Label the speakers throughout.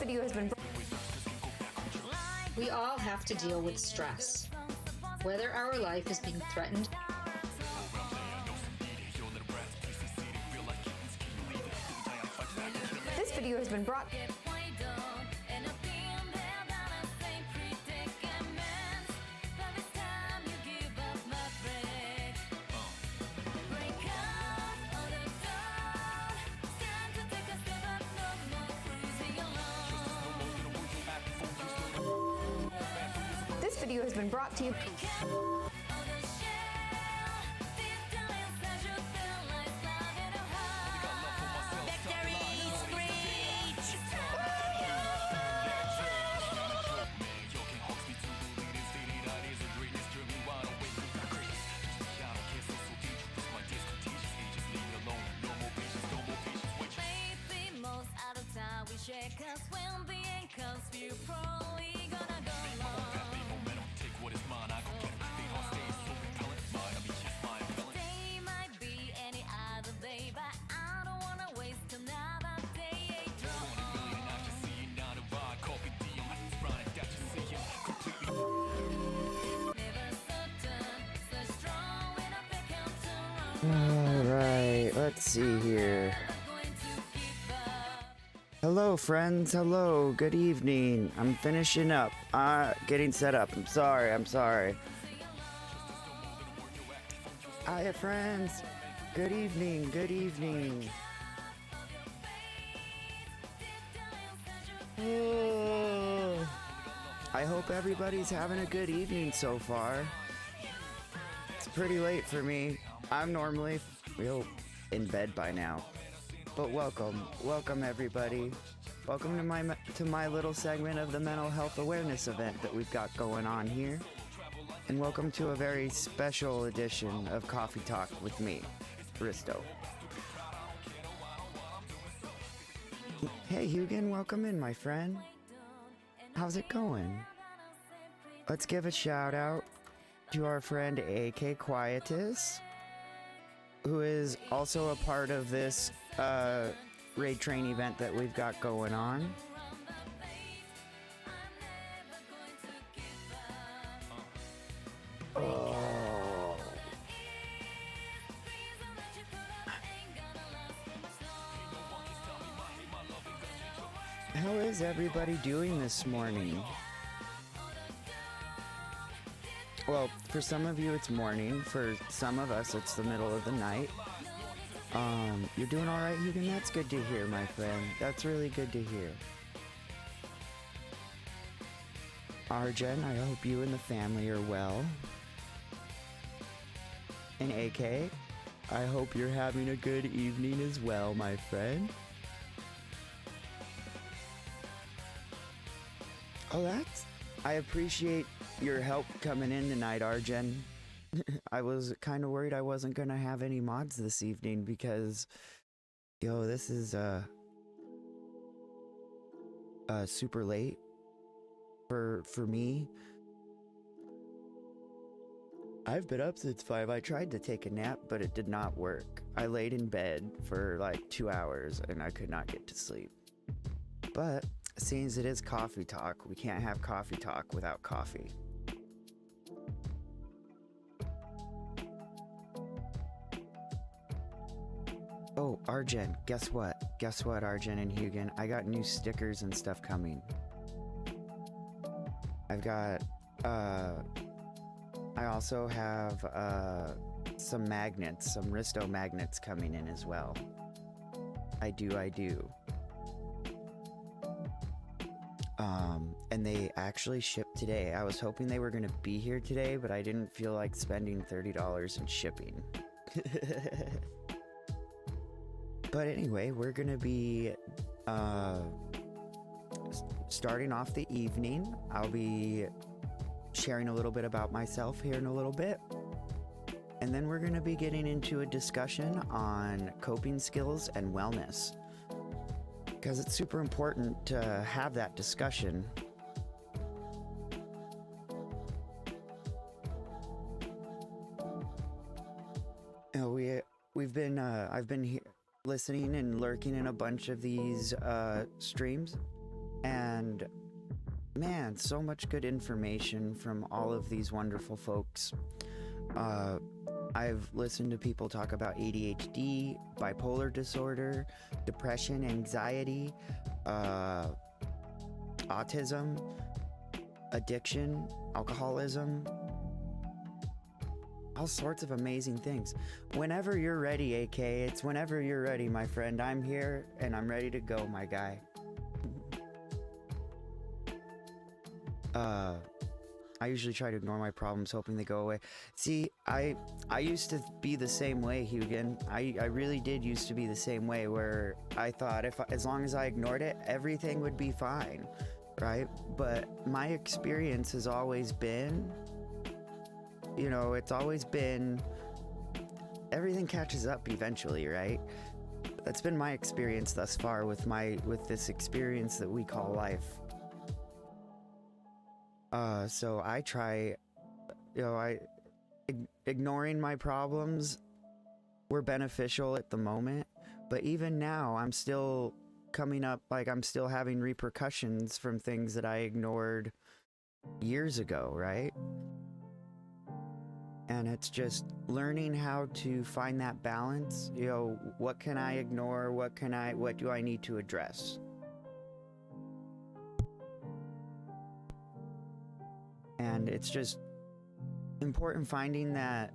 Speaker 1: video has been.
Speaker 2: We all have to deal with stress. Whether our life is being threatened,
Speaker 1: This video has been brought. This video has been brought to you.
Speaker 3: Shake us when the end comes, we're probably gonna go long. Day might be any other day, but I don't wanna waste another day. Never certain, so strong when I pick out to run.
Speaker 4: Alright, let's see here. Hello friends, hello, good evening. I'm finishing up, getting set up. I'm sorry. Hiya friends, good evening. Oh, I hope everybody's having a good evening so far. It's pretty late for me. I'm normally in bed by now. But welcome everybody. Welcome to my little segment of the mental health awareness event that we've got going on here. And welcome to a very special edition of Coffee Talk with me, Risto. Hey Hugin, welcome in my friend. How's it going? Let's give a shout out to our friend AK Quietus, who is also a part of this raid train event that we've got going on. Oh. How is everybody doing this morning? Well, for some of you it's morning, for some of us it's the middle of the night. You're doing alright, Hugin? That's good to hear, my friend. That's really good to hear. Arjen, I hope you and the family are well. And AK, I hope you're having a good evening as well, my friend. Oh, I appreciate your help coming in tonight, Arjen. I was kind of worried I wasn't gonna have any mods this evening because, this is super late for me. I've been up since 5. I tried to take a nap, but it did not work. I laid in bed for like 2 hours and I could not get to sleep. But seeing as it is coffee talk, we can't have coffee talk without coffee. Oh, Arjen, guess what? Arjen and Hugin? I got new stickers and stuff coming. I've got, I also have, some magnets, some Risto magnets coming in as well. I do. And they actually shipped today. I was hoping they were gonna be here today, but I didn't feel like spending $30 in shipping. But anyway, we're gonna be starting off the evening. I'll be sharing a little bit about myself here in a little bit. And then we're gonna be getting into a discussion on coping skills and wellness, because it's super important to have that discussion. I've been listening and lurking in a bunch of these streams, and And man, so much good information from all of these wonderful folks. I've listened to people talk about ADHD, bipolar disorder, depression, anxiety, autism, addiction, alcoholism, all sorts of amazing things. Whenever you're ready, AK, it's whenever you're ready, my friend. I'm here and I'm ready to go, my guy. I usually try to ignore my problems, hoping they go away. See, I used to be the same way, Hugin. I really did used to be the same way, where I thought as long as I ignored it, everything would be fine, right? But my experience has always been, it's always been, everything catches up eventually, right? That's been my experience thus far with this experience that we call life. So I try, ignoring my problems were beneficial at the moment, but even now I'm still coming up, I'm still having repercussions from things that I ignored years ago, right? And it's just learning how to find that balance. What can I ignore? What do I need to address? And it's just important finding that,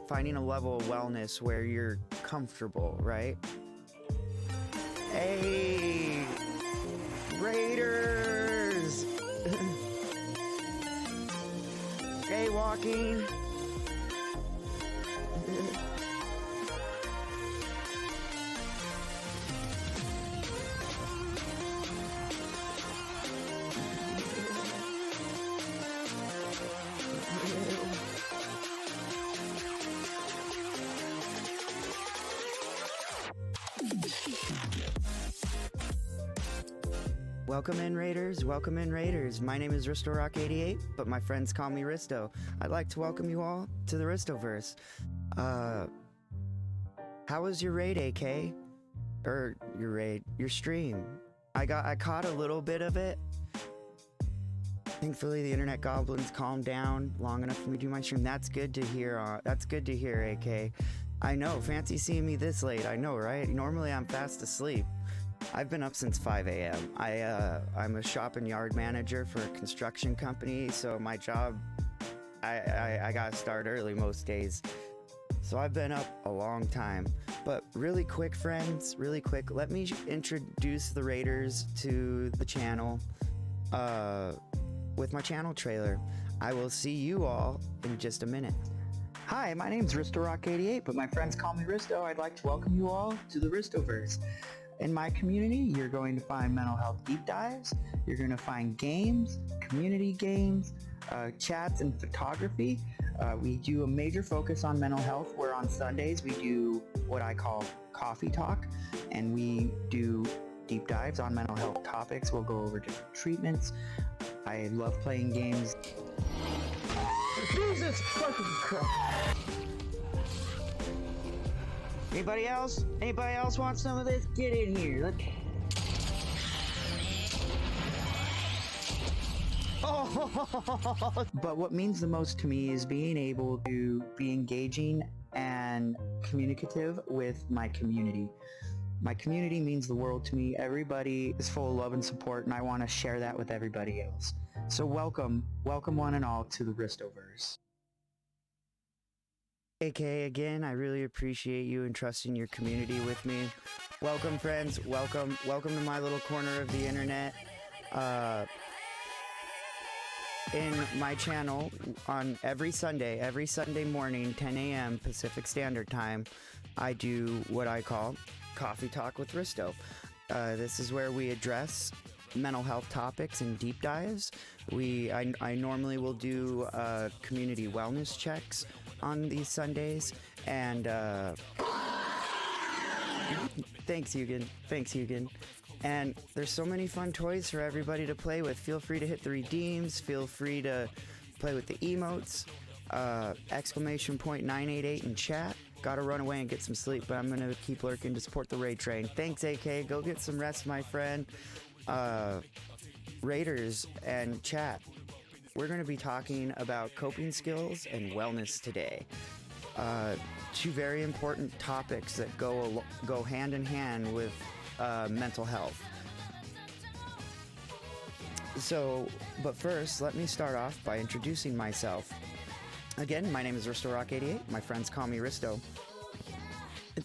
Speaker 4: finding a level of wellness where you're comfortable, right? Hey, Raiders! Hey, walking. Welcome in, Raiders. Welcome in, Raiders. My name is RistoRock88, but my friends call me Risto. I'd like to welcome you all to the Ristoverse. How was your raid, AK? Or your stream? I caught a little bit of it. Thankfully, the internet goblins calmed down long enough for me to do my stream. That's good to hear. That's good to hear, AK. I know. Fancy seeing me this late. I know, right? Normally, I'm fast asleep. I've been up since 5 a.m. I'm a shop and yard manager for a construction company, so my job, I gotta start early most days. So I've been up a long time. But really quick, friends, let me introduce the Raiders to the channel with my channel trailer. I will see you all in just a minute. Hi, my name's RistoRock88, but my friends call me Risto. I'd like to welcome you all to the Ristoverse. In my community, you're going to find mental health deep dives, you're going to find games, community games, chats, and photography. We do a major focus on mental health, where on Sundays we do what I call coffee talk, and we do deep dives on mental health topics. We'll go over different treatments. I love playing games. Jesus fucking Christ! Anybody else? Anybody else want some of this? Get in here. Oh. But what means the most to me is being able to be engaging and communicative with my community. My community means the world to me. Everybody is full of love and support, and I want to share that with everybody else. So welcome one and all to the Ristoverse. AK, again, I really appreciate you entrusting your community with me. Welcome, friends. Welcome to my little corner of the internet. In my channel on every Sunday morning, 10 a.m. Pacific Standard Time, I do what I call Coffee Talk with Risto. This is where we address mental health topics and deep dives. I normally will do community wellness checks on these Sundays, and thanks Hugin. And there's so many fun toys for everybody to play with. Feel free to hit the redeems, feel free to play with the emotes, exclamation point 988 in chat. Gotta run away and get some sleep, but I'm gonna keep lurking to support the raid train. Thanks, AK. Go get some rest, my friend. Raiders and chat. We're gonna be talking about coping skills and wellness today. Two very important topics that go hand in hand with mental health. So, but first, let me start off by introducing myself. Again, my name is RistoRock88. My friends call me Risto.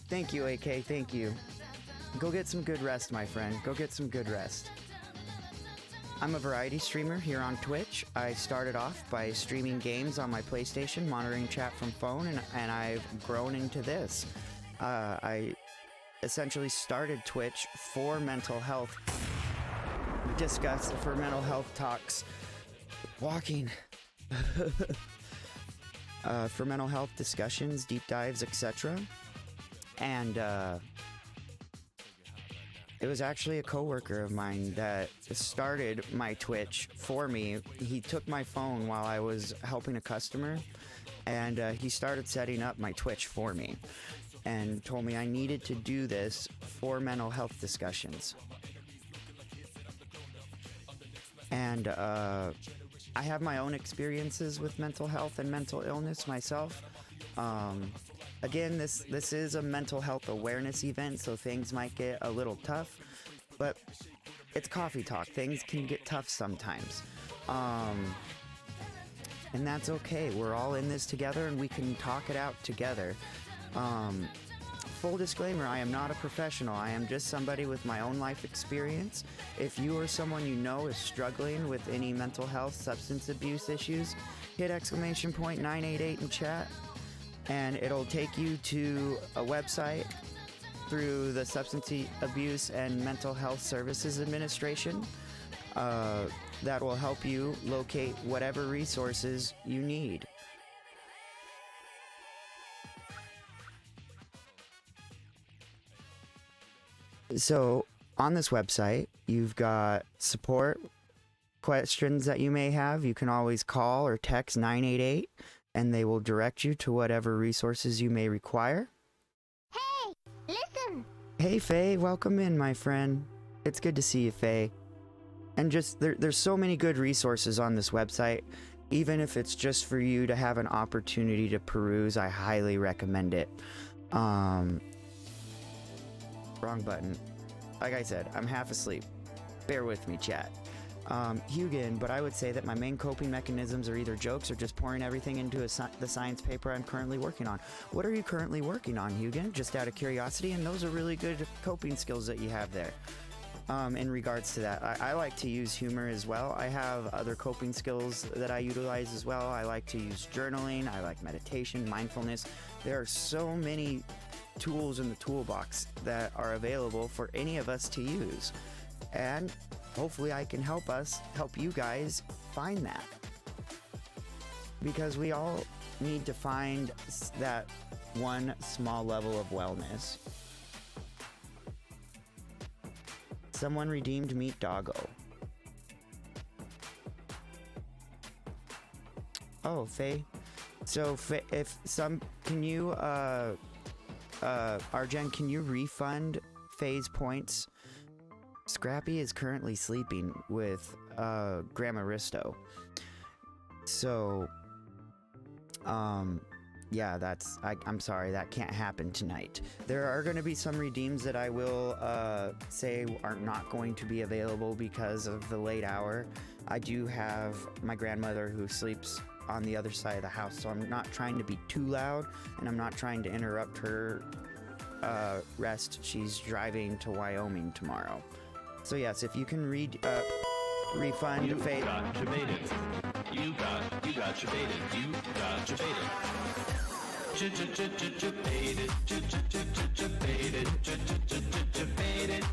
Speaker 4: Thank you, AK. Thank you. Go get some good rest, my friend. Go get some good rest. I'm a variety streamer here on Twitch. I started off by streaming games on my PlayStation, monitoring chat from phone, and I've grown into this. I essentially started Twitch for mental health for mental health talks, walking, for mental health discussions, deep dives, etc. And it was actually a coworker of mine that started my Twitch for me. He took my phone while I was helping a customer, and he started setting up my Twitch for me and told me I needed to do this for mental health discussions. And I have my own experiences with mental health and mental illness myself. Again, this is a mental health awareness event, so things might get a little tough, but it's coffee talk. Things can get tough sometimes. And that's okay. We're all in this together and we can talk it out together. Full disclaimer, I am not a professional. I am just somebody with my own life experience. If you or someone you know is struggling with any mental health, substance abuse issues, hit !988 in chat, and it'll take you to a website through the Substance Abuse and Mental Health Services Administration that will help you locate whatever resources you need. So on this website, you've got support questions that you may have. You can always call or text 988 and they will direct you to whatever resources you may require.
Speaker 5: Hey, listen!
Speaker 4: Hey Faye, welcome in, my friend. It's good to see you, Faye. And just there's so many good resources on this website. Even if it's just for you to have an opportunity to peruse, I highly recommend it. Wrong button. Like I said, I'm half asleep. Bear with me, chat. Hugin, but I would say that my main coping mechanisms are either jokes or just pouring everything into the science paper I'm currently working on. What are you currently working on, Hugin? Just out of curiosity, and those are really good coping skills that you have there. In regards to that, I like to use humor as well. I have other coping skills that I utilize as well. I like to use journaling. I like meditation, mindfulness. There are so many tools in the toolbox that are available for any of us to use, and hopefully I can help you guys find that, because we all need to find that one small level of wellness. Someone redeemed Meat Doggo. Oh, Faye. So can you Arjen, can you refund Faye's points? Scrappy is currently sleeping with Grandma Risto. So yeah, I'm sorry, that can't happen tonight. There are going to be some redeems that I will say are not going to be available because of the late hour. I do have my grandmother who sleeps on the other side of the house, so I'm not trying to be too loud, and I'm not trying to interrupt her rest. She's driving to Wyoming tomorrow. So yes, if you can refund
Speaker 6: You
Speaker 4: Faye.
Speaker 6: got debated. You got debated. You got debated. Debated. Debated. Debated.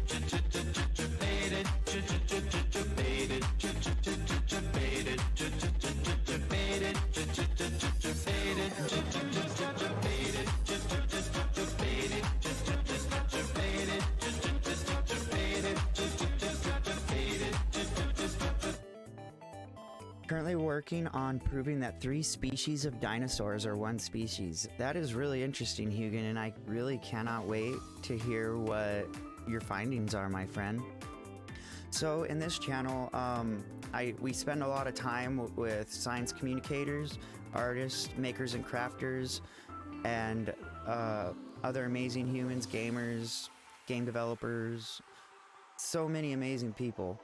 Speaker 4: Currently working on proving that 3 species of dinosaurs are one species. That is really interesting, Hugin, and I really cannot wait to hear what your findings are, my friend. So in this channel, we spend a lot of time with science communicators, artists, makers and crafters, and other amazing humans, gamers, game developers, so many amazing people.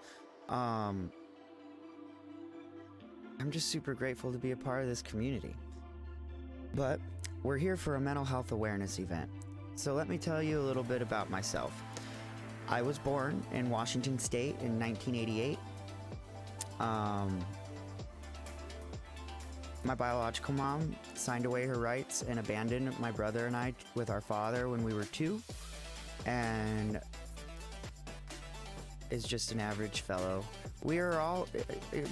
Speaker 4: I'm just super grateful to be a part of this community. But we're here for a mental health awareness event. So let me tell you a little bit about myself. I was born in Washington State in 1988. My biological mom signed away her rights and abandoned my brother and I with our father when we were 2, and is just an average fellow. We are all,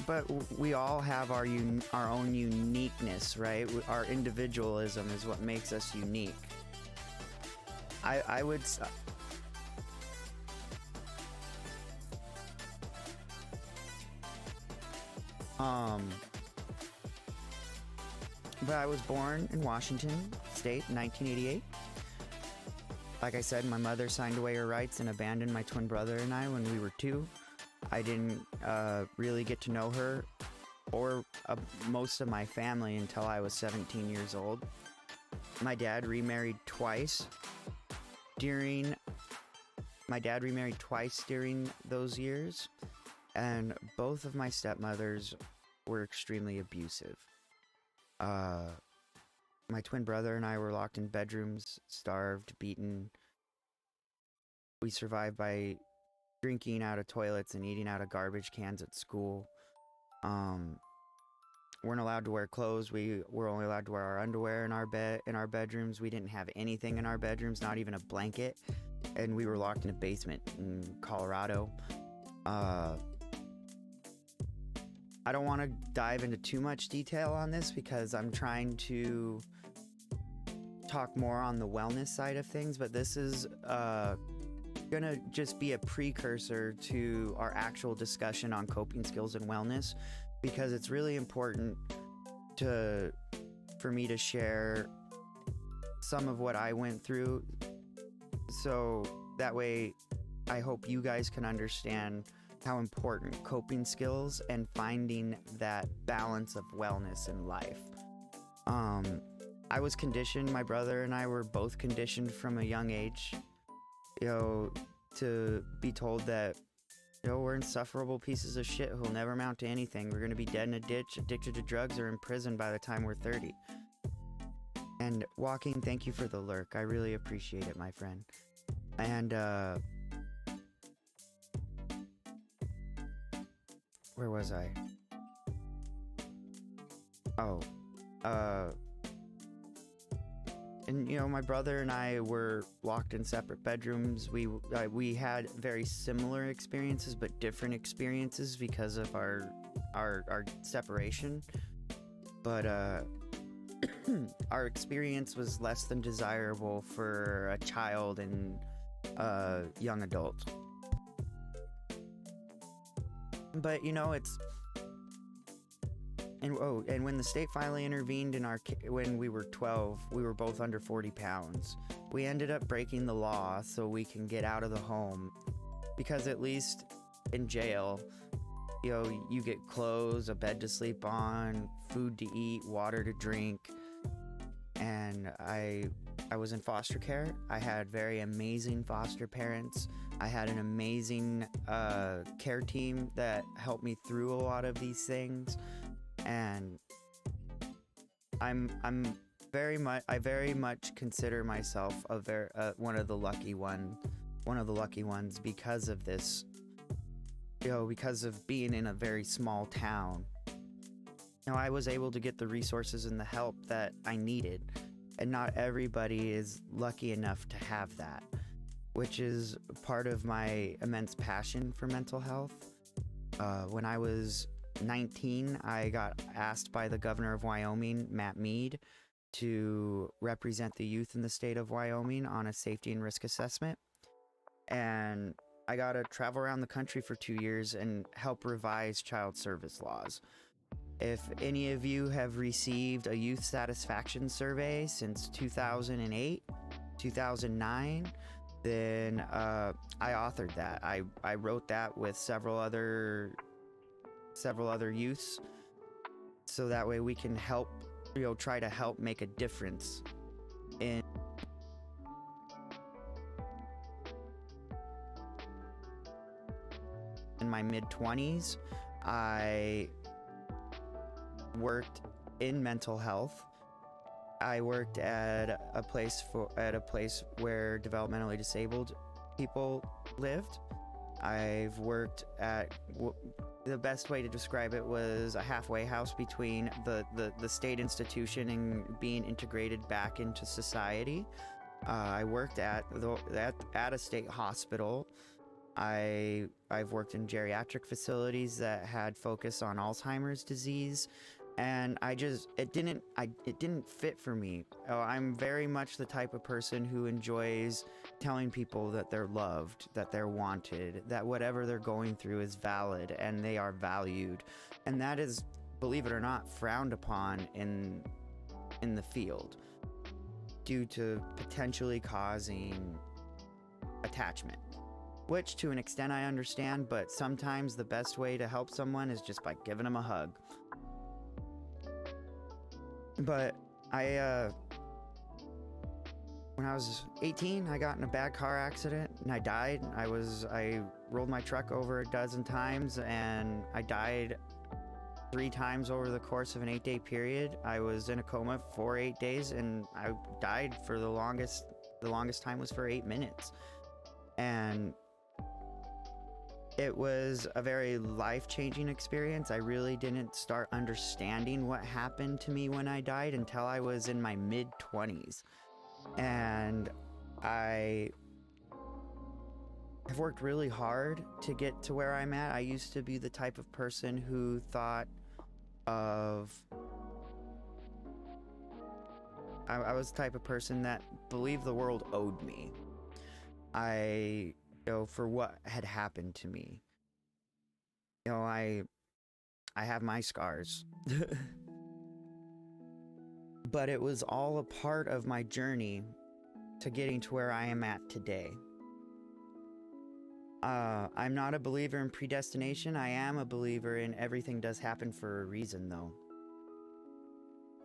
Speaker 4: but we all have our own uniqueness, right? Our individualism is what makes us unique. I would. But I was born in Washington State in 1988. Like I said, my mother signed away her rights and abandoned my twin brother and I when we were 2. I didn't really get to know her or most of my family until I was 17 years old. My dad remarried twice during those years, and both of my stepmothers were extremely abusive. My twin brother and I were locked in bedrooms, starved, beaten. We survived by drinking out of toilets and eating out of garbage cans at school. Weren't allowed to wear clothes. We were only allowed to wear our underwear in our bedrooms. We didn't have anything in our bedrooms, not even a blanket. And we were locked in a basement in Colorado. I don't want to dive into too much detail on this because I'm trying to talk more on the wellness side of things, but this is gonna just be a precursor to our actual discussion on coping skills and wellness, because it's really important for me to share some of what I went through, so that way I hope you guys can understand how important coping skills and finding that balance of wellness in life. I was conditioned, my brother and I were both conditioned from a young age, to be told that, we're insufferable pieces of shit who'll never amount to anything. We're gonna be dead in a ditch, addicted to drugs, or in prison by the time we're 30. And Joaquin, thank you for the lurk. I really appreciate it, my friend. And, where was I? And my brother and I were locked in separate bedrooms. We had very similar experiences, but different experiences because of our separation. But our experience was less than desirable for a child and a young adult. But it's and when the state finally intervened when we were 12, we were both under 40 pounds. We ended up breaking the law so we can get out of the home, because at least in jail, you get clothes, a bed to sleep on, food to eat, water to drink. And I was in foster care. I had very amazing foster parents. I had an amazing care team that helped me through a lot of these things, and I very much consider myself one of the lucky ones because of this, because of being in a very small town. I was able to get the resources and the help that I needed, and not everybody is lucky enough to have that, which is part of my immense passion for mental health. When I was 19, I got asked by the governor of Wyoming, Matt Mead, to represent the youth in the state of Wyoming on a safety and risk assessment. And I got to travel around the country for 2 years and help revise child service laws. If any of you have received a youth satisfaction survey since 2008, 2009, then I authored that. I wrote that with several other youths, so that way we can help, try to help make a difference in my mid-20s. I worked in mental health. I worked at a place where developmentally disabled people lived. I've worked at the best way to describe it was a halfway house between the state institution and being integrated back into society. I worked at a state hospital. I've worked in geriatric facilities that had focus on Alzheimer's disease, and it didn't fit for me. I'm very much the type of person who enjoys telling people that they're loved, that they're wanted, that whatever they're going through is valid and they are valued. And that is, believe it or not, frowned upon in the field due to potentially causing attachment. Which, to an extent, I understand, but sometimes the best way to help someone is just by giving them a hug. But when I was 18, I got in a bad car accident and I died. I rolled my truck over a dozen times and I died 3 times over the course of an 8-day period. I was in a coma for 8 days and I died for the longest time was for 8 minutes. And it was a very life-changing experience. I really didn't start understanding what happened to me when I died until I was in my mid-20s. And I have worked really hard to get to where I'm at. I used to be the type of person who thought of... I was the type of person that believed the world owed me. For what had happened to me. I have my scars. But it was all a part of my journey to getting to where I am at today. I'm not a believer in predestination. I am a believer in everything does happen for a reason, though.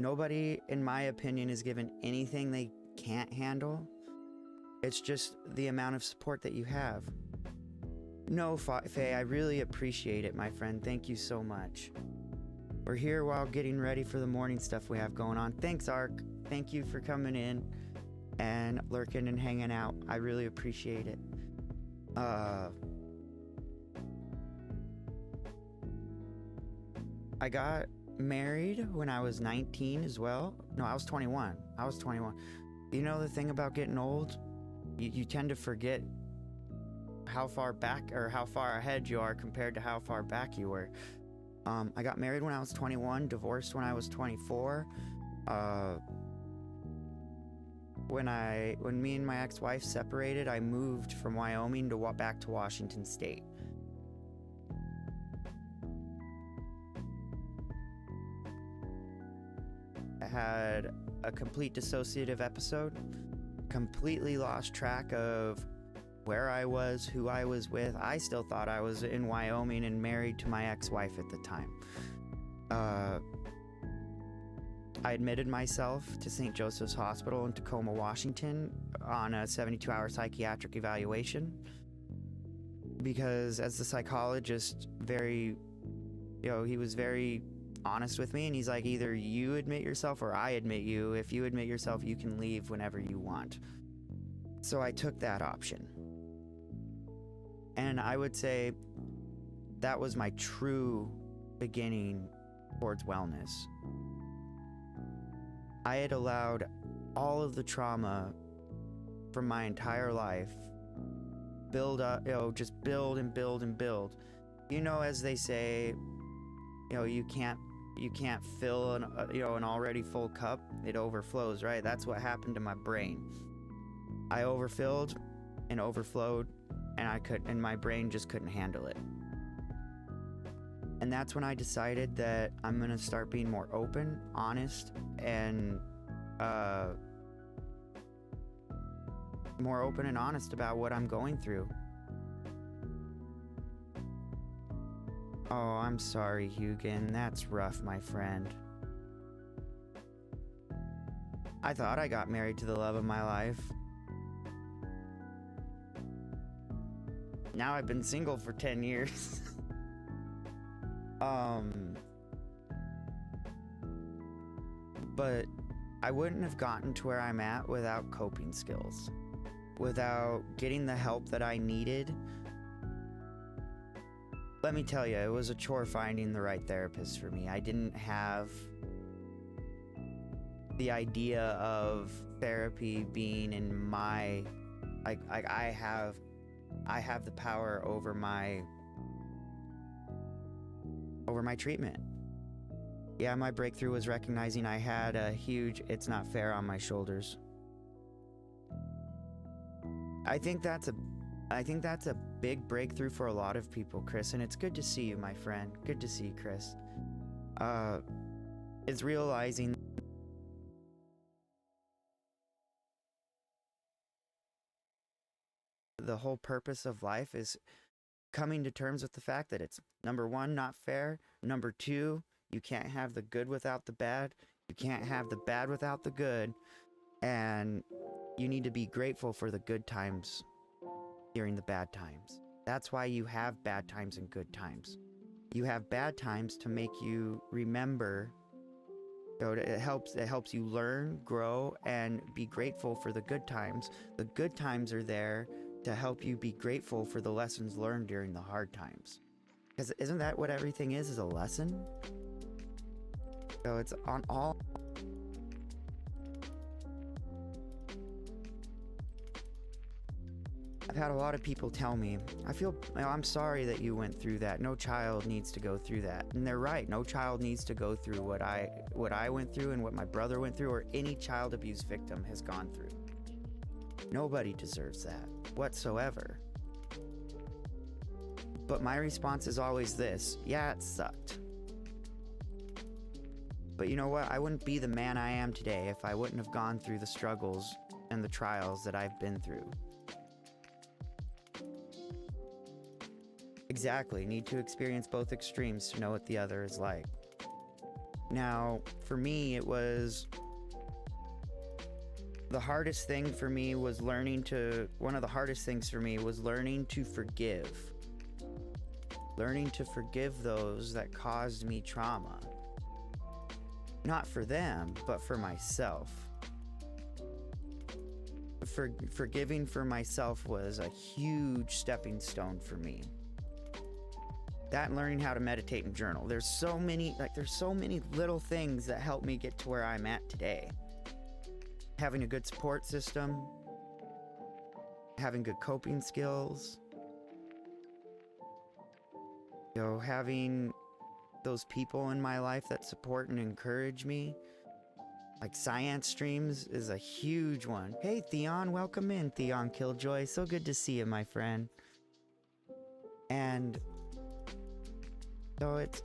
Speaker 4: Nobody, in my opinion, is given anything they can't handle. It's just the amount of support that you have. No, Faye, I really appreciate it, my friend. Thank you so much. We're here while getting ready for the morning stuff we have going on. Thanks, Ark. Thank you for coming in and lurking and hanging out. I really appreciate it. I got married when I was 19 as well. No, I was 21. You know the thing about getting old? You tend to forget how far back or how far ahead you are compared to how far back you were. I got married when I was 21, divorced when I was 24. When me and my ex-wife separated, I moved from Wyoming to back to Washington State. I had a complete dissociative episode, completely lost track of where I was, who I was with. I still thought I was in Wyoming and married to my ex-wife at the time. I admitted myself to St. Joseph's Hospital in Tacoma, Washington on a 72-hour psychiatric evaluation because as the psychologist, he was very honest with me, and he's like, either you admit yourself or I admit you. If you admit yourself, you can leave whenever you want. So I took that option. And I would say that was my true beginning towards wellness. I had allowed all of the trauma from my entire life build up, just build and build and build. As they say, you can't fill an already full cup. It overflows, right? That's what happened to my brain. I overfilled and overflowed, and my brain just couldn't handle it. And that's when I decided that I'm gonna start being more open, honest, and more open and honest about what I'm going through. Oh, I'm sorry, Hugin. That's rough, my friend. I thought I got married to the love of my life. Now I've been single for 10 years. But I wouldn't have gotten to where I'm at without coping skills, without getting the help that I needed. Let me tell you, it was a chore finding the right therapist for me. I didn't have the idea of therapy being in my, like I have the power over my treatment. Yeah, my breakthrough was recognizing I had a huge "it's not fair" on my shoulders. I think that's a big breakthrough for a lot of people, Chris, and it's good to see you, my friend. Good to see you, Chris. It's realizing the whole purpose of life is coming to terms with the fact that it's, number one, not fair. Number two, you can't have the good without the bad. You can't have the bad without the good. And you need to be grateful for the good times during the bad times. That's why you have bad times and good times. You have bad times to make you remember. So it helps you learn, grow, and be grateful for the good times. The good times are there to help you be grateful for the lessons learned during the hard times. Because isn't that what everything is a lesson? So it's on all. I've had a lot of people tell me, I'm sorry that you went through that. No child needs to go through that. And they're right. No child needs to go through what I went through and what my brother went through, or any child abuse victim has gone through. Nobody deserves that whatsoever. But my response is always this: yeah, it sucked. But you know what? I wouldn't be the man I am today if I wouldn't have gone through the struggles and the trials that I've been through. Exactly. Need to experience both extremes to know what the other is like. Now, for me, the hardest thing for me was learning to forgive. Learning to forgive those that caused me trauma. Not for them, but for myself. Forgiving for myself was a huge stepping stone for me. That and learning how to meditate and journal. There's so many little things that help me get to where I'm at today. Having a good support system, having good coping skills, having those people in my life that support and encourage me. Like science streams is a huge one. Hey Theon, welcome in, Theon Killjoy. So good to see you, my friend. And so it's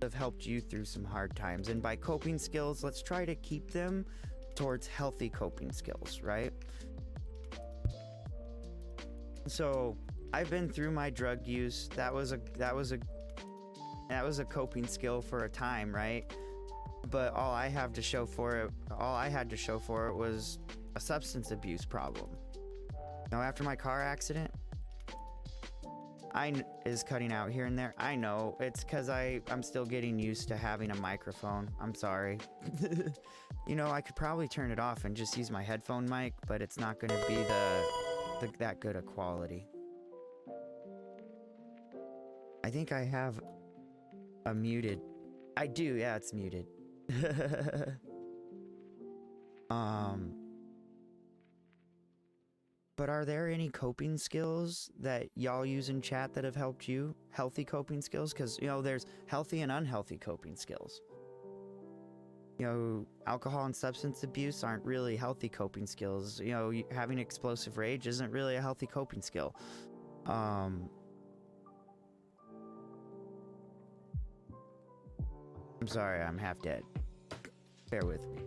Speaker 4: have helped you through some hard times. And by coping skills, let's try to keep them towards healthy coping skills, right? So I've been through my drug use. That was a coping skill for a time, right? But all I had to show for it was a substance abuse problem. Now, after my car accident, is cutting out here and there. I know, it's because I'm still getting used to having a microphone. I'm sorry. I could probably turn it off and just use my headphone mic, but it's not going to be that good a quality. I think I have a muted. I do, yeah, it's muted. But are there any coping skills that y'all use in chat that have helped you? Healthy coping skills? Because, there's healthy and unhealthy coping skills. alcohol and substance abuse aren't really healthy coping skills. Having explosive rage isn't really a healthy coping skill. I'm sorry, I'm half dead. Bear with me.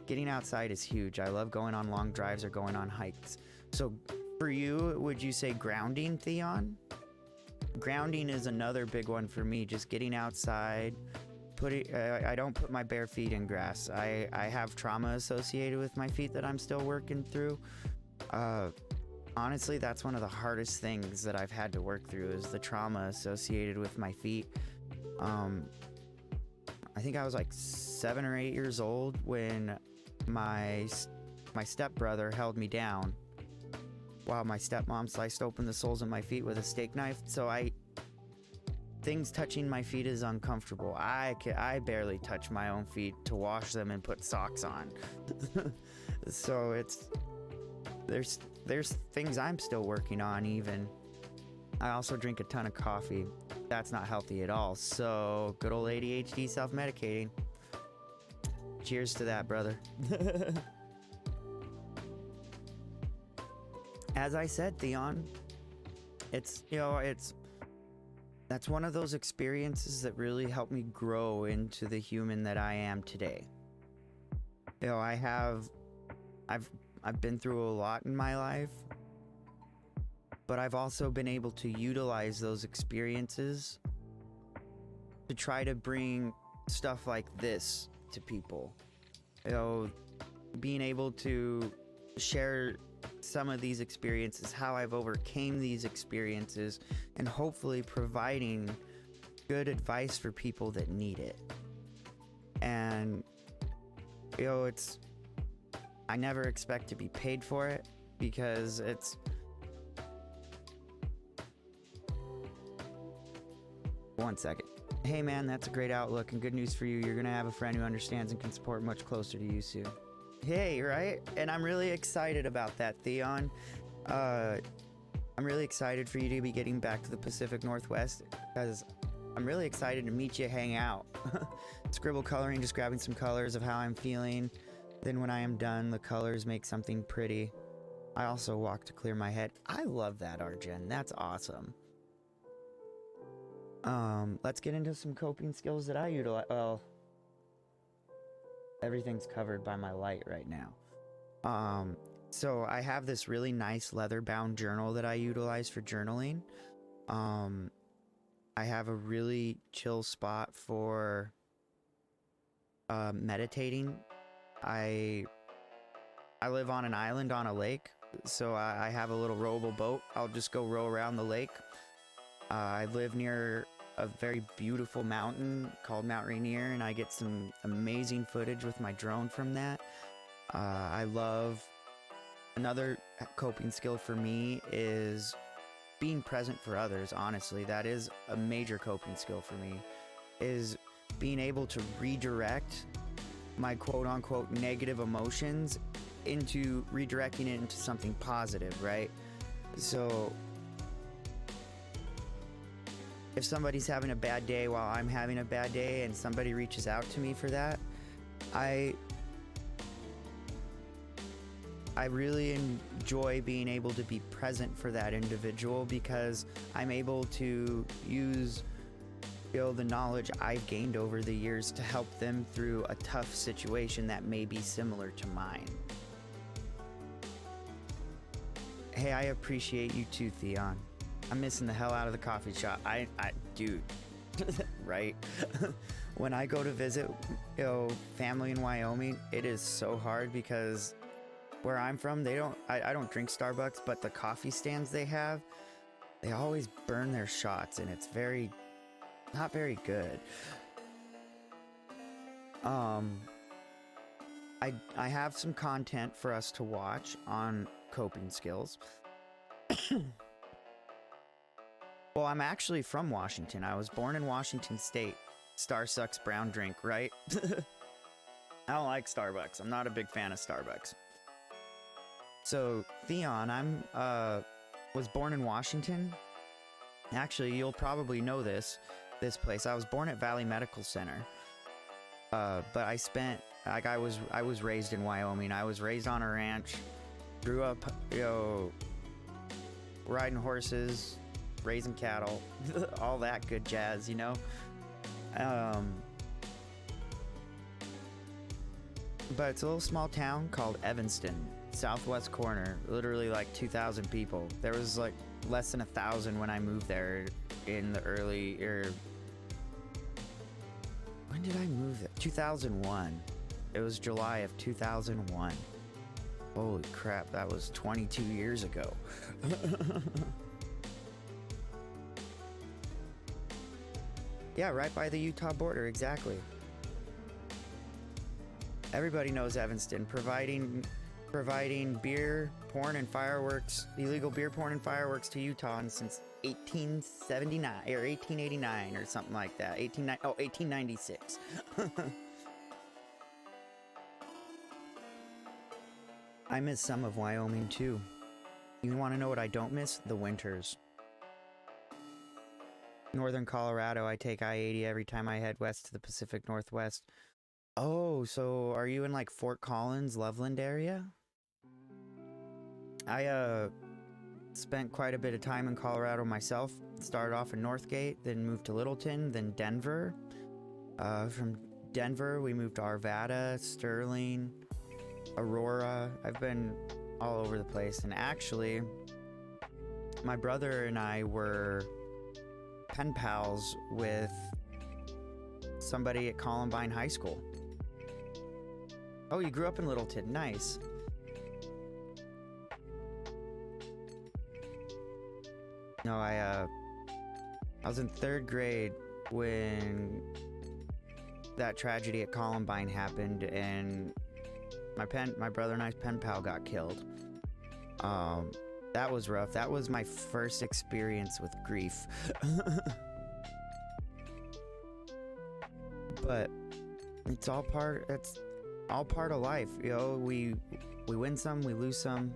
Speaker 4: Getting outside is huge. I love going on long drives or going on hikes. So for you, would you say grounding, Theon? Grounding is another big one for me. Just getting outside. I don't put my bare feet in grass. I have trauma associated with my feet that I'm still working through. Honestly, that's one of the hardest things that I've had to work through is the trauma associated with my feet. I think I was like 7 or 8 years old when my stepbrother held me down while my stepmom sliced open the soles of my feet with a steak knife. So things touching my feet is uncomfortable. I barely touch my own feet to wash them and put socks on. So there's things I'm still working on even. I also drink a ton of coffee. That's not healthy at all. So good old ADHD self-medicating. Cheers to that, brother. As I said, Theon, that's one of those experiences that really helped me grow into the human that I am today. I've been through a lot in my life, but I've also been able to utilize those experiences to try to bring stuff like this to people. Being able to share some of these experiences, how I've overcame these experiences, and hopefully providing good advice for people that need it. And I never expect to be paid for it because one second. Hey man, that's a great outlook and good news for you. You're gonna have a friend who understands and can support much closer to you soon. Hey, right? And I'm really excited about that, Theon. I'm really excited for you to be getting back to the Pacific Northwest because I'm really excited to meet you, hang out. Scribble coloring, just grabbing some colors of how I'm feeling. Then when I am done, the colors make something pretty. I also walk to clear my head. I love that, Arjen. That's awesome. Let's get into some coping skills that I utilize. Well, everything's covered by my light right now. So I have this really nice leather-bound journal that I utilize for journaling. I have a really chill spot for meditating. I live on an island on a lake, so I have a little rowable boat. I'll just go row around the lake. I live near a very beautiful mountain called Mount Rainier, and I get some amazing footage with my drone from that. I love another coping skill for me is being present for others. Honestly, that is a major coping skill for me, is being able to redirect my quote-unquote negative emotions into redirecting it into something positive, right? So if somebody's having a bad day while I'm having a bad day and somebody reaches out to me for that, I really enjoy being able to be present for that individual because I'm able to use the knowledge I've gained over the years to help them through a tough situation that may be similar to mine. Hey, I appreciate you too, Theon. I'm missing the hell out of the coffee shop. Dude, right? When I go to visit, family in Wyoming, it is so hard because where I'm from, I don't drink Starbucks, but the coffee stands they have, they always burn their shots, and it's not very good. I have some content for us to watch on coping skills. Well, I'm actually from Washington. I was born in Washington State. Star sucks brown drink, right? I don't like Starbucks. I'm not a big fan of Starbucks. So, Theon, was born in Washington. Actually, you'll probably know this place. I was born at Valley Medical Center. But I spent like I was raised in Wyoming. I was raised on a ranch, grew up, riding horses, raising cattle, all that good jazz, But it's a little small town called Evanston, southwest corner, literally like 2,000 people. There was like less than 1,000 when I moved there in the early, when did I move there? 2001. It was July of 2001. Holy crap, that was 22 years ago. Yeah, right by the Utah border, exactly. Everybody knows Evanston, providing beer, porn, and fireworks, illegal beer, porn, and fireworks to Utah since 1879 or 1889 or something like that. 1896. I miss some of Wyoming too. You want to know what I don't miss? The winters. Northern Colorado, I take I-80 every time I head west to the Pacific Northwest. Oh, so are you in like Fort Collins, Loveland area? I spent quite a bit of time in Colorado myself. Started off in Northgate, then moved to Littleton, then Denver. From Denver, we moved to Arvada, Sterling, Aurora. I've been all over the place. And actually, my brother and I were pen pals with somebody at Columbine High School. Oh, you grew up in Littleton. Nice. No, I was in 3rd grade when that tragedy at Columbine happened, and my brother and I's pen pal got killed. That was rough. That was my first experience with grief. But it's all part of life, we win some, we lose some.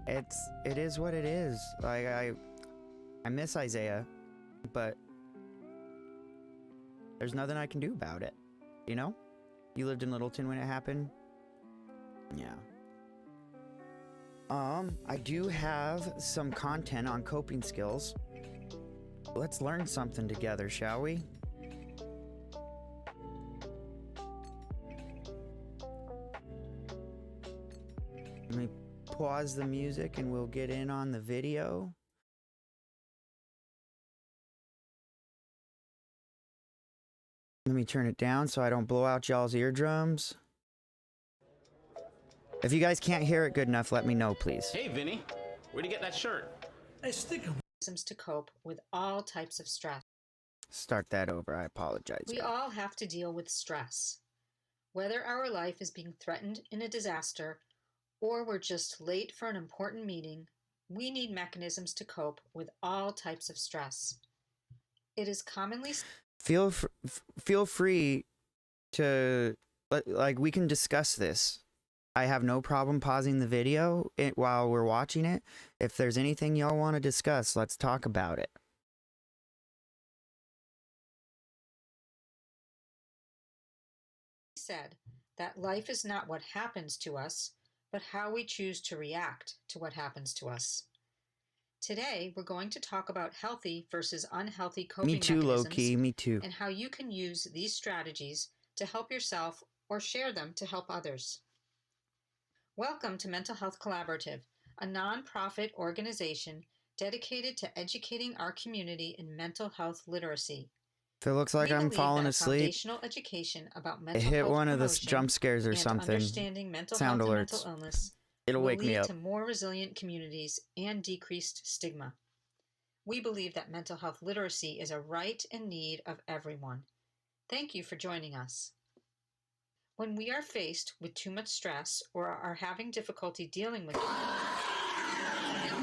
Speaker 4: It is what it is. Like I miss Isaiah, but there's nothing I can do about it. You lived in Littleton when it happened? Yeah. I do have some content on coping skills. Let's learn something together, shall we? Let me pause the music and we'll get in on the video. Let me turn it down so I don't blow out y'all's eardrums. If you guys can't hear it good enough, let me know, please.
Speaker 6: Hey, Vinny, where'd you get that shirt?
Speaker 2: Mechanisms to cope with all types of stress.
Speaker 4: Start that over. I apologize.
Speaker 2: We all have to deal with stress. Whether our life is being threatened in a disaster or we're just late for an important meeting, we need mechanisms to cope with all types of stress. It is commonly...
Speaker 4: Feel free to... Like, we can discuss this. I have no problem pausing the video while we're watching it. If there's anything y'all want to discuss, let's talk about it.
Speaker 2: Said that life is not what happens to us, but how we choose to react to what happens to us. Today, we're going to talk about healthy versus unhealthy coping
Speaker 4: mechanisms. Me too, Loki. Me too.
Speaker 2: And how you can use these strategies to help yourself or share them to help others. Welcome to Mental Health Collaborative, a nonprofit organization dedicated to educating our community in mental health literacy.
Speaker 4: If it looks like I'm falling asleep,
Speaker 2: foundational education about mental
Speaker 4: it hit
Speaker 2: health
Speaker 4: one of the
Speaker 2: promotion
Speaker 4: jump scares or
Speaker 2: and
Speaker 4: something.
Speaker 2: Understanding mental
Speaker 4: Sound
Speaker 2: health
Speaker 4: alerts.
Speaker 2: and mental illness
Speaker 4: It'll
Speaker 2: will
Speaker 4: wake me
Speaker 2: lead
Speaker 4: up.
Speaker 2: to more resilient communities and decreased stigma. We believe that mental health literacy is a right and need of everyone. Thank you for joining us. When we are faced with too much stress or are having difficulty dealing with it,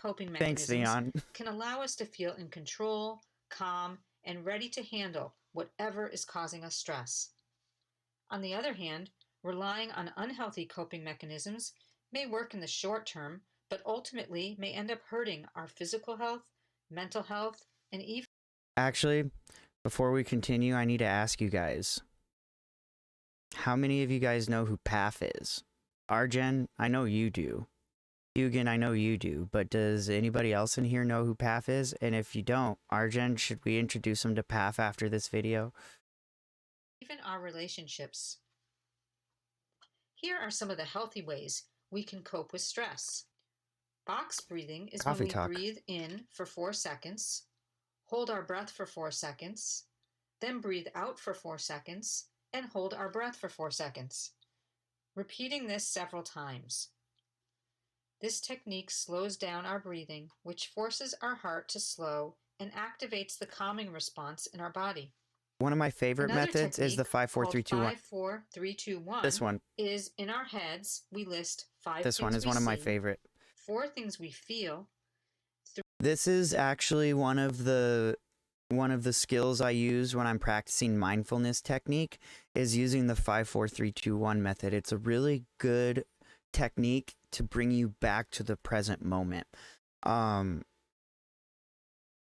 Speaker 2: coping
Speaker 4: Thanks,
Speaker 2: mechanisms
Speaker 4: Theon.
Speaker 2: can allow us to feel in control, calm, and ready to handle whatever is causing us stress. On the other hand, relying on unhealthy coping mechanisms may work in the short term, but ultimately may end up hurting our physical health, mental health, and even...
Speaker 4: Actually, Before we continue, I need to ask you guys, how many of you guys know who PAF is? Arjen, I know you do. Hugan, I know you do, but does anybody else in here know who PAF is? And if you don't, Arjen, should we introduce him to PAF after this video?
Speaker 2: Even our relationships. Here are some of the healthy ways we can cope with stress. Box breathing is
Speaker 4: Coffee
Speaker 2: when we
Speaker 4: talk.
Speaker 2: breathe in for 4 seconds, hold our breath for 4 seconds, then breathe out for 4 seconds, and hold our breath for 4 seconds. Repeating this several times. This technique slows down our breathing, which forces our heart to slow and activates the calming response in our body.
Speaker 4: One of my favorite
Speaker 2: Another
Speaker 4: methods is the
Speaker 2: technique
Speaker 4: 5 4 3 2 1.
Speaker 2: 5, 4, 3, 2, 1
Speaker 4: This one.
Speaker 2: is in our heads, we list 5
Speaker 4: This
Speaker 2: things
Speaker 4: one is
Speaker 2: we
Speaker 4: one of my
Speaker 2: see,
Speaker 4: favorite.
Speaker 2: 4 things we feel.
Speaker 4: This is actually one of the skills I use when I'm practicing mindfulness technique is using the 5 4 3 2 1 method. It's a really good technique to bring you back to the present moment.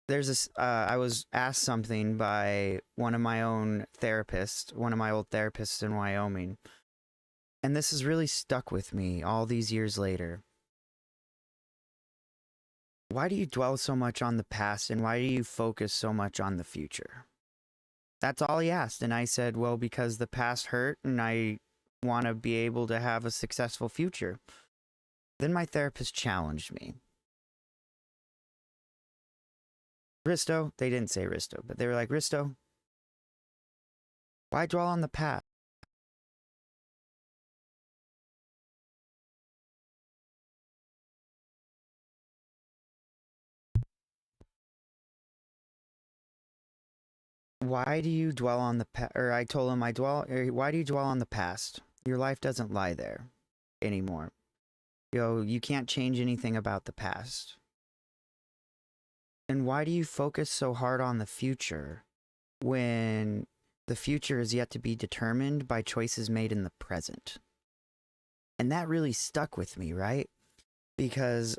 Speaker 4: There's this I was asked something by one of my own therapists, one of my old therapists in Wyoming. And this has really stuck with me all these years later. Why do you dwell so much on the past and why do you focus so much on the future? That's all he asked. And I said, well, because the past hurt and I want to be able to have a successful future. Then my therapist challenged me. Risto, they didn't say Risto, but they were like, Risto, why dwell on the past? Why do you dwell on the past? Or I told him, why do you dwell on the past? Your life doesn't lie there anymore. You can't change anything about the past. And why do you focus so hard on the future when the future is yet to be determined by choices made in the present? And that really stuck with me, right? Because,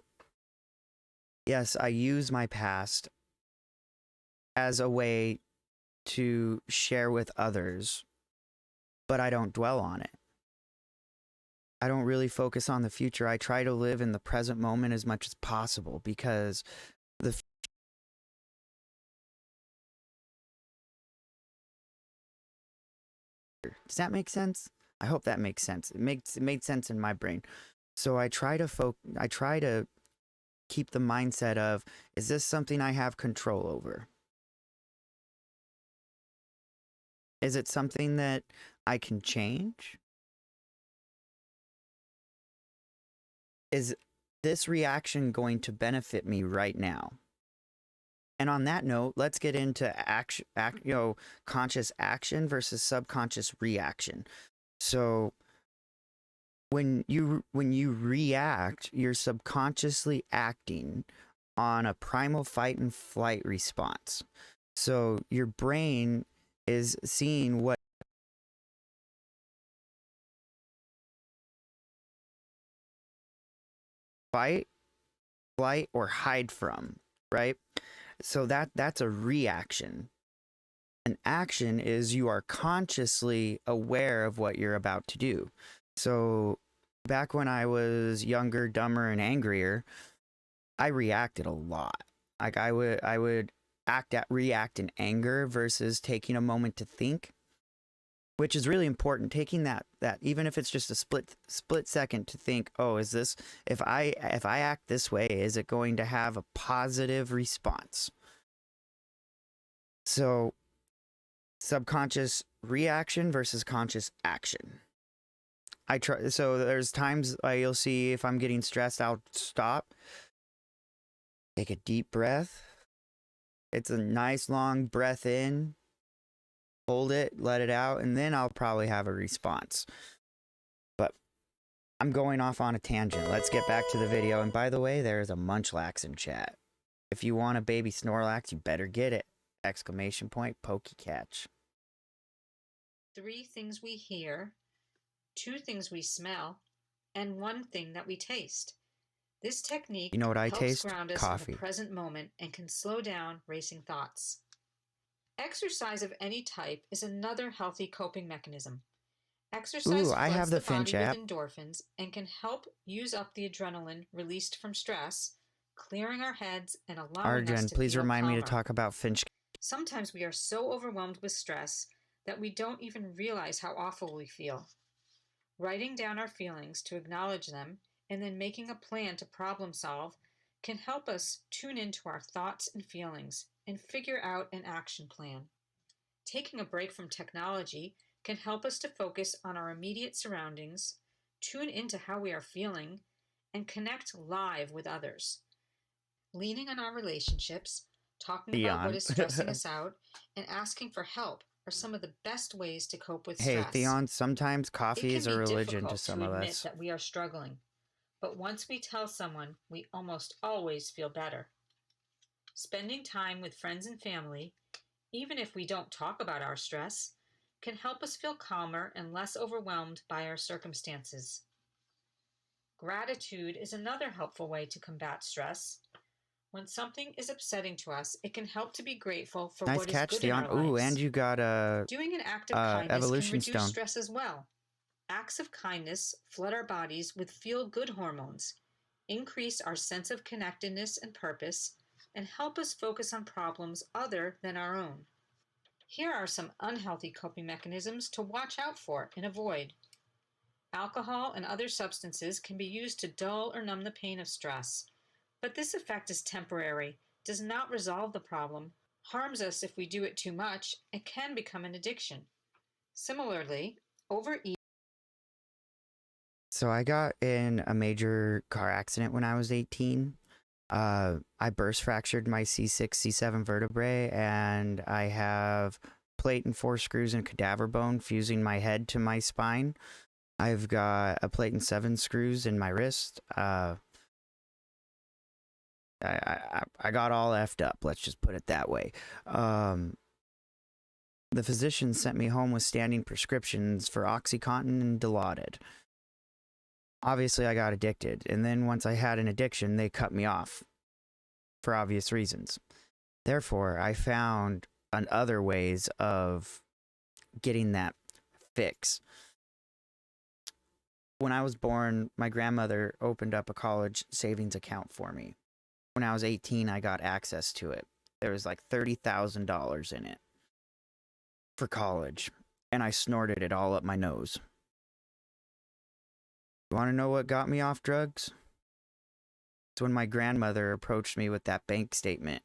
Speaker 4: yes, I use my past as a way to share with others, but I don't dwell on it. I don't really focus on the future. I try to live in the present moment as much as possible because the Does that make sense? I hope that makes sense. It made sense in my brain. So I try to keep the mindset of, is this something I have control over? Is it something that I can change? Is this reaction going to benefit me right now? And on that note, let's get into conscious action versus subconscious reaction. So when you react, you're subconsciously acting on a primal fight and flight response. So your brain is seeing what fight, flight, or hide from, right? So that's a reaction. An action is you are consciously aware of what you're about to do. So back when I was younger, dumber, and angrier, I reacted a lot. Like I would react in anger versus taking a moment to think, which is really important. Taking that even if it's just a split second to think, oh, is this, if I act this way, is it going to have a positive response? So subconscious reaction versus conscious action. So there's times you'll see if I'm getting stressed, I'll stop, take a deep breath. It's a nice long breath in, hold it, let it out, and then I'll probably have a response. But I'm going off on a tangent. Let's get back to the video. And by the way, there is a Munchlax in chat. If you want a baby Snorlax, you better get it. ! Pokey catch.
Speaker 2: 3 things we hear, 2 things we smell, and 1 thing that we taste. This technique
Speaker 4: You know what I
Speaker 2: helps
Speaker 4: taste?
Speaker 2: ground us
Speaker 4: Coffee.
Speaker 2: in the present moment and can slow down racing thoughts. Exercise of any type is another healthy coping mechanism. Exercise
Speaker 4: Ooh, I have
Speaker 2: floods
Speaker 4: the
Speaker 2: the body
Speaker 4: Finch
Speaker 2: with
Speaker 4: app.
Speaker 2: endorphins and can help use up the adrenaline released from stress, clearing our heads and allowing us
Speaker 4: Arjun,
Speaker 2: to
Speaker 4: please
Speaker 2: feel
Speaker 4: remind me to
Speaker 2: calmer.
Speaker 4: talk about Finch.
Speaker 2: Sometimes we are so overwhelmed with stress that we don't even realize how awful we feel. Writing down our feelings to acknowledge them and then making a plan to problem solve can help us tune into our thoughts and feelings and figure out an action plan. Taking a break from technology can help us to focus on our immediate surroundings, tune into how we are feeling, and connect live with others. Leaning on our relationships, talking about what
Speaker 4: Theon.
Speaker 2: is stressing us out, and asking for help are some of the best ways to cope with
Speaker 4: Hey,
Speaker 2: stress.
Speaker 4: Theon, sometimes
Speaker 2: It
Speaker 4: coffee
Speaker 2: can
Speaker 4: is a
Speaker 2: be
Speaker 4: religion to
Speaker 2: difficult
Speaker 4: some
Speaker 2: to
Speaker 4: of
Speaker 2: admit
Speaker 4: us.
Speaker 2: that we are struggling, but once we tell someone, we almost always feel better. Spending time with friends and family, even if we don't talk about our stress, can help us feel calmer and less overwhelmed by our circumstances. Gratitude is another helpful way to combat stress. When something is upsetting to us, it can help to be grateful for
Speaker 4: Nice
Speaker 2: what is
Speaker 4: catch,
Speaker 2: good in
Speaker 4: Theon.
Speaker 2: our
Speaker 4: Ooh,
Speaker 2: lives.
Speaker 4: and you got a
Speaker 2: Doing an act of kindness can
Speaker 4: evolution
Speaker 2: reduce
Speaker 4: stone.
Speaker 2: stress as well. Acts of kindness flood our bodies with feel-good hormones, increase our sense of connectedness and purpose, and help us focus on problems other than our own. Here are some unhealthy coping mechanisms to watch out for and avoid. Alcohol and other substances can be used to dull or numb the pain of stress, but this effect is temporary, does not resolve the problem, harms us if we do it too much, and can become an addiction. Similarly, overeating.
Speaker 4: So I got in a major car accident when I was 18. I burst fractured my C6, C7 vertebrae, and I have plate and 4 screws and cadaver bone fusing my head to my spine. I've got a plate and 7 screws in my wrist. I got all effed up. Let's just put it that way. The physician sent me home with standing prescriptions for OxyContin and Dilaudid. Obviously, I got addicted, and then once I had an addiction, they cut me off for obvious reasons. Therefore, I found other ways of getting that fix. When I was born, my grandmother opened up a college savings account for me. When I was 18, I got access to it. There was like $30,000 in it for college, and I snorted it all up my nose. You want to know what got me off drugs? It's when my grandmother approached me with that bank statement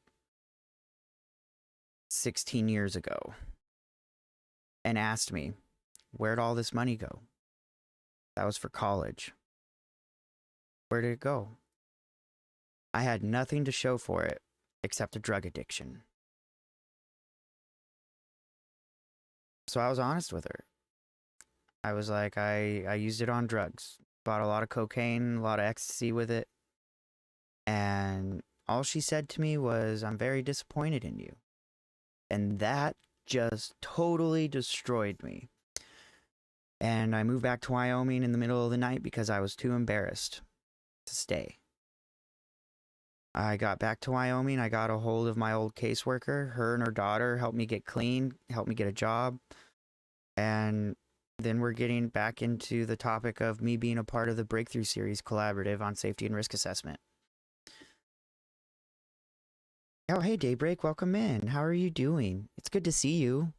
Speaker 4: 16 years ago and asked me, where'd all this money go? That was for college. Where did it go? I had nothing to show for it except a drug addiction. So I was honest with her. I was like, I used it on drugs. Bought a lot of cocaine, a lot of ecstasy with it. And all she said to me was, I'm very disappointed in you. And that just totally destroyed me. And I moved back to Wyoming in the middle of the night because I was too embarrassed to stay. I got back to Wyoming. I got a hold of my old caseworker. Her and her daughter helped me get clean, helped me get a job. And then we're getting back into the topic of me being a part of the Breakthrough Series collaborative on safety and risk assessment. Oh, hey, Daybreak, welcome in. How are you doing? It's good to see you.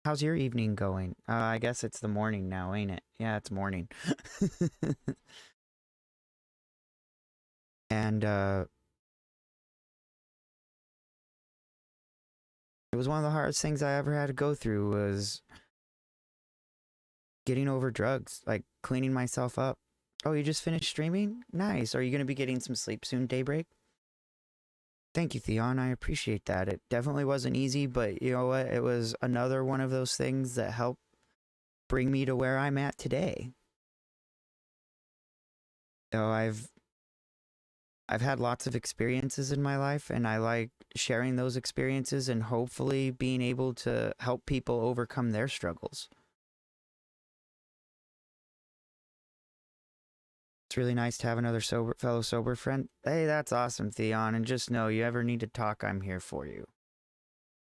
Speaker 4: How's your evening going? I guess it's the morning now, ain't it? Yeah, it's morning. And, it was one of the hardest things I ever had to go through was getting over drugs, like cleaning myself up. Oh, you just finished streaming? Nice. Are you going to be getting some sleep soon, Daybreak? Thank you, Theon. I appreciate that. It definitely wasn't easy, but you know what? It was another one of those things that helped bring me to where I'm at today. So I've had lots of experiences in my life, and I like sharing those experiences and hopefully being able to help people overcome their struggles. It's really nice to have another fellow sober friend. Hey, that's awesome, Theon. And just know, you ever need to talk, I'm here for you.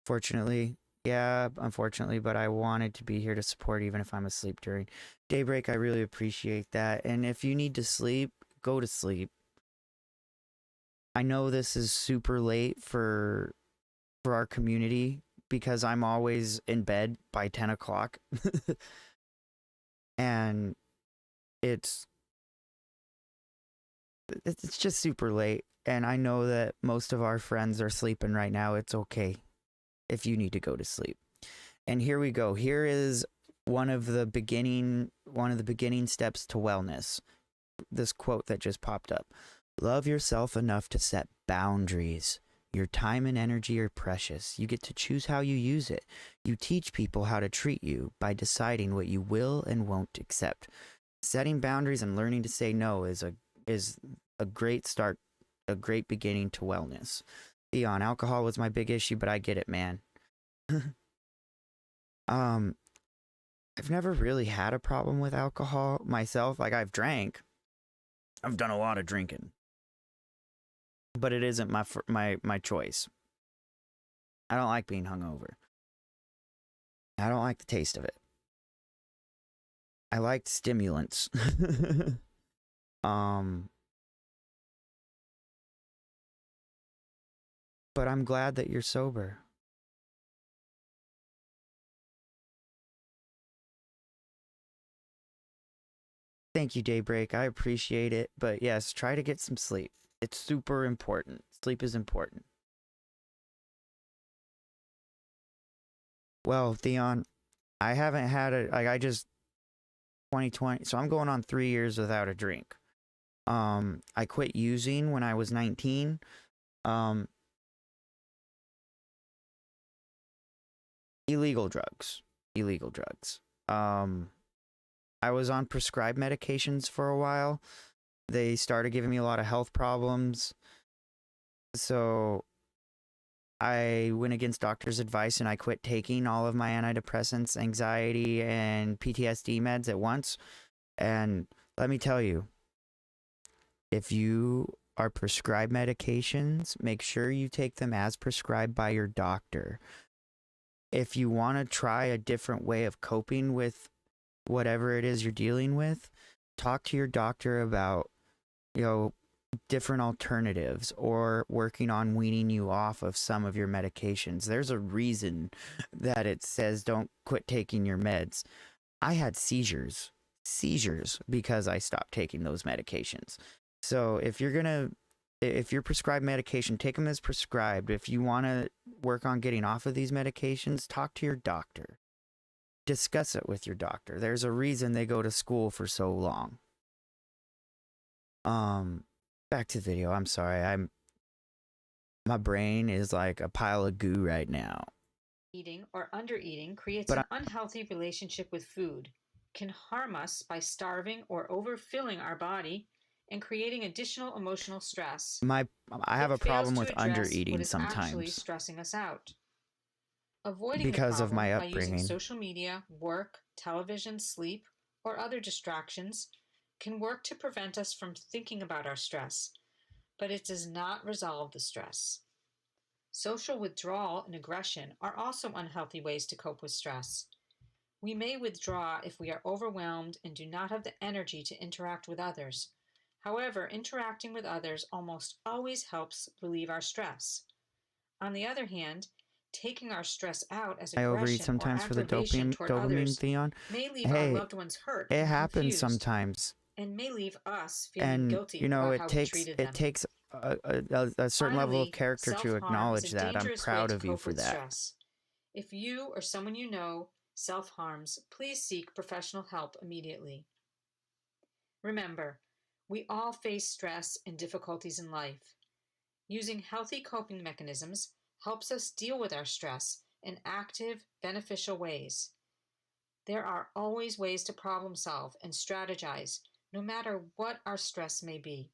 Speaker 4: Fortunately, yeah, unfortunately, but I wanted to be here to support even if I'm asleep during daybreak. I really appreciate that. And if you need to sleep, go to sleep. I know this is super late for our community because I'm always in bed by 10 o'clock. And it's just super late. And I know that most of our friends are sleeping right now. It's okay if you need to go to sleep. And here we go. Here is one of the beginning steps to wellness. This quote that just popped up. Love yourself enough to set boundaries. Your time and energy are precious. You get to choose how you use it. You teach people how to treat you by deciding what you will and won't accept. Setting boundaries and learning to say no is a great start, a great beginning to wellness. Theon, alcohol was my big issue, but I get it, man. I've never really had a problem with alcohol myself. Like, I've drank. I've done a lot of drinking. But it isn't my choice. I don't like being hungover. I don't like the taste of it. I like stimulants. But I'm glad that you're sober. Thank you, Daybreak. I appreciate it. But yes, try to get some sleep. It's super important. Sleep is important. Well, Theon, I haven't had a, like, I just, 2020, so I'm going on 3 years without a drink. I quit using when I was 19. Illegal drugs. I was on prescribed medications for a while. They started giving me a lot of health problems. So I went against doctor's advice and I quit taking all of my antidepressants, anxiety, and PTSD meds at once. And let me tell you, if you are prescribed medications, make sure you take them as prescribed by your doctor. If you want to try a different way of coping with whatever it is you're dealing with, talk to your doctor about, different alternatives or working on weaning you off of some of your medications. There's a reason that it says don't quit taking your meds. I had seizures because I stopped taking those medications. So if you're prescribed medication, take them as prescribed. If you want to work on getting off of these medications, talk to your doctor. Discuss it with your doctor. There's a reason they go to school for so long. Back to the video. I'm sorry. My brain is like a pile of goo right now.
Speaker 2: Eating or undereating creates an unhealthy relationship with food, can harm us by starving or overfilling our body, and creating additional emotional stress.
Speaker 4: I have a problem with undereating
Speaker 2: what is actually
Speaker 4: sometimes
Speaker 2: stressing us out. Avoiding
Speaker 4: because
Speaker 2: the
Speaker 4: of
Speaker 2: problem
Speaker 4: my
Speaker 2: by using
Speaker 4: upbringing.
Speaker 2: social media, work, television, sleep, or other distractions can work to prevent us from thinking about our stress, but it does not resolve the stress. Social withdrawal and aggression are also unhealthy ways to cope with stress. We may withdraw if we are overwhelmed and do not have the energy to interact with others. However, interacting with others almost always helps relieve our stress. On the other hand, taking our stress out as
Speaker 4: I overeat
Speaker 2: aggression or
Speaker 4: sometimes for the
Speaker 2: aggravation toward
Speaker 4: dopamine,
Speaker 2: others
Speaker 4: Theon.
Speaker 2: may leave our loved ones hurt
Speaker 4: It
Speaker 2: and
Speaker 4: happens
Speaker 2: confused,
Speaker 4: sometimes.
Speaker 2: and may leave us feeling
Speaker 4: And
Speaker 2: guilty about how we treated them.
Speaker 4: it takes a certain level of character to
Speaker 2: self-harm
Speaker 4: acknowledge
Speaker 2: is a
Speaker 4: that. I'm
Speaker 2: dangerous
Speaker 4: proud
Speaker 2: way
Speaker 4: of
Speaker 2: to
Speaker 4: you
Speaker 2: cope
Speaker 4: for
Speaker 2: with
Speaker 4: that.
Speaker 2: stress. If you or someone you know self-harms, please seek professional help immediately. Remember, we all face stress and difficulties in life. Using healthy coping mechanisms helps us deal with our stress in active, beneficial ways. There are always ways to problem solve and strategize, no matter what our stress may be.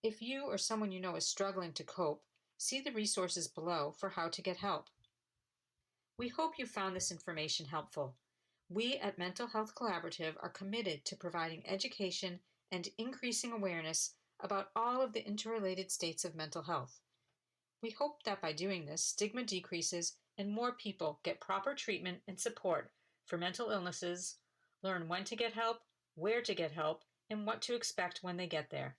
Speaker 2: If you or someone you know is struggling to cope, see the resources below for how to get help. We hope you found this information helpful. We at Mental Health Collaborative are committed to providing education and increasing awareness about all of the interrelated states of mental health. We hope that by doing this, stigma decreases and more people get proper treatment and support for mental illnesses, learn when to get help, where to get help, and what to expect when they get there.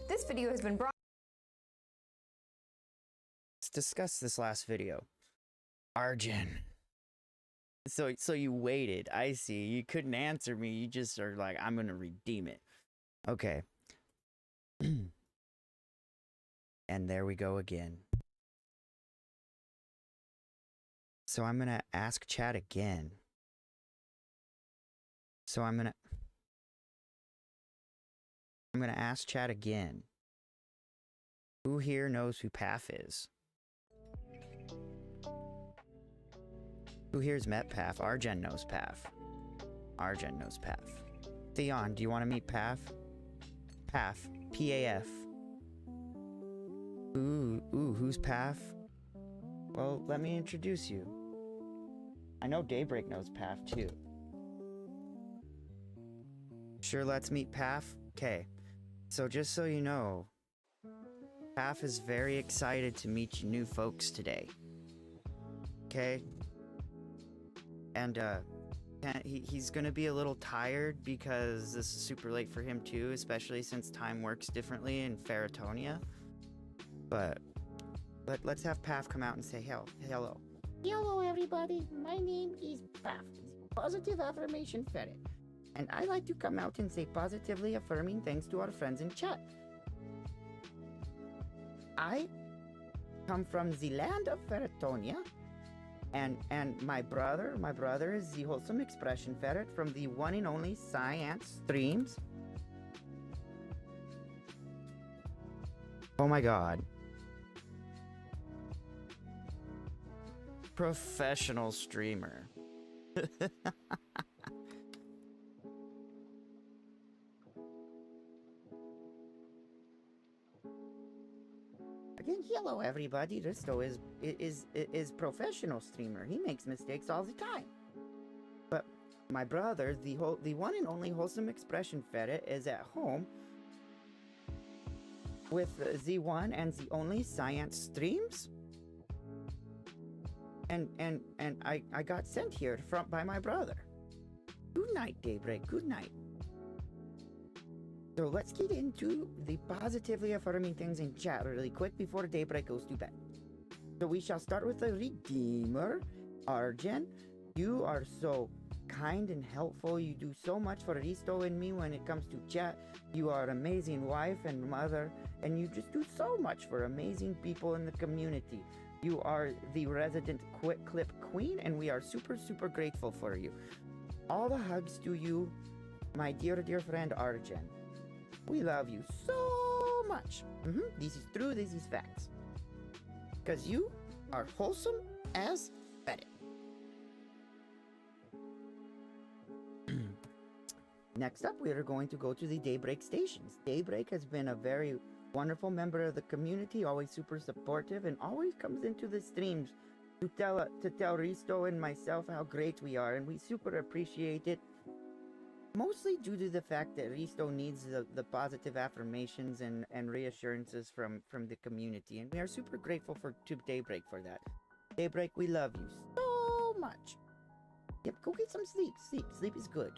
Speaker 1: This video has been brought.
Speaker 4: Let's discuss this last video. Arjun. So you waited. I see. You couldn't answer me. You just are like, I'm gonna redeem it. Okay. And there we go again. So I'm gonna ask chat again. So I'm gonna ask chat again. Who here knows who Paf is? Who here's met Paf? Arjen knows Paf. Arjen knows Paf. Theon, do you want to meet Paf? Paf. P-A-F. Ooh, who's Paf? Well, let me introduce you. I know Daybreak knows Paf too. Sure, let's meet Paf? Okay. So just so you know, Paf is very excited to meet you new folks today. Okay? And, he's gonna be a little tired because this is super late for him too, especially since time works differently in Ferritonia. But let's have Paf come out and say hello.
Speaker 7: Hello everybody, my name is Paf, Positive Affirmation Ferret, and I like to come out and say positively affirming things to our friends in chat. I come from the land of Ferritonia, and my brother is the Wholesome Expression Ferret from the one and only Science Streams.
Speaker 4: Oh my god. Professional streamer.
Speaker 7: Again, hello everybody, Risto is professional streamer. He makes mistakes all the time. But my brother, the one and only Wholesome Expression Ferret, is at home with the one and the only Science Streams. And I got sent here by my brother. Good night, Daybreak. Good night. So let's get into the positively affirming things in chat really quick before Daybreak goes to bed. So we shall start with the Redeemer. Arjen, you are so kind and helpful. You do so much for Risto and me when it comes to chat. You are an amazing wife and mother, and you just do so much for amazing people in the community. You are the resident Quick Clip Queen, and we are super, super grateful for you. All the hugs to you, my dear, dear friend Arjen. We love you so much. This is true, this is facts. Because you are wholesome as Ferret. Next up, we are going to go to the Daybreak stations. Daybreak has been a very wonderful member of the community, always super supportive, and always comes into the streams to tell Risto and myself how great we are, and we super appreciate it. Mostly due to the fact that Risto needs the positive affirmations and reassurances from the community, and we are super grateful to Daybreak for that. Daybreak, we love you so much. Yep, go get some sleep. Sleep is good.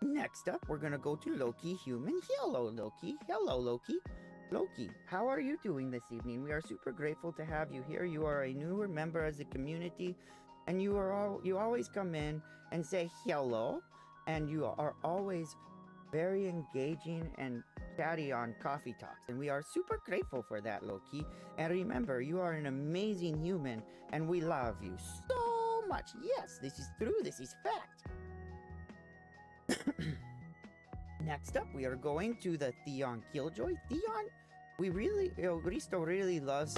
Speaker 7: Next up, we're gonna go to Loki Human. Hello, Loki. Hello, Loki. Loki, how are you doing this evening? We are super grateful to have you here. You are a newer member of the community, and you always come in and say hello, and you are always very engaging and chatty on Coffee Talks, and we are super grateful for that, Loki. And remember, you are an amazing human, and we love you so much. Yes, this is true. This is fact. Next up, we are going to the Theon Killjoy. Theon, Risto really loves...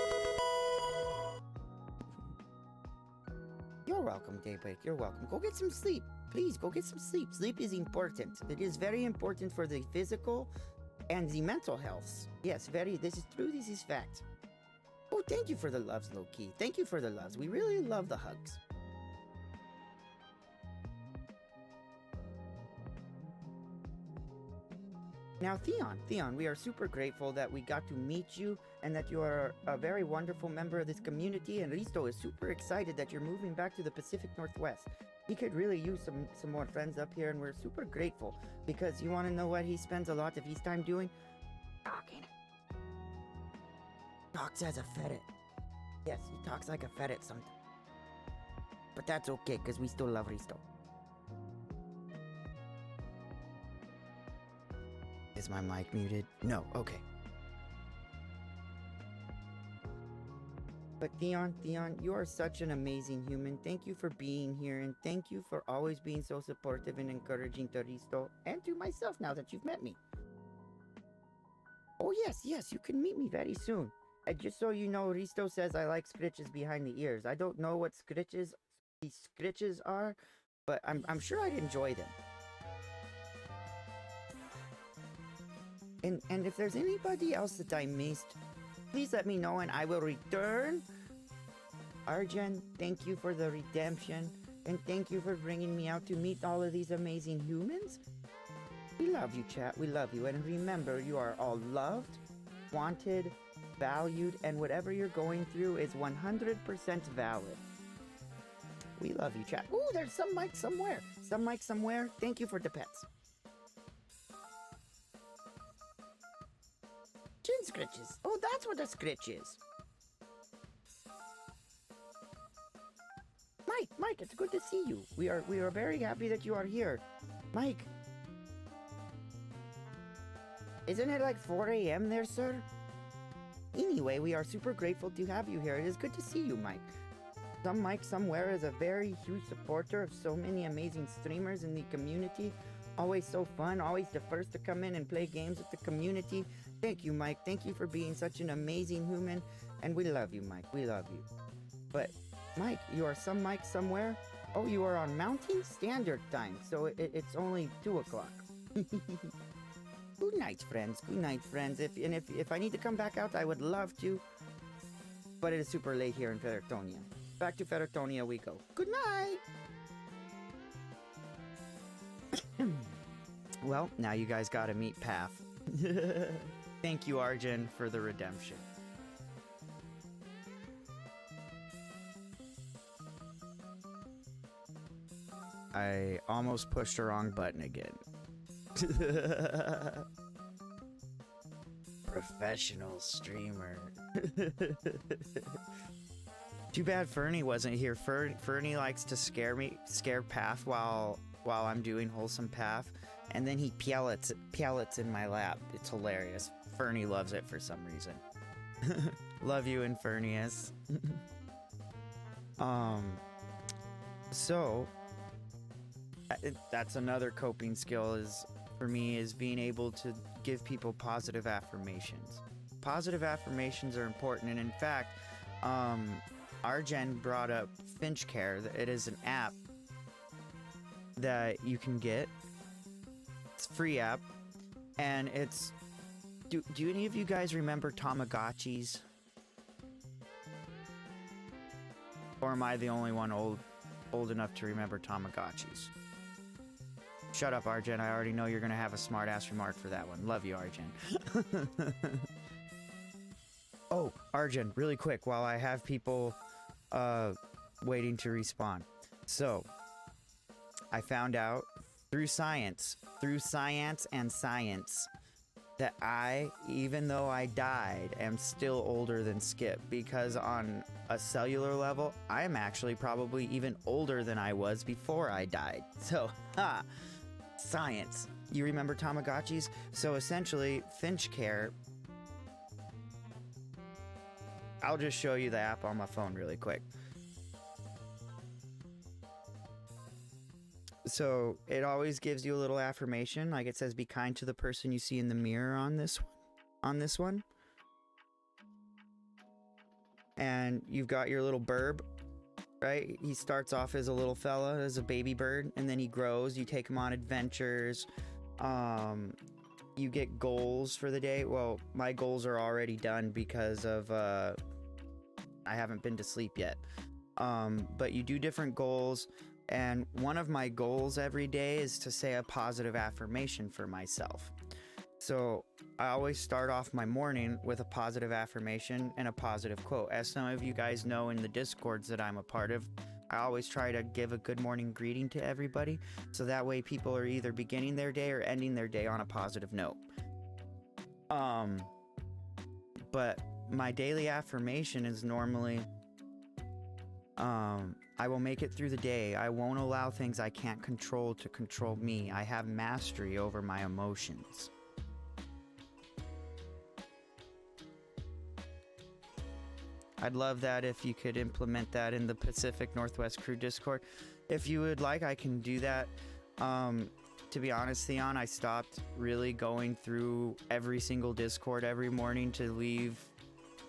Speaker 7: You're welcome, Daybreak. You're welcome. Go get some sleep. Please, go get some sleep. Sleep is important. It is very important for the physical and the mental health. Yes, this is true. This is fact. Oh, thank you for the loves, Loki. Thank you for the loves. We really love the hugs. Now, Theon, we are super grateful that we got to meet you and that you are a very wonderful member of this community. And Risto is super excited that you're moving back to the Pacific Northwest. He could really use some more friends up here, and we're super grateful because you want to know what he spends a lot of his time doing? Talking. Talks as a ferret. Yes, he talks like a ferret sometimes. But that's okay because we still love Risto. Is my mic muted? No, okay. But Theon, you are such an amazing human. Thank you for being here, and thank you for always being so supportive and encouraging to Risto and to myself now that you've met me. Oh yes, you can meet me very soon. And just so you know, Risto says I like scritches behind the ears. I don't know what these scritches are, but I'm sure I'd enjoy them. And if there's anybody else that I missed, please let me know and I will return. Arjen, thank you for the redemption. And thank you for bringing me out to meet all of these amazing humans. We love you, chat. We love you. And remember, you are all loved, wanted, valued, and whatever you're going through is 100% valid. We love you, chat. Ooh, there's some mic somewhere. Some mic somewhere. Thank you for the pets. Chin scritches. Oh, that's what a scritch is. Mike, it's good to see you. We are very happy that you are here. Mike. Isn't it like 4 a.m. there, sir? Anyway, we are super grateful to have you here. It is good to see you, Mike. Some Mike somewhere is a very huge supporter of so many amazing streamers in the community. Always so fun, always the first to come in and play games with the community. Thank you, Mike. Thank you for being such an amazing human. And we love you, Mike. We love you. But, Mike, you are some Mike somewhere? Oh, you are on Mountain Standard Time, so it's only 2 o'clock. Good night, friends. Good night, friends. If I need to come back out, I would love to. But it is super late here in Ferretonia. Back to Ferretonia we go. Good night! Well, now you guys gotta meet Path. Thank you, Arjen, for the redemption. I almost pushed the wrong button again. Professional streamer. Too bad Fernie wasn't here. Fernie likes to scare Path while I'm doing Wholesome Path, and then he pellets in my lap. It's hilarious. Fernie loves it for some reason. Love you, Infernius. So that's another coping skill for me is being able to give people positive affirmations. Positive affirmations are important, and in fact, Arjen brought up Finch Care. It is an app that you can get. It's a free app, and it's. Do any of you guys remember Tamagotchis? Or am I the only one old enough to remember Tamagotchis? Shut up, Arjen. I already know you're gonna have a smart-ass remark for that one. Love you, Arjen. Oh, Arjen, really quick, while I have people waiting to respawn. So, I found out through science, that I, even though I died, am still older than Skip, because on a cellular level, I am actually probably even older than I was before I died. So, science. You remember Tamagotchis? So essentially, Finch Care. I'll just show you the app on my phone really quick. So it always gives you a little affirmation, like it says, "Be kind to the person you see in the mirror" on this one. And you've got your little burb, right? He starts off as a little fella, as a baby bird, and then he grows. You take him on adventures. You get goals for the day. Well, my goals are already done because of I haven't been to sleep yet. But you do different goals. And one of my goals every day is to say a positive affirmation for myself.
Speaker 4: So I always start off my morning with a positive affirmation and a positive quote. As some of you guys know in the Discords that I'm a part of, I always try to give a good morning greeting to everybody, so that way people are either beginning their day or ending their day on a positive note. But my daily affirmation is normally, I will make it through the day. I won't allow things I can't control to control me. I have mastery over my emotions. I'd love that if you could implement that in the Pacific Northwest Crew Discord. If you would like, I can do that. To be honest, Theon, I stopped really going through every single Discord every morning to leave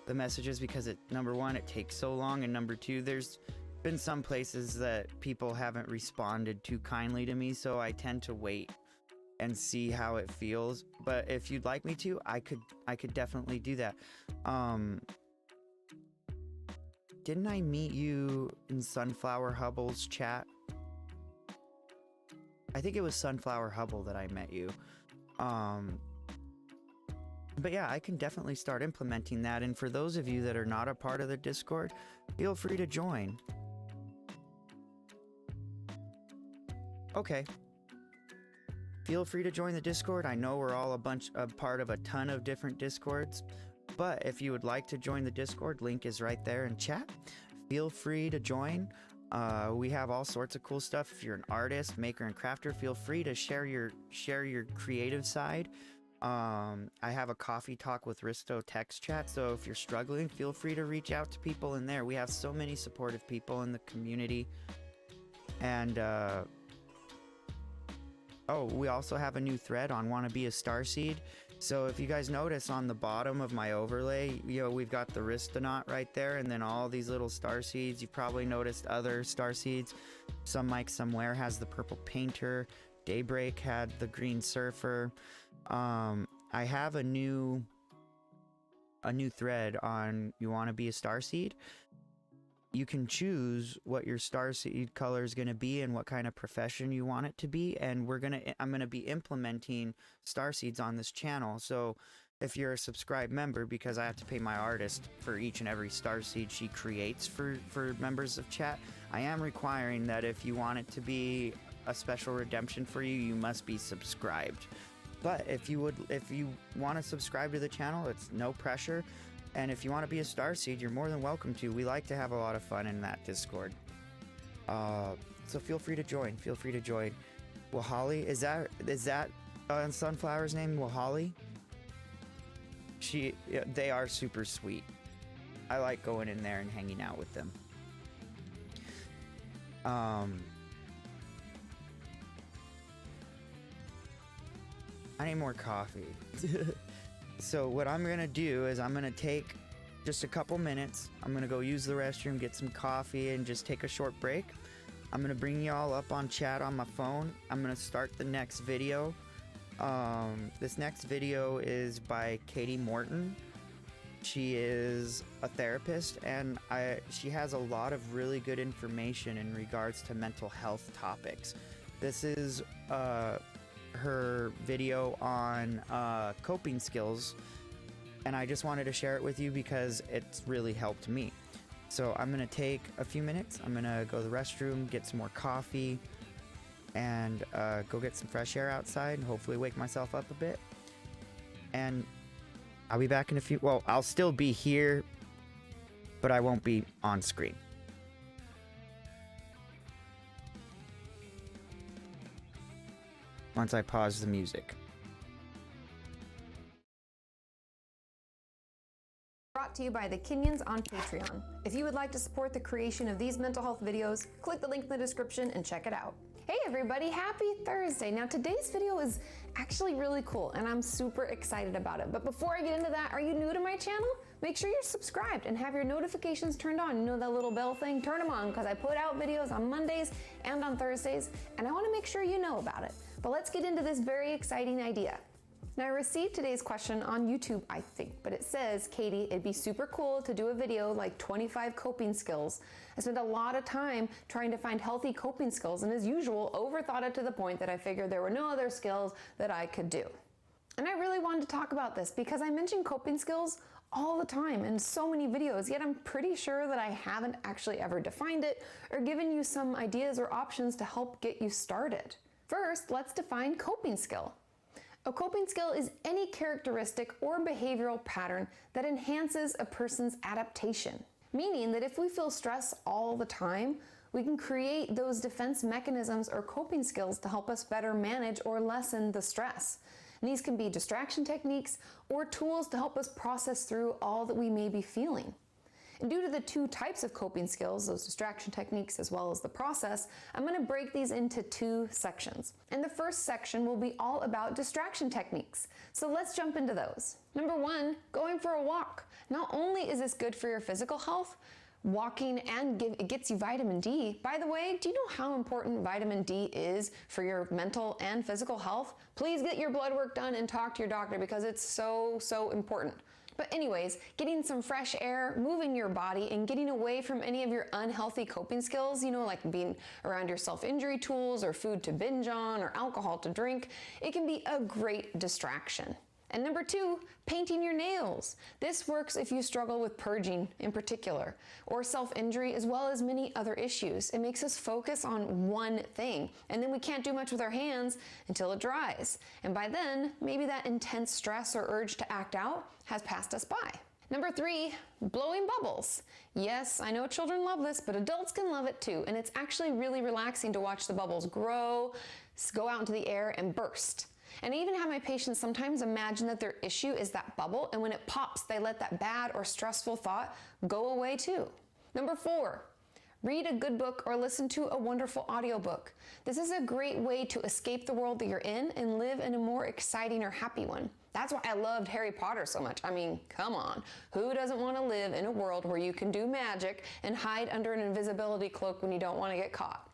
Speaker 4: the messages because number one, it takes so long, and number two, there's been some places that people haven't responded too kindly to me, so I tend to wait and see how it feels. But if you'd like me to, I could definitely do that. Didn't I meet you in Sunflower Hubble's chat? I think it was Sunflower Hubble that I met you. But yeah, I can definitely start implementing that. And for those of you that are not a part of the Discord, feel free to join. Okay. Feel free to join the Discord. I know we're all a part of a ton of different Discords. But if you would like to join the Discord, link is right there in chat. Feel free to join. We have all sorts of cool stuff. If you're an artist, maker, and crafter, feel free to share your creative side. I have a coffee talk with Risto text chat, so if you're struggling, feel free to reach out to people in there. We have so many supportive people in the community. And we also have a new thread on Wanna Be a Starseed. So if you guys notice on the bottom of my overlay, we've got the Ristonaut right there, and then all these little star seeds. You've probably noticed other star seeds. Some Mike Somewhere has the purple painter. Daybreak had the green surfer. I have a new thread on You Want to Be a Starseed. You can choose what your starseed color is going to be and what kind of profession you want it to be, and I'm going to be implementing starseeds on this channel. So if you're a subscribed member, because I have to pay my artist for each and every starseed she creates for members of chat, I am requiring that if you want it to be a special redemption for you, you must be subscribed. But if you want to subscribe to the channel, it's no pressure. And if you want to be a starseed, you're more than welcome to. We like to have a lot of fun in that Discord. So feel free to join. Feel free to join. Wahali, is that Sunflower's name? Wahali? They are super sweet. I like going in there and hanging out with them. I need more coffee. So what I'm gonna do is I'm gonna take just a couple minutes. I'm gonna go use the restroom, get some coffee, and just take a short break. I'm gonna bring y'all up on chat on my phone. I'm gonna start the next video. This next video is by Katie Morton. She is a therapist, and she has a lot of really good information in regards to mental health topics. This is her video on coping skills, and I just wanted to share it with you because it's really helped me. So I'm gonna take a few minutes. I'm gonna go to the restroom, get some more coffee, and go get some fresh air outside and hopefully wake myself up a bit. And I'll be back in a few. Well, I'll still be here, but I won't be on screen. Once I pause the music.
Speaker 1: Brought to you by the Kenyans on Patreon. If you would like to support the creation of these mental health videos, click the link in the description and check it out. Hey everybody, happy Thursday. Now today's video is actually really cool and I'm super excited about it. But before I get into that, are you new to my channel? Make sure you're subscribed and have your notifications turned on. You know that little bell thing? Turn them on because I put out videos on Mondays and on Thursdays, and I want to make sure you know about it. But let's get into this very exciting idea. Now I received today's question on YouTube, I think, but it says, Katie, it'd be super cool to do a video like 25 coping skills. I spent a lot of time trying to find healthy coping skills, and as usual, overthought it to the point that I figured there were no other skills that I could do. And I really wanted to talk about this because I mention coping skills all the time in so many videos, yet I'm pretty sure that I haven't actually ever defined it or given you some ideas or options to help get you started. First, let's define coping skill. A coping skill is any characteristic or behavioral pattern that enhances a person's adaptation, meaning that if we feel stress all the time, we can create those defense mechanisms or coping skills to help us better manage or lessen the stress. And these can be distraction techniques or tools to help us process through all that we may be feeling. And due to the two types of coping skills, those distraction techniques as well as the process, I'm going to break these into two sections. And the first section will be all about distraction techniques. So let's jump into those. Number one, going for a walk. Not only is this good for your physical health, walking it gets you vitamin D. By the way, do you know how important vitamin D is for your mental and physical health? Please get your blood work done and talk to your doctor because it's so important. But anyways, getting some fresh air, moving your body, and getting away from any of your unhealthy coping skills, like being around your self-injury tools or food to binge on or alcohol to drink, it can be a great distraction. And number two, painting your nails. This works if you struggle with purging in particular, or self-injury as well as many other issues. It makes us focus on one thing, and then we can't do much with our hands until it dries. And by then, maybe that intense stress or urge to act out has passed us by. Number three, blowing bubbles. Yes, I know children love this, but adults can love it too, and it's actually really relaxing to watch the bubbles grow, go out into the air, and burst. And I even have my patients sometimes imagine that their issue is that bubble, and when it pops, they let that bad or stressful thought go away too. Number four, read a good book or listen to a wonderful audiobook. This is a great way to escape the world that you're in and live in a more exciting or happy one. That's why I loved Harry Potter so much. I mean, come on. Who doesn't want to live in a world where you can do magic and hide under an invisibility cloak when you don't want to get caught?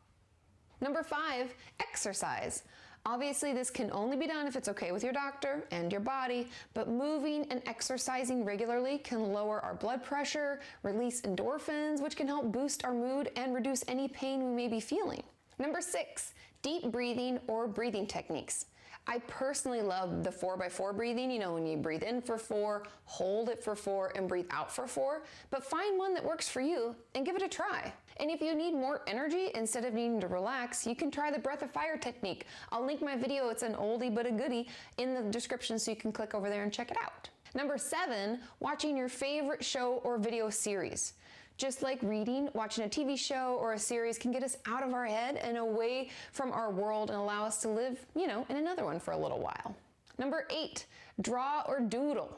Speaker 1: Number five, exercise. Obviously, this can only be done if it's okay with your doctor and your body, but moving and exercising regularly can lower our blood pressure, release endorphins, which can help boost our mood and reduce any pain we may be feeling. Number six, deep breathing or breathing techniques. I personally love the 4x4 breathing, when you breathe in for 4, hold it for 4, and breathe out for 4, but find one that works for you and give it a try. And if you need more energy instead of needing to relax, you can try the breath of fire technique. I'll link my video, it's an oldie but a goodie, in the description so you can click over there and check it out. Number 7, watching your favorite show or video series. Just like reading, watching a TV show or a series can get us out of our head and away from our world and allow us to live, in another one for a little while. Number 8, draw or doodle.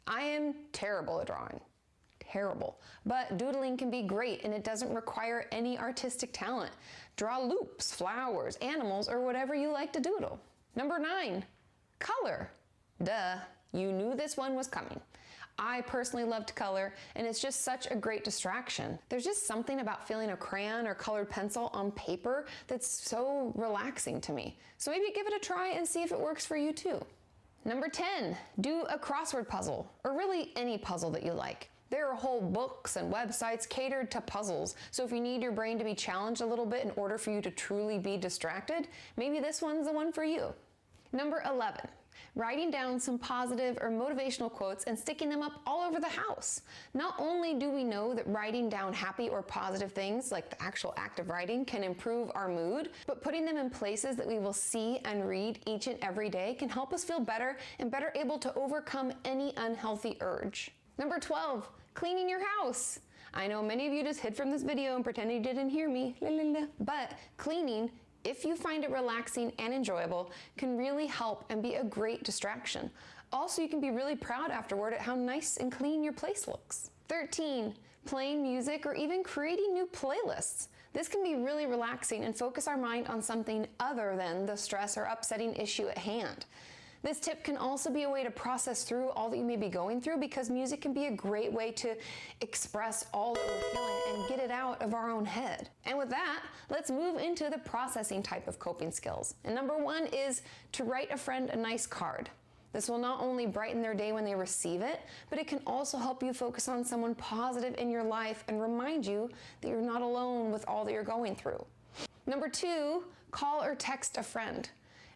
Speaker 1: I am terrible at drawing. Terrible. But doodling can be great and it doesn't require any artistic talent. Draw loops, flowers, animals, or whatever you like to doodle. Number 9, color. Duh, you knew this one was coming. I personally love to color, and it's just such a great distraction. There's just something about feeling a crayon or colored pencil on paper that's so relaxing to me. So maybe give it a try and see if it works for you too. Number 10, do a crossword puzzle, or really any puzzle that you like. There are whole books and websites catered to puzzles, so if you need your brain to be challenged a little bit in order for you to truly be distracted, maybe this one's the one for you. Number 11, writing down some positive or motivational quotes and sticking them up all over the house. Not only do we know that writing down happy or positive things, like the actual act of writing, can improve our mood, but putting them in places that we will see and read each and every day can help us feel better and better able to overcome any unhealthy urge. Number 12, cleaning your house. I know many of you just hid from this video and pretended you didn't hear me, but cleaning, if you find it relaxing and enjoyable, can really help and be a great distraction. Also, you can be really proud afterward at how nice and clean your place looks. 13, playing music or even creating new playlists. This can be really relaxing and focus our mind on something other than the stress or upsetting issue at hand. This tip can also be a way to process through all that you may be going through, because music can be a great way to express all that we're feeling and get it out of our own head. And with that, let's move into the processing type of coping skills. And number 1 is to write a friend a nice card. This will not only brighten their day when they receive it, but it can also help you focus on someone positive in your life and remind you that you're not alone with all that you're going through. Number 2, call or text a friend.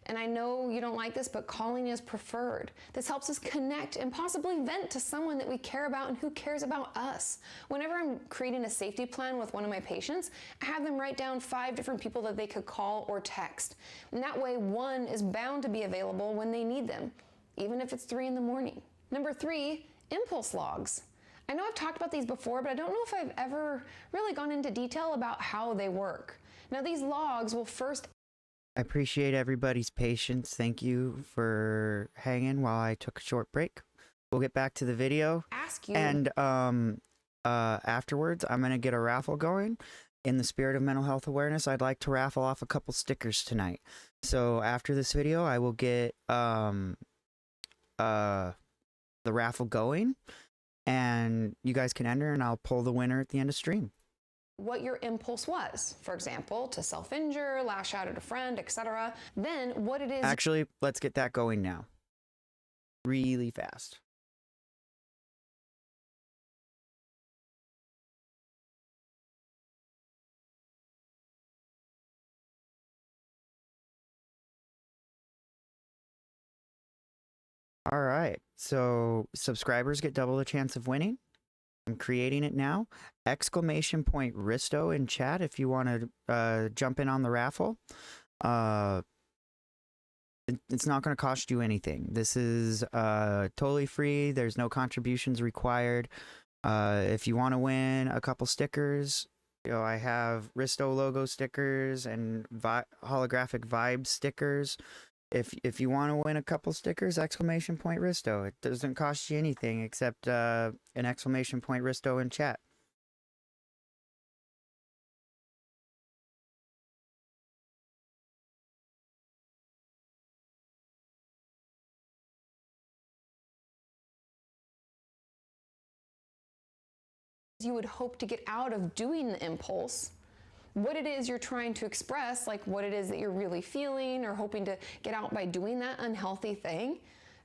Speaker 1: And I know you don't like this, but calling is preferred. This helps us connect and possibly vent to someone that we care about and who cares about us. Whenever I'm creating a safety plan with one of my patients, I have them write down 5 different people that they could call or text. And that way, one is bound to be available when they need them, even if it's 3 in the morning. Number 3, impulse logs. I know I've talked about these before, but I don't know if I've ever really gone into detail about how they work. Now, these logs will first...
Speaker 4: I appreciate everybody's patience. Thank you for hanging while I took a short break. We'll get back to the video.
Speaker 1: ask you...
Speaker 4: And afterwards, I'm going to get a raffle going. In the spirit of mental health awareness, I'd like to raffle off a couple stickers tonight. So after this video, I will get the raffle going. And you guys can enter, and I'll pull the winner at the end of stream.
Speaker 1: what your impulse was. For example, to self-injure, lash out at a friend, etc. Then what it is...
Speaker 4: Actually, let's get that going now. Really fast. All right, so subscribers get double the chance of winning. I'm creating it now. Exclamation point Risto in chat if you want to jump in on the raffle. It's not going to cost you anything. This is totally free. There's no contributions required. If you want to win a couple stickers, you know, I have Risto logo stickers and holographic vibe stickers. If you want to win a couple stickers, exclamation point Risto. It doesn't cost you anything except an exclamation point Risto in chat.
Speaker 1: you would hope to get out of doing the impulse, what it is you're trying to express, like what it is that you're really feeling or hoping to get out by doing that unhealthy thing,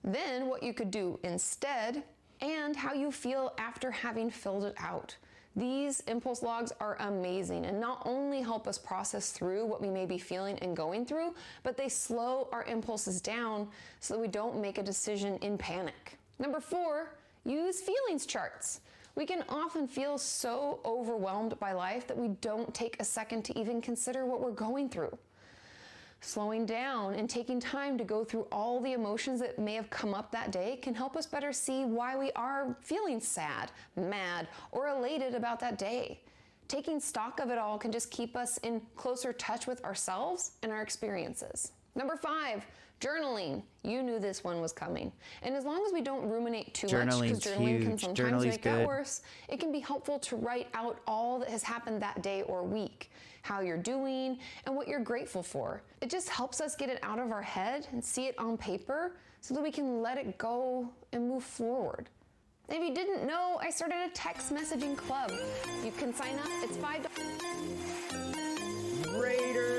Speaker 1: then what you could do instead, and how you feel after having filled it out. These impulse logs are amazing and not only help us process through what we may be feeling and going through, but they slow our impulses down so that we don't make a decision in panic. Number 4, use feelings charts. We can often feel so overwhelmed by life that we don't take a second to even consider what we're going through. Slowing down and taking time to go through all the emotions that may have come up that day can help us better see why we are feeling sad, mad, or elated about that day. Taking stock of it all can just keep us in closer touch with ourselves and our experiences. Number 5, journaling. You knew this one was coming. And as long as we don't ruminate too much, because journaling can sometimes make that worse, it can be helpful to write out all that has happened that day or week, how you're doing, and what you're grateful for. It just helps us get it out of our head and see it on paper so that we can let it go and move forward. If you didn't know, I started a text messaging club. You can sign up. It's $5.
Speaker 4: Raiders!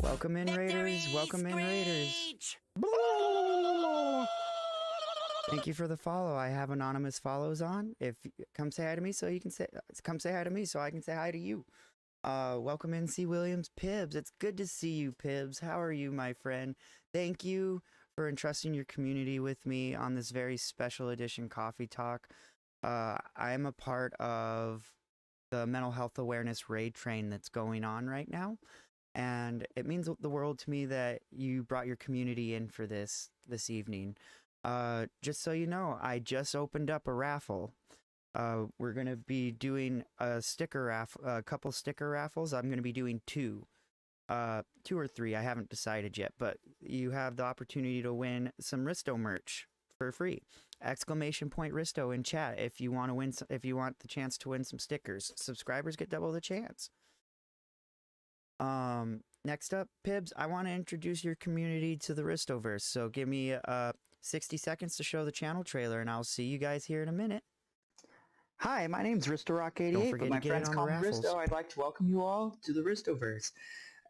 Speaker 4: Welcome in, Raiders. Welcome in, Raiders. Thank you for the follow. I have anonymous follows on. If come say hi to me, so you can say come say hi to me, so I can say hi to you. Welcome in, C. Williams. Pibbs, it's good to see you, Pibbs. How are you, my friend? Thank you for entrusting your community with me on this very special edition Coffee Talk. I am a part of the mental health awareness raid train that's going on right now. And it means the world to me that you brought your community in for this evening. Just so you know, I just opened up a raffle. We're going to be doing a couple sticker raffles. I'm going to be doing 2 or 3. I haven't decided yet, but you have the opportunity to win some Risto merch for free. Exclamation point Risto in chat if you want to win. If you want the chance to win some stickers, subscribers get double the chance. Next up, Pibbs, I want to introduce your community to the Ristoverse. So give me 60 seconds to show the channel trailer, and I'll see you guys here in a minute.
Speaker 8: Hi, my name's RistoRock88,
Speaker 4: Don't
Speaker 8: but
Speaker 4: forget
Speaker 8: my
Speaker 4: to get
Speaker 8: friends
Speaker 4: in on
Speaker 8: call
Speaker 4: the
Speaker 8: me
Speaker 4: raffles.
Speaker 8: Risto. I'd like to welcome you all to the Ristoverse.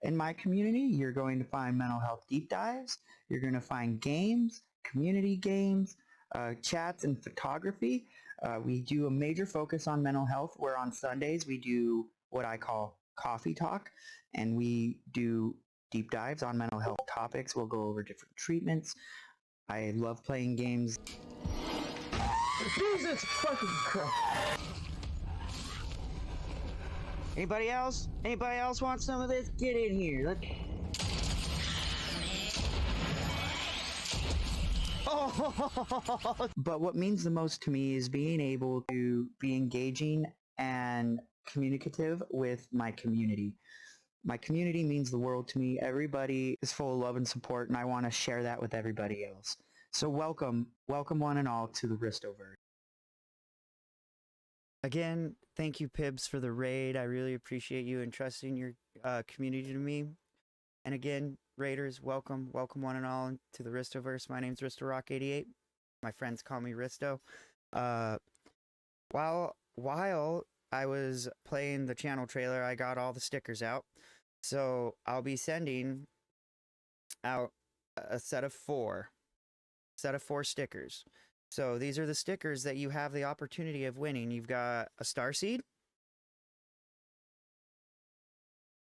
Speaker 8: In my community, you're going to find mental health deep dives, you're going to find games, community games, chats, and photography. We do a major focus on mental health, where on Sundays we do what I call coffee talk, and we do deep dives on mental health topics. We'll go over different treatments. I love playing games. Jesus fucking Christ. Anybody else? Anybody else want some of this? Get in here. Oh. But what means the most to me is being able to be engaging and communicative with my community. My community means the world to me. Everybody is full of love and support, and I want to share that with everybody else. So welcome one and all to the Ristoverse.
Speaker 4: Again, thank you, Pibs, for the raid. I really appreciate you entrusting your community to me. And again, Raiders, welcome one and all to the Ristoverse. My name's RistoRock88. My friends call me Risto. While I was playing the channel trailer, I got all the stickers out. So I'll be sending out a set of four stickers. So these are the stickers that you have the opportunity of winning. You've got a Starseed.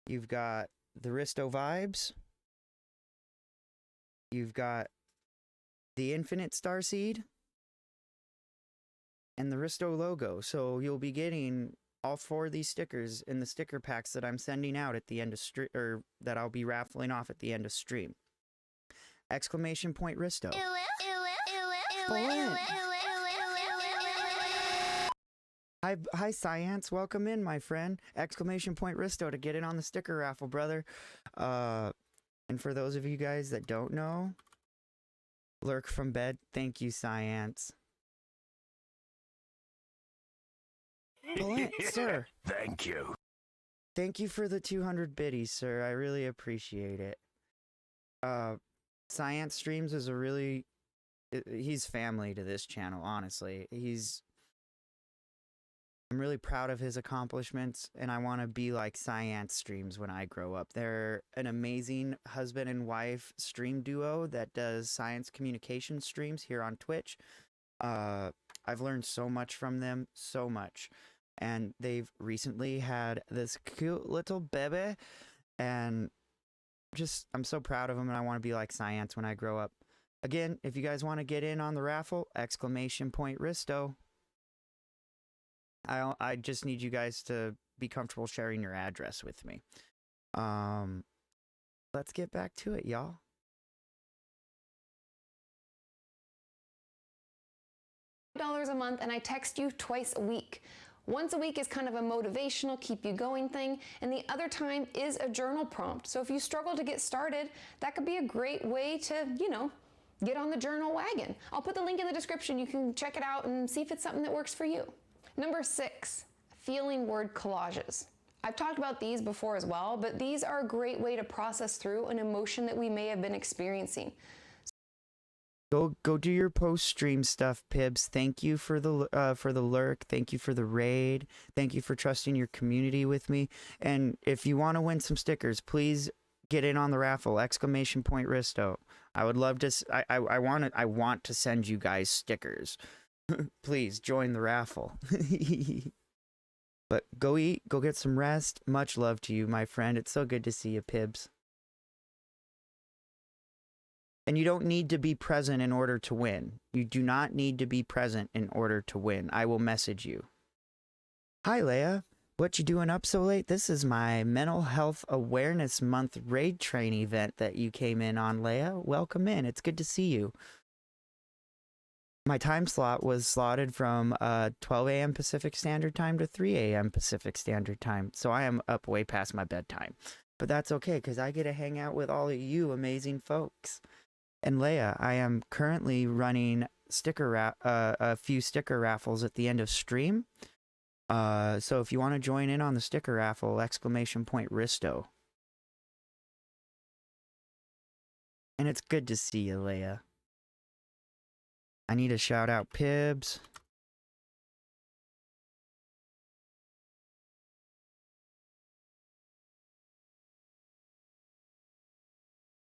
Speaker 4: You've got the Risto Vibes. You've got the Infinite Starseed. And the Risto logo. So you'll be getting all four of these stickers in the sticker packs that I'm sending out at the end of stream, or that I'll be raffling off at the end of stream. Exclamation point Risto. Hi, Science. Welcome in, my friend. Exclamation point Risto to get in on the sticker raffle, brother. And for those of you guys that don't know, Lurk from bed. Thank you, Science. Sir.
Speaker 6: Thank you.
Speaker 4: Thank you for the 200 biddies, sir. I really appreciate it. Science Streams is he's family to this channel, honestly. I'm really proud of his accomplishments, and I want to be like Science Streams when I grow up. They're an amazing husband and wife stream duo that does science communication streams here on Twitch. I've learned so much from them, so much. And they've recently had this cute little baby, and I'm so proud of them, and I want to be like Science when I grow up. Again, if you guys want to get in on the raffle, exclamation point Risto. I just need you guys to be comfortable sharing your address with me. Let's get back to it, y'all.
Speaker 1: $5 a month, and I text you twice a week. Once a week is kind of a motivational, keep you going thing, and the other time is a journal prompt. So if you struggle to get started, that could be a great way to, get on the journal wagon. I'll put the link in the description. You can check it out and see if it's something that works for you. Number 6, feeling word collages. I've talked about these before as well, but these are a great way to process through an emotion that we may have been experiencing.
Speaker 4: Go do your post-stream stuff, Pibs. Thank you for the lurk. Thank you for the raid. Thank you for trusting your community with me. And if you want to win some stickers, please get in on the raffle. Exclamation point Risto. I would love to. I want to send you guys stickers. Please join the raffle. But go eat. Go get some rest. Much love to you, my friend. It's so good to see you, Pibs. And you don't need to be present in order to win. You do not need to be present in order to win. I will message you. Hi, Leia. What you doing up so late? This is my Mental Health Awareness Month raid train event that you came in on, Leia. Welcome in. It's good to see you. My time slot was slotted from 12 a.m. Pacific Standard Time to 3 a.m. Pacific Standard Time. So I am up way past my bedtime. But that's okay, because I get to hang out with all of you amazing folks. And Leia, I am currently running a few sticker raffles at the end of stream. So if you want to join in on the sticker raffle, exclamation point Risto. And it's good to see you, Leia. I need to shout out Pibs.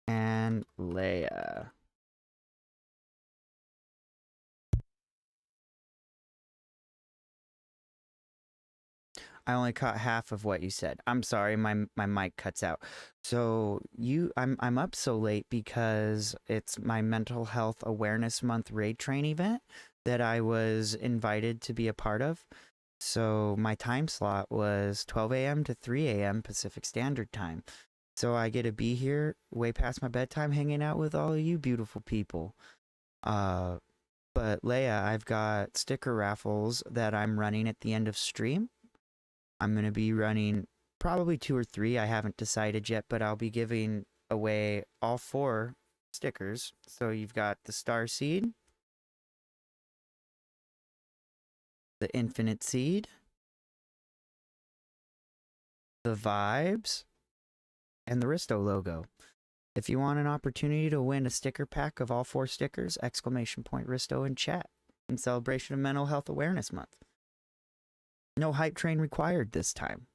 Speaker 4: And Leia. I only caught half of what you said. I'm sorry, my mic cuts out. So I'm up so late because it's my Mental Health Awareness Month raid train event that I was invited to be a part of. So my time slot was 12 a.m. to 3 a.m. Pacific Standard Time. So I get to be here way past my bedtime hanging out with all of you beautiful people. But Leia, I've got sticker raffles that I'm running at the end of stream. I'm going to be running probably 2 or 3. I haven't decided yet, but I'll be giving away all 4 stickers. So you've got the Star Seed, the Infinite Seed, the Vibes, and the Risto logo. If you want an opportunity to win a sticker pack of all 4 stickers, ! Risto in chat in celebration of Mental Health Awareness Month. No hype train required this time.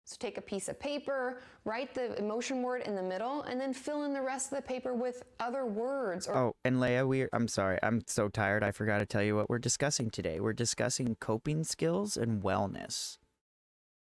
Speaker 1: So take a piece of paper, write the emotion word in the middle, and then fill in the rest of the paper with other words. Or
Speaker 4: Oh, and Leia, I'm sorry, I'm so tired. I forgot to tell you what we're discussing today. We're discussing coping skills and wellness.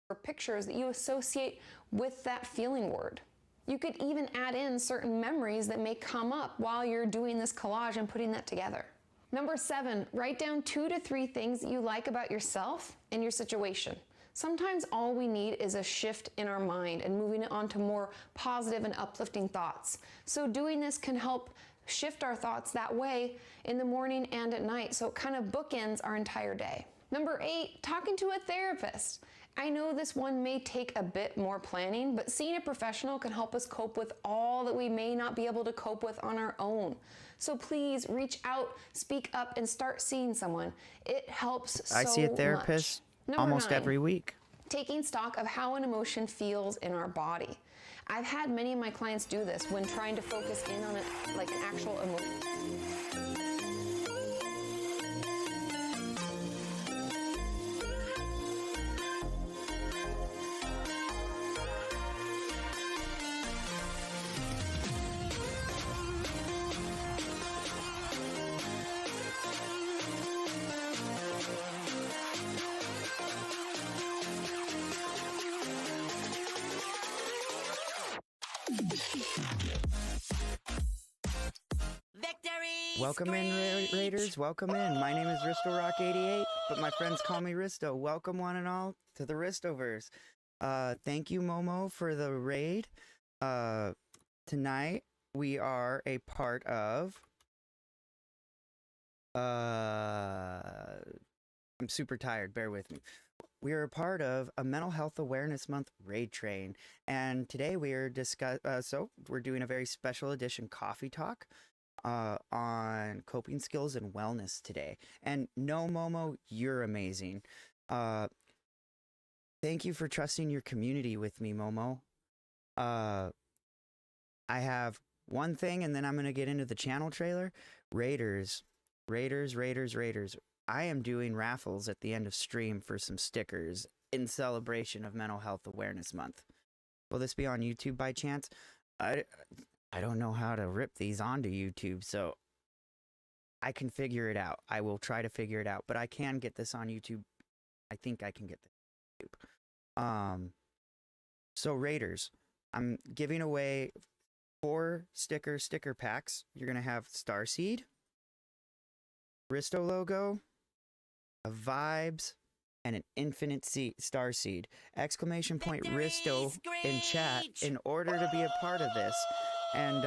Speaker 1: or pictures that you associate with that feeling word. You could even add in certain memories that may come up while you're doing this collage and putting that together. Number 7, write down 2 to 3 things that you like about yourself and your situation. Sometimes all we need is a shift in our mind and moving it on to more positive and uplifting thoughts. So doing this can help shift our thoughts that way in the morning and at night, so it kind of bookends our entire day. Number 8, talking to a therapist. I know this one may take a bit more planning, but seeing a professional can help us cope with all that we may not be able to cope with on our own. So please reach out, speak up, and start seeing someone. It helps so much.
Speaker 4: I see a therapist almost every week.
Speaker 1: Taking stock of how an emotion feels in our body. I've had many of my clients do this when trying to focus in on it like an actual emotion.
Speaker 4: Welcome in, Raiders. Welcome in. My name is RistoRock88, but my friends call me Risto. Welcome, one and all, to the Ristoverse. Thank you, Momo, for the raid. Tonight, we are a part of... I'm super tired. Bear with me. We are a part of a Mental Health Awareness Month raid train, and today we are we're doing a very special edition coffee talk on coping skills and wellness today. And no, Momo, you're amazing. Thank you for trusting your community with me, Momo. I have one thing, and then I'm going to get into the channel trailer. Raiders. I am doing raffles at the end of stream for some stickers in celebration of Mental Health Awareness Month. Will this be on YouTube by chance? I don't know how to rip these onto YouTube, so I can figure it out. I will try to figure it out, but I can get this on YouTube. I think I can get this on YouTube. So Raiders, I'm giving away 4 sticker packs. You're going to have Starseed, Risto logo, a Vibes, and an Infinite Starseed. ! Risto in chat in order to be a part of this. And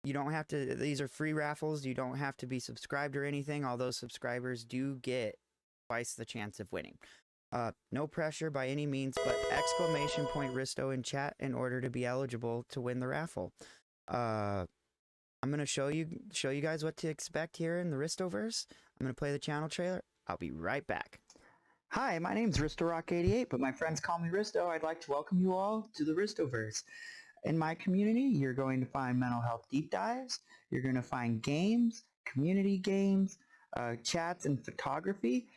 Speaker 4: you don't have to, these are free raffles. You don't have to be subscribed or anything, although subscribers do get twice the chance of winning. No pressure by any means, but ! Risto in chat in order to be eligible to win the raffle. I'm going to show you guys what to expect here in the Ristoverse. I'm going to play the channel trailer. I'll be right back.
Speaker 8: Hi, my name's RistoRock88, but my friends call me Risto. I'd like to welcome you all to the Ristoverse. In my community, you're going to find mental health deep dives. You're going to find games, community games, chats, and photography.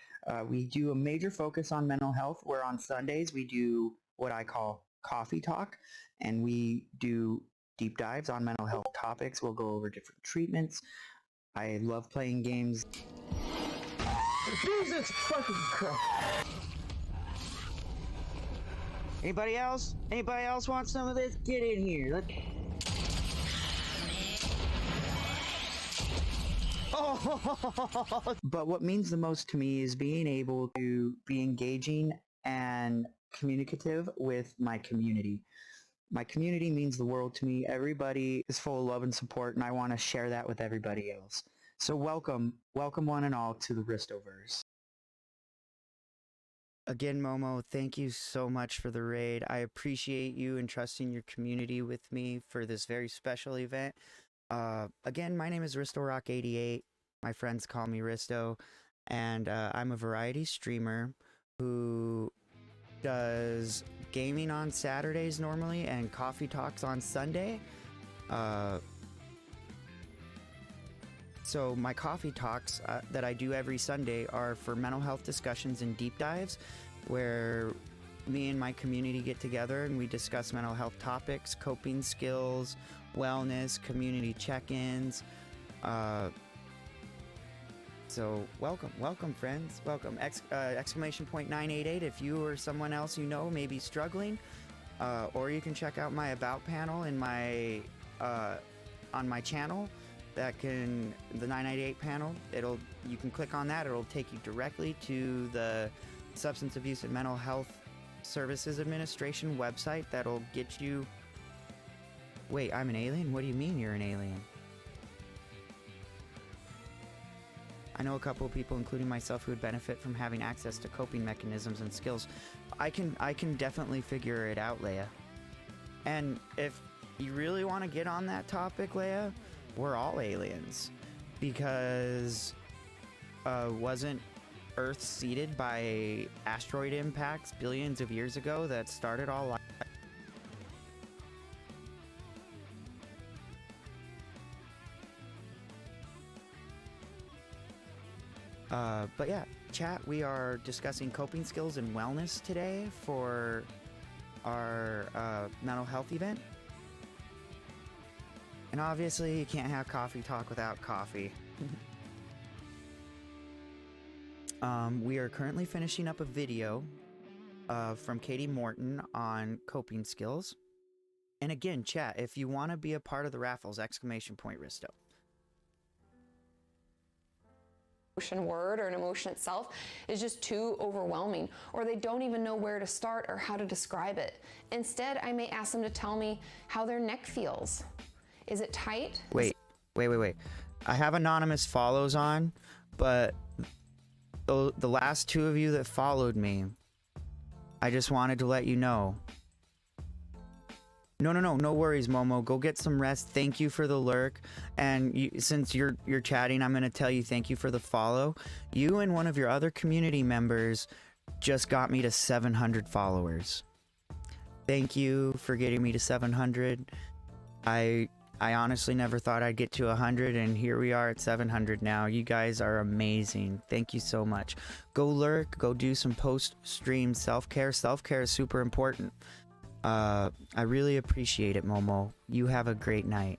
Speaker 8: We do a major focus on mental health, where on Sundays we do what I call coffee talk, and we do deep dives on mental health topics. We'll go over different treatments. I love playing games.
Speaker 7: Jesus fucking Christ. Anybody else? Anybody else want some of this? Get in here. Oh.
Speaker 8: But what means the most to me is being able to be engaging and communicative with my community. My community means the world to me. Everybody is full of love and support, and I want to share that with everybody else. So welcome one and all to the Ristoverse.
Speaker 4: Again, Momo, thank you so much for the raid. I appreciate you entrusting your community with me for this very special event. Again, my name is RistoRock88. My friends call me Risto, and I'm a variety streamer who does gaming on Saturdays normally and coffee talks on Sunday. So my coffee talks that I do every Sunday are for mental health discussions and deep dives, where me and my community get together and we discuss mental health topics, coping skills, wellness, community check-ins. So welcome friends, welcome. Exclamation point 988 if you or someone else you know may be struggling, or you can check out my about panel in my on my channel. The 998 panel, you can click on that, it'll take you directly to the Substance Abuse and Mental Health Services Administration website that'll get you... Wait, I'm an alien? What do you mean you're an alien? I know a couple of people, including myself, who would benefit from having access to coping mechanisms and skills. I can definitely figure it out, Leia. And if you really want to get on that topic, Leia, we're all aliens, because wasn't Earth seeded by asteroid impacts billions of years ago that started all life? But yeah, chat, we are discussing coping skills and wellness today for our mental health event. And obviously, you can't have coffee talk without coffee. We are currently finishing up a video from Katie Morton on coping skills. And again, chat, if you want to be a part of the raffles, exclamation point Risto.
Speaker 1: Emotion word or an emotion itself is just too overwhelming, or they don't even know where to start or how to describe it. Instead, I may ask them to tell me how their neck feels. Is it tight?
Speaker 4: Wait. I have anonymous follows on, but the last two of you that followed me, I just wanted to let you know. No worries, Momo. Go get some rest. Thank you for the lurk. And since you're chatting, I'm going to tell you thank you for the follow. You and one of your other community members just got me to 700 followers. Thank you for getting me to 700. I honestly never thought I'd get to 100, and here we are at 700 now. You guys are amazing. Thank you so much. Go lurk, go do some post-stream self-care. Self-care is super important. I really appreciate it, Momo. You have a great night.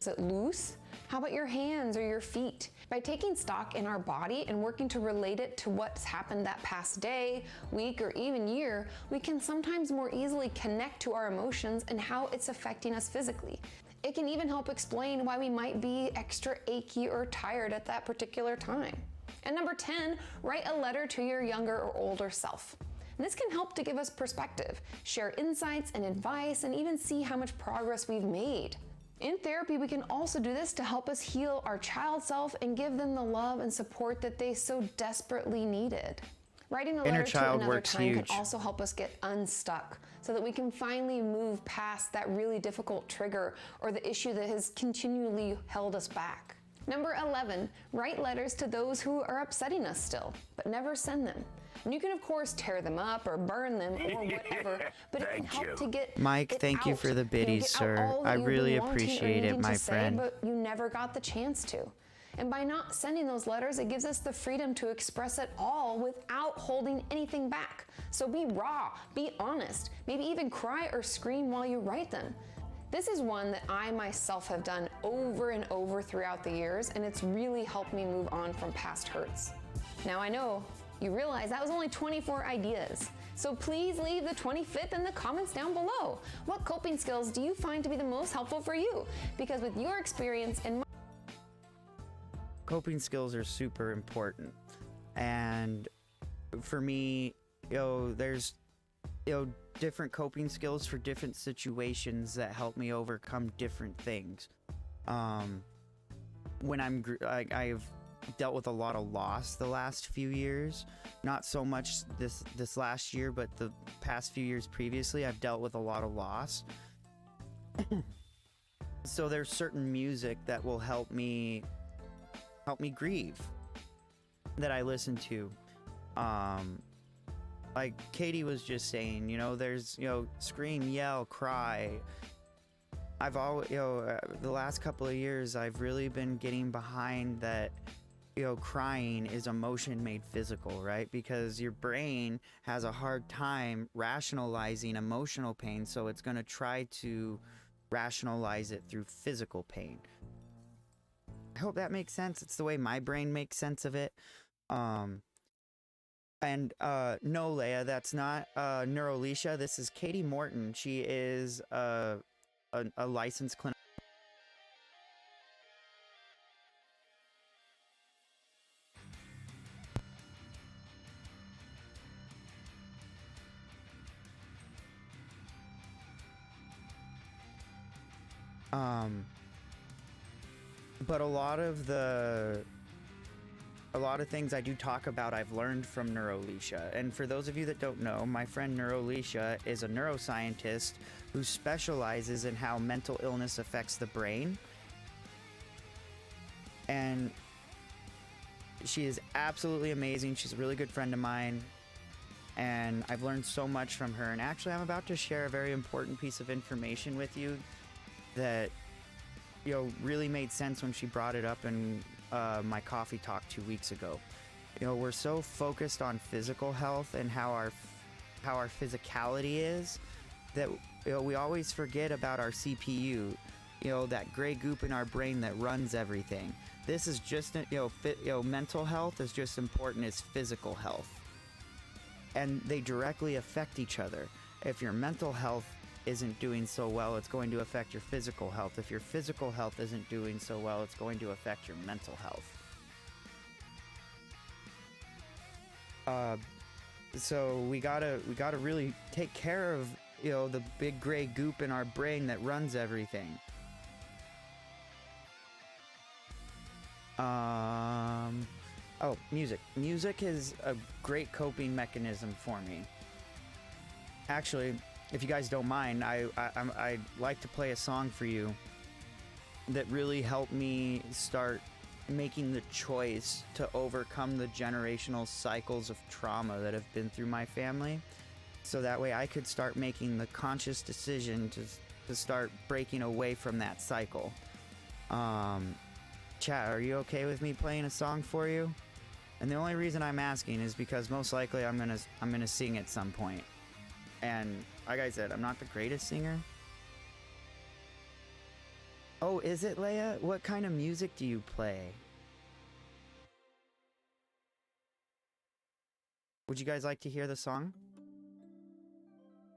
Speaker 1: Is it loose? How about your hands or your feet? By taking stock in our body and working to relate it to what's happened that past day, week, or even year, we can sometimes more easily connect to our emotions and how it's affecting us physically. It can even help explain why we might be extra achy or tired at that particular time. And number 10, write a letter to your younger or older self. And this can help to give us perspective, share insights and advice, and even see how much progress we've made. In therapy, we can also do this to help us heal our child self and give them the love and support that they so desperately needed. Writing a letter to another time can also help us get unstuck so that we can finally move past that really difficult trigger or the issue that has continually held us back. Number 11, write letters to those who are upsetting us still, but never send them. And you can of course tear them up or burn them or whatever, but it can help to get
Speaker 4: Mike,
Speaker 1: it
Speaker 4: thank you
Speaker 1: out.
Speaker 4: for the
Speaker 1: You know,
Speaker 4: biddies,
Speaker 1: get out
Speaker 4: sir.
Speaker 1: all that
Speaker 4: I
Speaker 1: you've been
Speaker 4: really
Speaker 1: wanting or
Speaker 4: appreciate it,
Speaker 1: needing
Speaker 4: my
Speaker 1: to say,
Speaker 4: friend.
Speaker 1: but you never got the chance to. And by not sending those letters, it gives us the freedom to express it all without holding anything back. So be raw, be honest, maybe even cry or scream while you write them. This is one that I myself have done over and over throughout the years, and it's really helped me move on from past hurts. Now I know you realize that was only 24 ideas. So please leave the 25th in the comments down below. What coping skills do you find to be the most helpful for you? Because with your experience and
Speaker 4: Coping skills are super important. And for me, there's, different coping skills for different situations that help me overcome different things. When I've dealt with a lot of loss the last few years, not so much this last year, but the past few years previously, I've dealt with a lot of loss. So there's certain music that will help me grieve that I listen to. Like Katie was just saying, there's, scream, yell, cry. I've always, the last couple of years, I've really been getting behind that, crying is emotion made physical, right? Because your brain has a hard time rationalizing emotional pain, so it's going to try to rationalize it through physical pain. I hope that makes sense. It's the way my brain makes sense of it. No, Leia, that's not Neurolicia. This is Katie Morton. She is a licensed clinical. But a lot of things I do talk about I've learned from Neurolicia. And for those of you that don't know, my friend Neurolicia is a neuroscientist who specializes in how mental illness affects the brain. And she is absolutely amazing. She's a really good friend of mine. And I've learned so much from her. And actually, I'm about to share a very important piece of information with you that, really made sense when she brought it up in my coffee talk 2 weeks ago. We're so focused on physical health and how our physicality is that we always forget about our CPU, that gray goop in our brain that runs everything. This is just mental health is just important as physical health, and they directly affect each other. If your mental health isn't doing so well, it's going to affect your physical health. If your physical health isn't doing so well, it's going to affect your mental health. So we gotta really take care of the big gray goop in our brain that runs everything. Music. Music is a great coping mechanism for me. Actually, if you guys don't mind, I'd like to play a song for you that really helped me start making the choice to overcome the generational cycles of trauma that have been through my family. So that way I could start making the conscious decision to start breaking away from that cycle. Chat, are you okay with me playing a song for you? And the only reason I'm asking is because most likely I'm gonna sing at some point. And like I said, I'm not the greatest singer. Oh, is it, Leia? What kind of music do you play? Would you guys like to hear the song?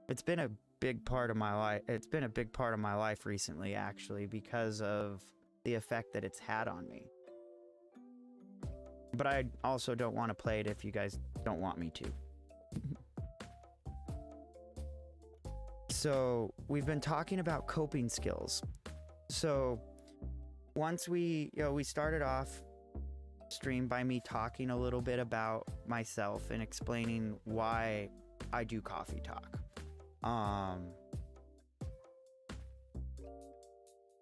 Speaker 4: It's been a big part of my life. It's been a big part of my life recently, actually, because of the effect that it's had on me. But I also don't want to play it if you guys don't want me to. So we've been talking about coping skills. So once we started off stream by me talking a little bit about myself and explaining why I do coffee talk.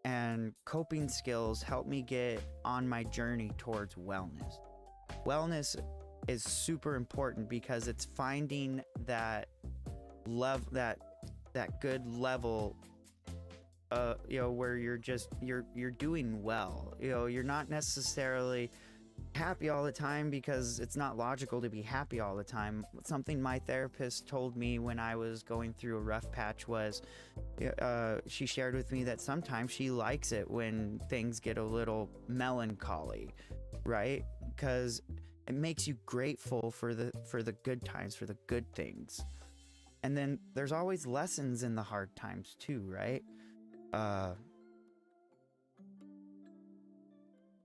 Speaker 4: And coping skills help me get on my journey towards wellness. Wellness is super important because it's finding that that good level, where you're doing well. You're not necessarily happy all the time because it's not logical to be happy all the time. Something my therapist told me when I was going through a rough patch was, she shared with me that sometimes she likes it when things get a little melancholy, right? Because it makes you grateful for the good times, for the good things. And then there's always lessons in the hard times too, right?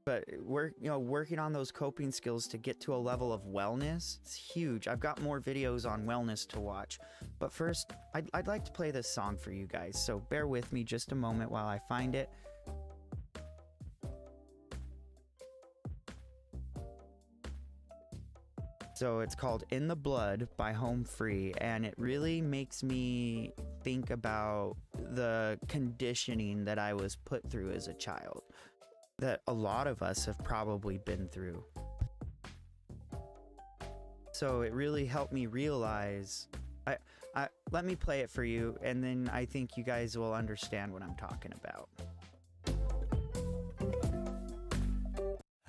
Speaker 4: But working on those coping skills to get to a level of wellness, it's huge. I've got more videos on wellness to watch. But first, I'd like to play this song for you guys, so bear with me just a moment while I find it. So it's called In the Blood by Home Free, and it really makes me think about the conditioning that I was put through as a child, that a lot of us have probably been through. So it really helped me realize, let me play it for you, and then I think you guys will understand what I'm talking about.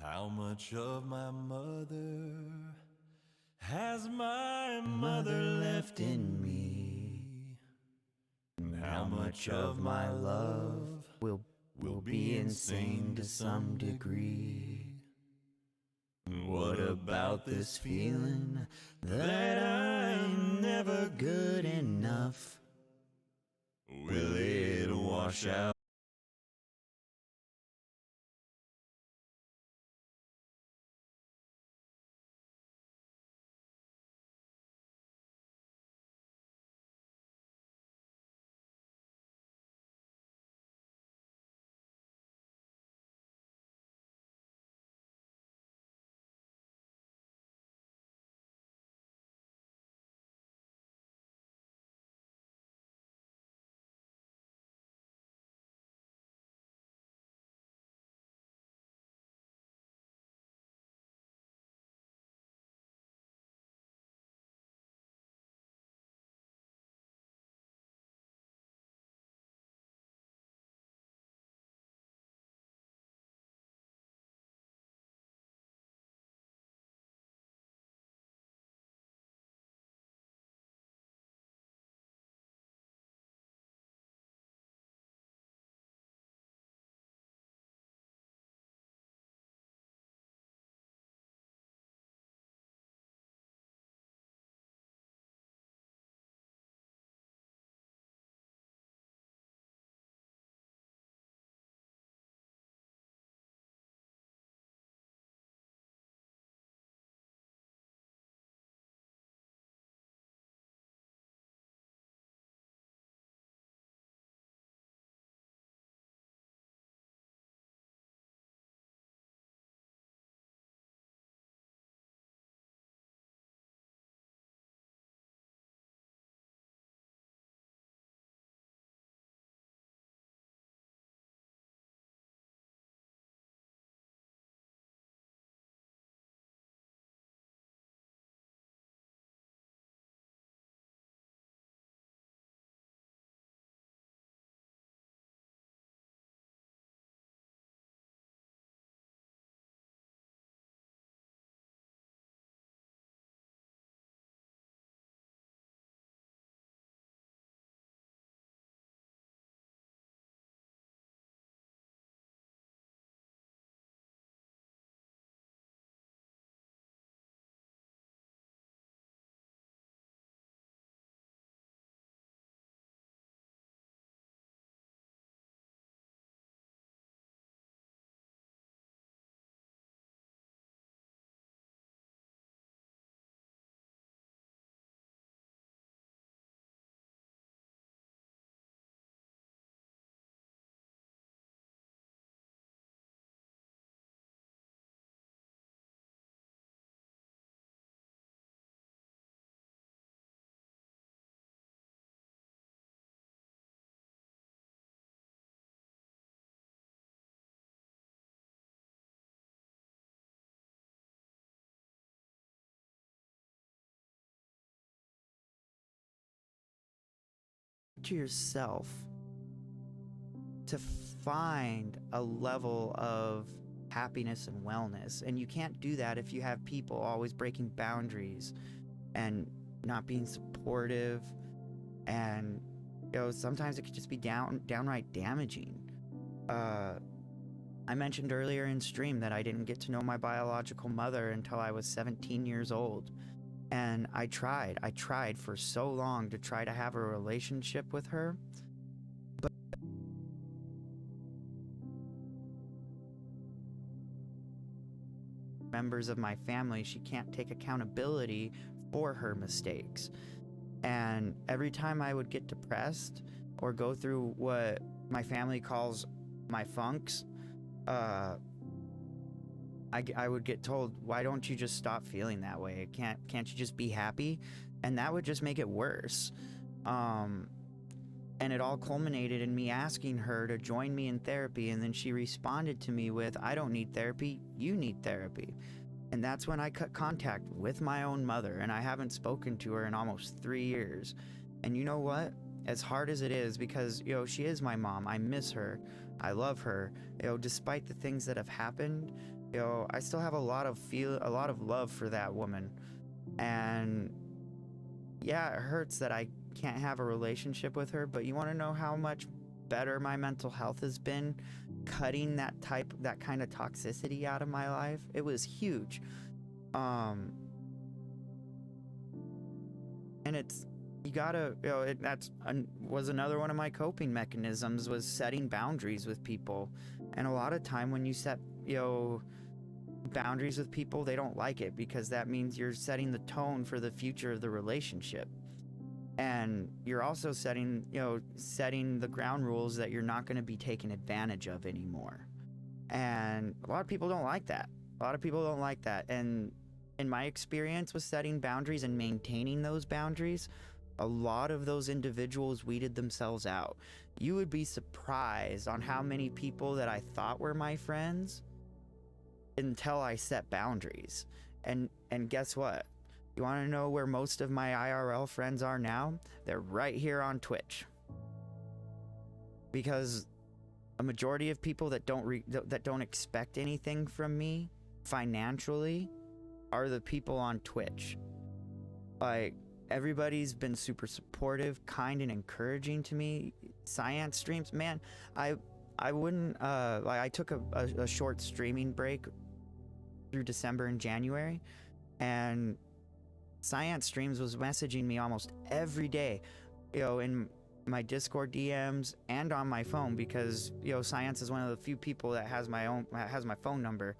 Speaker 9: How much of my mother has my mother left in me? And how much of my love will be insane to some degree? What about this feeling that I'm never good enough? Will it wash out?
Speaker 4: to yourself to find a level of happiness and wellness. And you can't do that if you have people always breaking boundaries and not being supportive. And, you know, sometimes it could just be downright damaging. I mentioned earlier in stream that I didn't get to know my biological mother until I was 17 years old. And I tried for so long to try to have a relationship with her. But members of my family, she can't take accountability for her mistakes. And every time I would get depressed or go through what my family calls my funks, I would get told, why don't you just stop feeling that way? Can't you just be happy? And that would just make it worse. And it all culminated in me asking her to join me in therapy, and then she responded to me with, I don't need therapy, you need therapy. And that's when I cut contact with my own mother, and I haven't spoken to her in almost 3 years. And you know what? As hard as it is, because, you know, she is my mom, I miss her, I love her, you know, despite the things that have happened, you know, I still have a lot of love for that woman. And yeah, it hurts that I can't have a relationship with her, but you want to know how much better my mental health has been cutting that kind of toxicity out of my life? It was huge. And it's, you gotta, you know, was another one of my coping mechanisms, was setting boundaries with people. And a lot of time when you set, you know, boundaries with people, they don't like it, because that means you're setting the tone for the future of the relationship. And you're also setting the ground rules that you're not going to be taken advantage of anymore. And a lot of people don't like that. And in my experience with setting boundaries and maintaining those boundaries, a lot of those individuals weeded themselves out. You would be surprised on how many people that I thought were my friends until I set boundaries. And guess what? You want to know where most of my IRL friends are now? They're right here on Twitch. Because a majority of people that don't expect anything from me financially are the people on Twitch. Like, everybody's been super supportive, kind, and encouraging to me. Science streams, man, I wouldn't, I took a short streaming break through December and January, and Science Streams was messaging me almost every day, you know, in my Discord DMs and on my phone, because, you know, Science is one of the few people that has my phone number,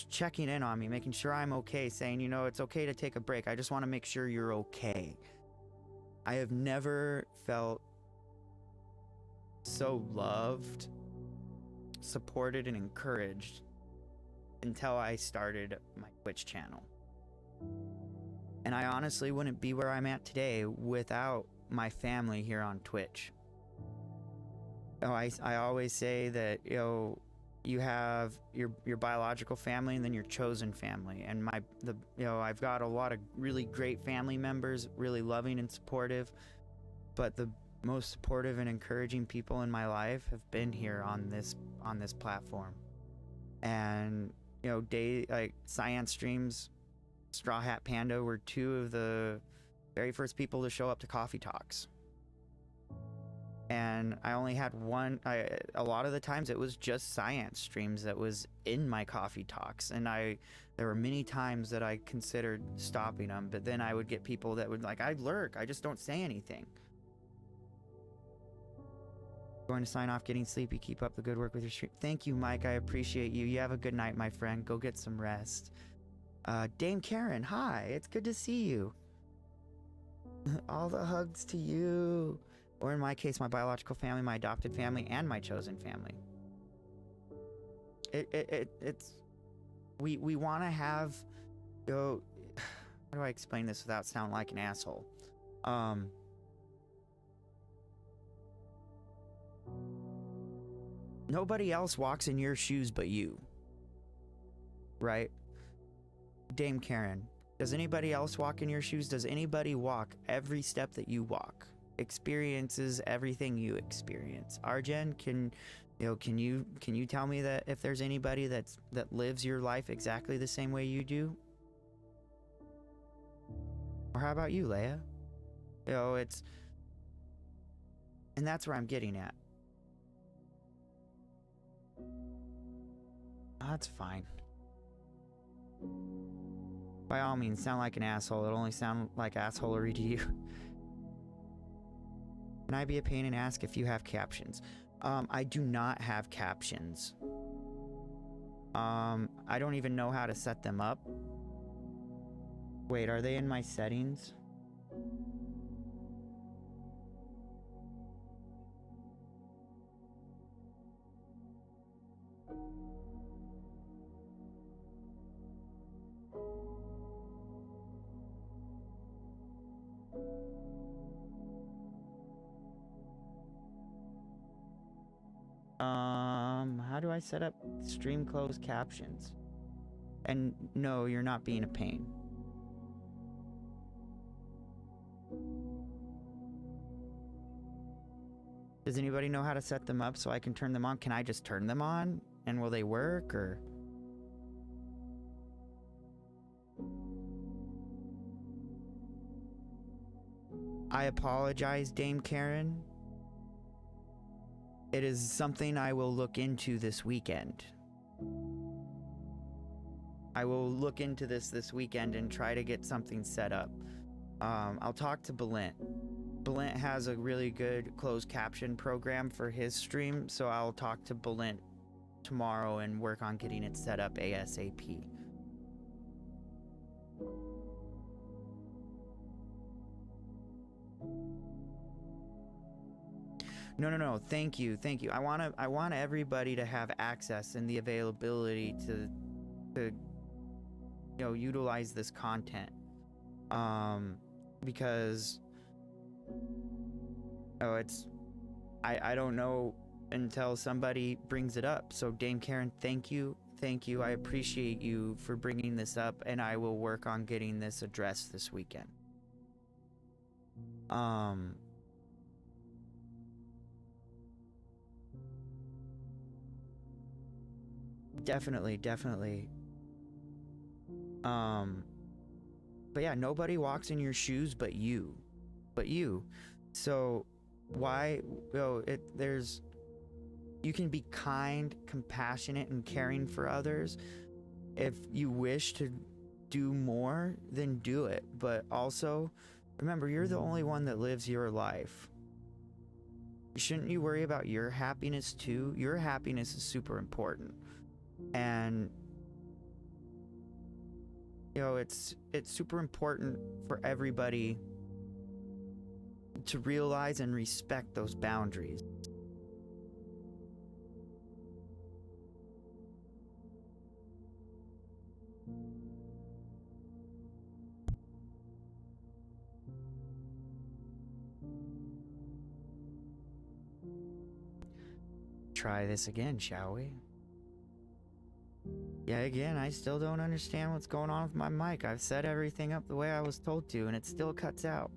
Speaker 4: checking in on me, making sure I'm okay, saying, you know, it's okay to take a break. I just want to make sure you're okay. I have never felt so loved, supported, and encouraged until I started my Twitch channel. And I honestly wouldn't be where I'm at today without my family here on Twitch. You know, I always say that, you know, you have your biological family and then your chosen family. And you know, I've got a lot of really great family members, really loving and supportive, but the most supportive and encouraging people in my life have been here on this platform. And, you know, like Science Streams, Straw Hat Panda were two of the very first people to show up to Coffee Talks. And I only had one. A lot of the times it was just Science Streams that was in my Coffee Talks, and there were many times that I considered stopping them, but then I would get people that would like, I lurk, I just don't say anything. Going to sign off, getting sleepy. Keep up the good work with your stream. Thank you, Mike. I appreciate you. You have a good night, my friend. Go get some rest. Dame Karen, hi. It's good to see you. All the hugs to you. Or in my case, my biological family, my adopted family, and my chosen family. We want to have, you know, how do I explain this without sounding like an asshole? Nobody else walks in your shoes but you. Right? Dame Karen, does anybody else walk in your shoes? Does anybody walk every step that you walk? experiences everything you experience. Arjen, can you tell me that if there's anybody that lives your life exactly the same way you do? Or how about you, Leia? And that's where I'm getting at. That's fine. By all means, sound like an asshole. It'll only sound like assholery to you. Can I be a pain and ask if you have captions? I do not have captions. I don't even know how to set them up. Wait, are they in my settings? How do I set up stream closed captions? And no, you're not being a pain. Does anybody know how to set them up so I can turn them on? Can I just turn them on? And will they work, or? I apologize, Dame Karen. It is something I will look into this weekend. I will look into this weekend and try to get something set up. I'll talk to Balint. Balint has a really good closed caption program for his stream, so I'll talk to Balint tomorrow and work on getting it set up ASAP. No. Thank you. I want everybody to have access and the availability to utilize this content. Because I don't know until somebody brings it up. So Dame Karen, thank you. I appreciate you for bringing this up, and I will work on getting this addressed this weekend. Definitely. But yeah, nobody walks in your shoes but you. So why, you can be kind, compassionate, and caring for others. If you wish to do more, then do it. But also, remember, you're the only one that lives your life. Shouldn't you worry about your happiness too? Your happiness is super important. And it's super important for everybody to realize and respect those boundaries. Try this again, shall we? Yeah, again, I still don't understand what's going on with my mic. I've set everything up the way I was told to, and it still cuts out.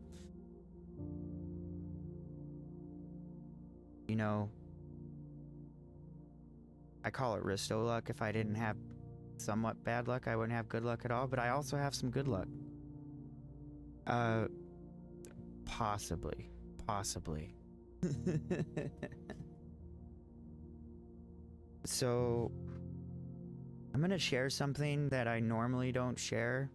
Speaker 4: I call it Risto luck. If I didn't have somewhat bad luck, I wouldn't have good luck at all, but I also have some good luck. Possibly. So, I'm gonna share something that I normally don't share,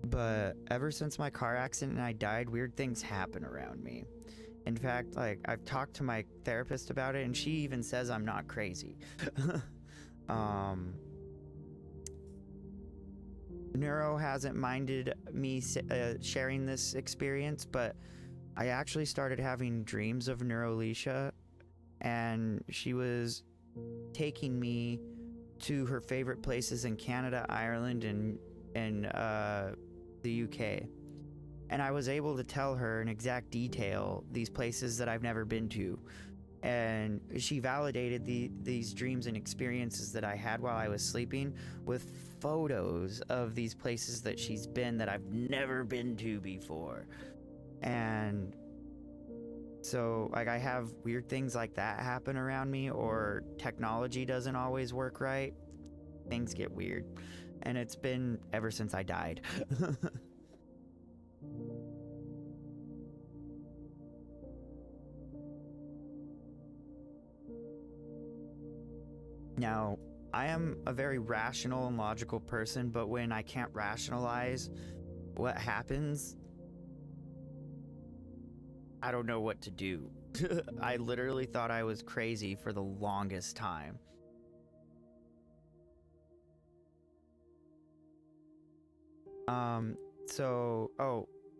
Speaker 4: but ever since my car accident and I died, weird things happen around me. In fact, I've talked to my therapist about it, and she even says I'm not crazy. Neuro hasn't minded me sharing this experience, but I actually started having dreams of Neurolecia, and she was taking me to her favorite places in Canada, Ireland, and the UK. And I was able to tell her in exact detail these places that I've never been to. And she validated these dreams and experiences that I had while I was sleeping with photos of these places that she's been that I've never been to before. And so, like, I have weird things like that happen around me, or technology doesn't always work right. Things get weird. And it's been ever since I died. Now, I am a very rational and logical person, but when I can't rationalize what happens, I don't know what to do. I literally thought I was crazy for the longest time.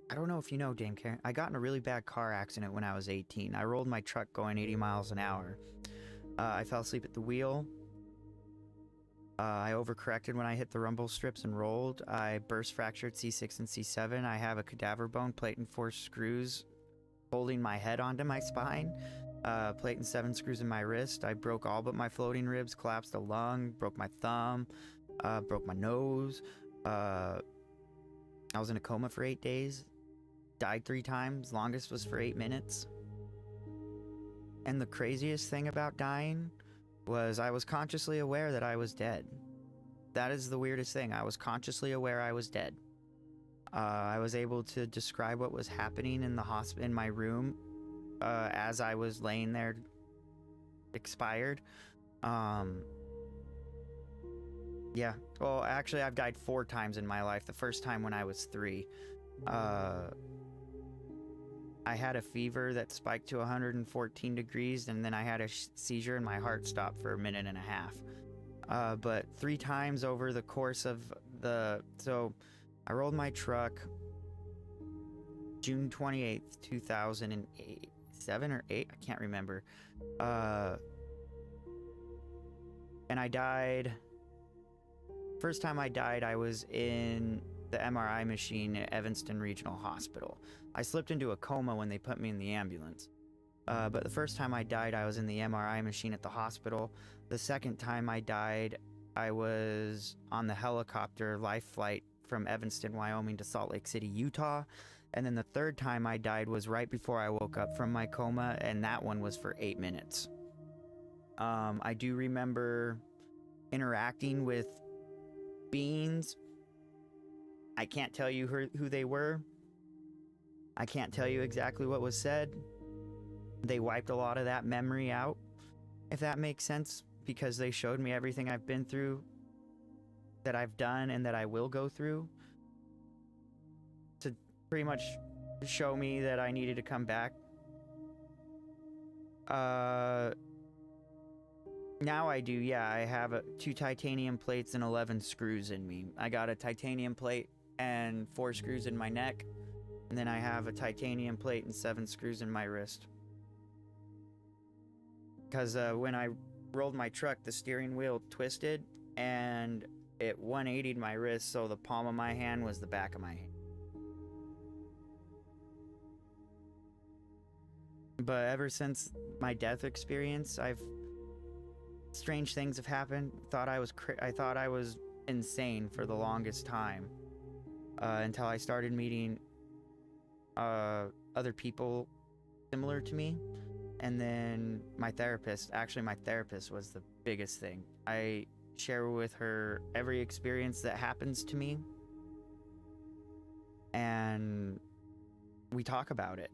Speaker 4: I don't know if you know, Dame Karen, I got in a really bad car accident when I was 18. I rolled my truck going 80 miles an hour. I fell asleep at the wheel. I overcorrected when I hit the rumble strips and rolled. I burst fractured C6 and C7. I have a cadaver bone, plate and 4 screws holding my head onto my spine. Plate and 7 screws in my wrist. I broke all but my floating ribs, collapsed a lung, broke my thumb, broke my nose. I was in a coma for 8 days. Died 3 times. Longest was for 8 minutes. And the craziest thing about dying was I was consciously aware that I was dead. That is the weirdest thing. I was consciously aware I was dead. I was able to describe what was happening in the in my room as I was laying there expired. Yeah. Well, actually, I've died 4 times in my life. The first time when I was 3. I had a fever that spiked to 114 degrees, and then I had a seizure and my heart stopped for a minute and a half. But 3 times over the course of so I rolled my truck June 28th, 2008, 7 or 8, I can't remember. And I died. First time I died, I was in the MRI machine at Evanston Regional Hospital. I slipped into a coma when they put me in the ambulance. But the first time I died, I was in the MRI machine at the hospital. The second time I died, I was on the helicopter life flight from Evanston, Wyoming to Salt Lake City, Utah. And then the third time I died was right before I woke up from my coma, and that one was for 8 minutes. I do remember interacting with beings. I can't tell you who they were. I can't tell you exactly what was said. They wiped a lot of that memory out, if that makes sense, because they showed me everything I've been through, that I've done, and that I will go through, to pretty much show me that I needed to come back. Now I do, yeah. I have 2 titanium plates and 11 screws in me. I got a titanium plate and 4 screws in my neck, and then I have a titanium plate and 7 screws in my wrist. Because when I rolled my truck, the steering wheel twisted, and it 180'd my wrist, so the palm of my hand was the back of my hand. But ever since my death experience, strange things have happened. I thought I was insane for the longest time, until I started meeting other people similar to me, and then my therapist. Actually, my therapist was the biggest thing. I share with her every experience that happens to me, and we talk about it.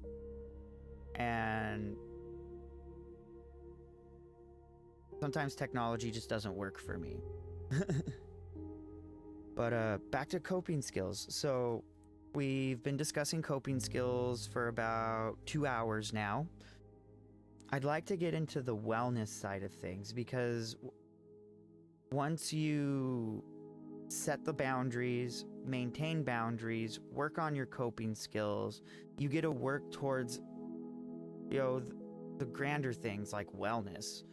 Speaker 4: And sometimes technology just doesn't work for me. But back to coping skills. So we've been discussing coping skills for about 2 hours now. I'd like to get into the wellness side of things, because once you set the boundaries, maintain boundaries, work on your coping skills, you get to work towards, the grander things like wellness.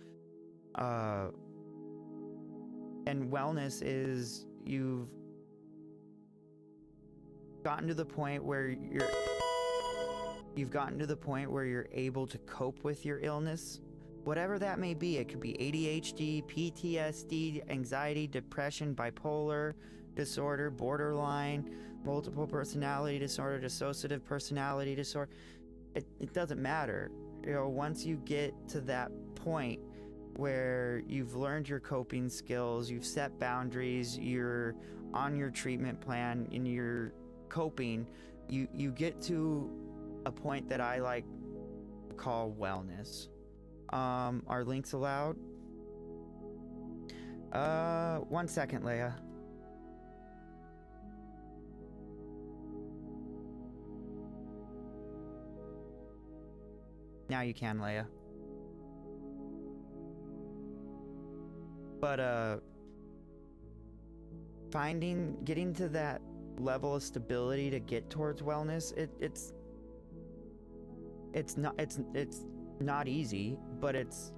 Speaker 4: And wellness is you've gotten to the point where you're able to cope with your illness, whatever that may be. It could be ADHD, PTSD, anxiety, depression, bipolar,
Speaker 7: disorder, borderline, multiple personality disorder, dissociative personality disorder. It doesn't matter. You know, once you get to that point where you've learned your coping skills, you've set boundaries, you're on your treatment plan, and you're coping, you get to a point that I like call wellness. Are links allowed? 1 second, Leia. Now you can, Leia. But getting to that level of stability to get towards wellness, it's not easy, but it's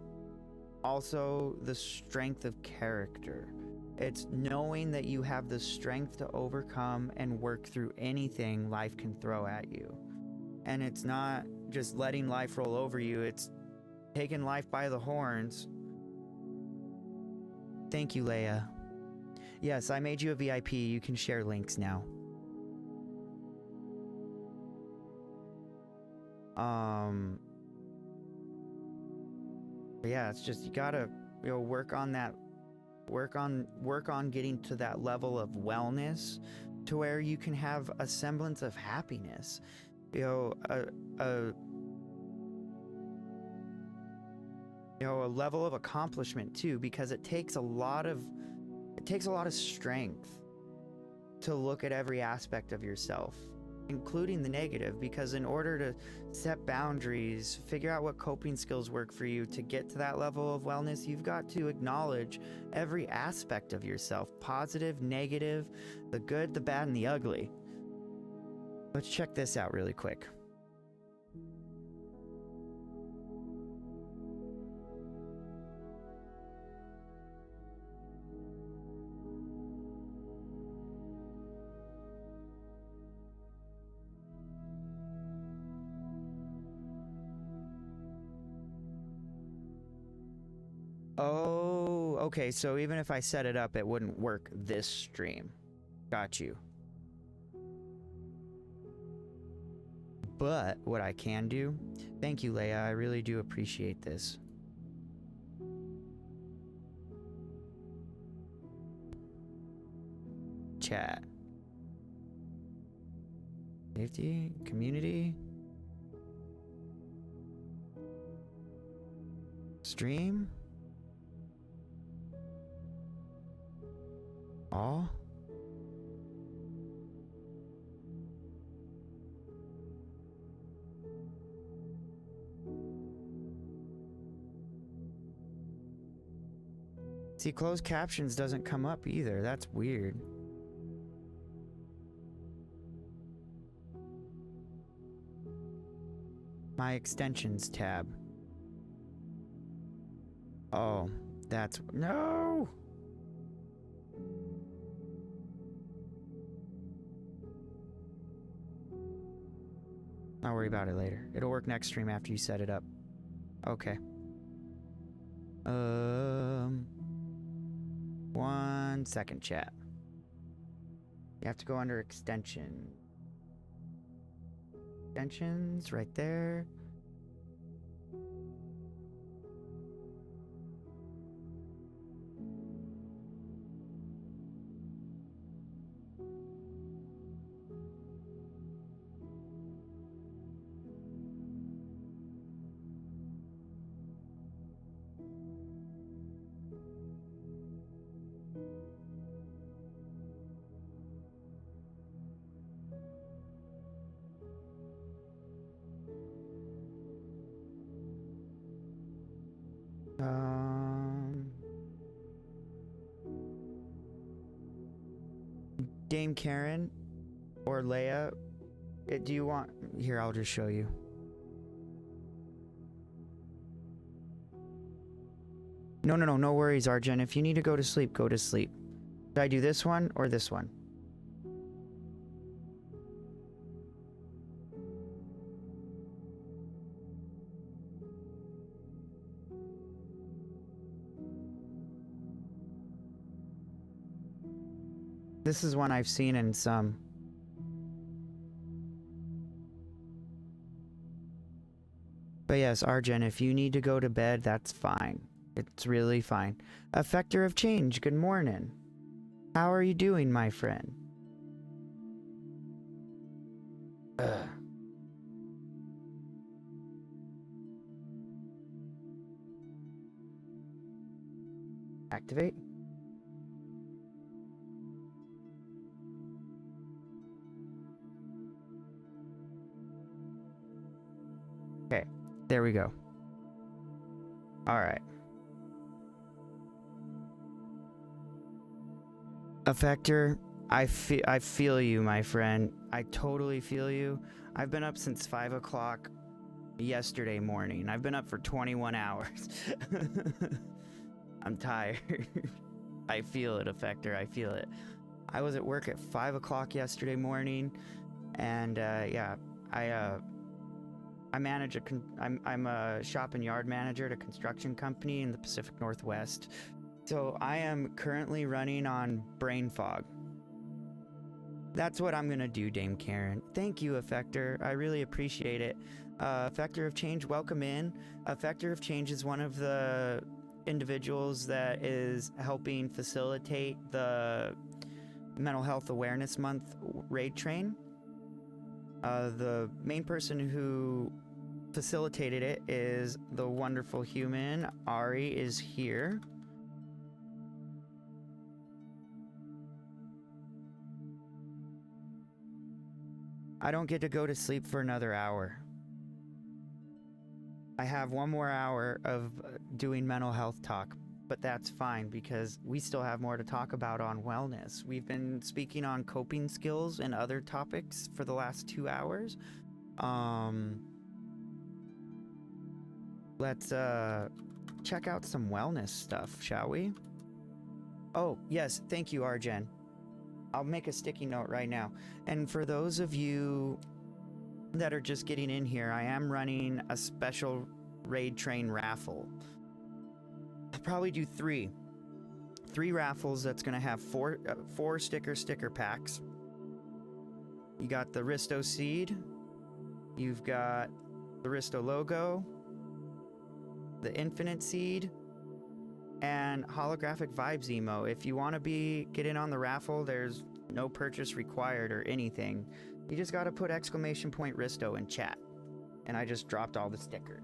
Speaker 7: also the strength of character. It's knowing that you have the strength to overcome and work through anything life can throw at you. And it's not just letting life roll over you, it's taking life by the horns. Thank you, Leia. Yes, I made you a VIP. You can share links now. But yeah, it's just, you gotta, you know, work on getting to that level of wellness to where you can have a semblance of happiness. You know, a level of accomplishment too, because it takes a lot of strength to look at every aspect of yourself, including the negative, because in order to set boundaries, figure out what coping skills work for you to get to that level of wellness, you've got to acknowledge every aspect of yourself, positive, negative, the good, the bad, and the ugly. Let's check this out really quick. Oh, okay, so even if I set it up, it wouldn't work this stream. Got you. But what I can do, thank you, Leia, I really do appreciate this. Chat. Safety, community. Stream. All. See, closed captions doesn't come up either. That's weird. My extensions tab. Oh, that's... No! I'll worry about it later. It'll work next stream after you set it up. Okay. 1 second, chat. You have to go under extension. Extensions, right there. Dame Karen or Leia, do you want... Here, I'll just show you. No worries, Arjen. If you need to go to sleep, go to sleep. Should I do this one or this one? This is one I've seen in some. But yes, Arjen, if you need to go to bed, that's fine. It's really fine. Effector of Change, good morning. How are you doing, my friend? Ugh. Activate. Okay, there we go. All right. Effector, I feel you, my friend. I totally feel you. I've been up since 5 o'clock yesterday morning. I've been up for 21 hours. I'm tired. I feel it, Effector. I feel it. I was at work at 5 o'clock yesterday morning, and yeah, I manage I'm a shop and yard manager at a construction company in the Pacific Northwest. So I am currently running on brain fog. That's what I'm gonna do, Dame Karen. Thank you, Effector. I really appreciate it. Effector of Change, welcome in. Effector of Change is one of the individuals that is helping facilitate the Mental Health Awareness Month raid train. The main person who facilitated it is the wonderful human. Ari is here. I don't get to go to sleep for another hour. I have one more hour of doing mental health talk, but that's fine because we still have more to talk about on wellness. We've been speaking on coping skills and other topics for the last 2 hours. Let's check out some wellness stuff, shall we? Oh, yes, thank you, Arjen. I'll make a sticky note right now. And for those of you that are just getting in here, I am running a special raid train raffle. I'll probably do three raffles. That's gonna have four sticker packs. You got the Risto seed, you've got the Risto logo, the Infinite seed, and holographic vibes emo. If you want to get in on the raffle, there's no purchase required or anything. You just got to put !Risto in chat. And I just dropped all the stickers.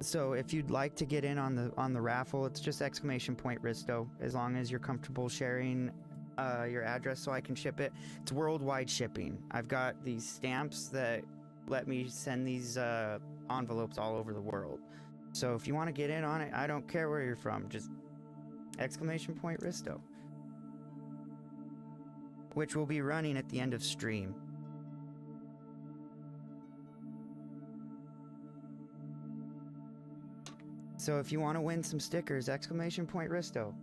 Speaker 7: So if you'd like to get in on the raffle, it's just !Risto, as long as you're comfortable sharing your address so I can ship it. It's worldwide shipping. I've got these stamps that let me send these envelopes all over the world. So if you want to get in on it, I don't care where you're from, just !Risto, which will be running at the end of stream. So if you want to win some stickers, !Risto.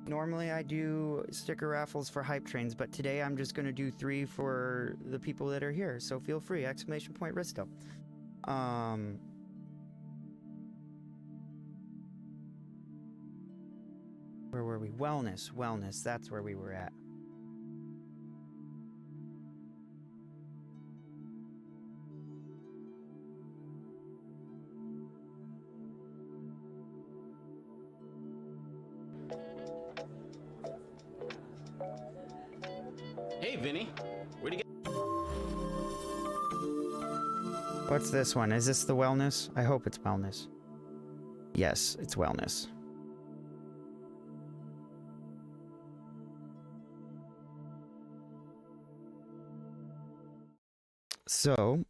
Speaker 7: Normally I do sticker raffles for hype trains, but today I'm just going to do 3 for the people that are here. So feel free, !Risto. Where were we? Wellness, that's where we were at.
Speaker 6: Hey, Vinny. Where'd you get?
Speaker 7: What's this one? Is this the wellness? I hope it's wellness. Yes, it's wellness. So,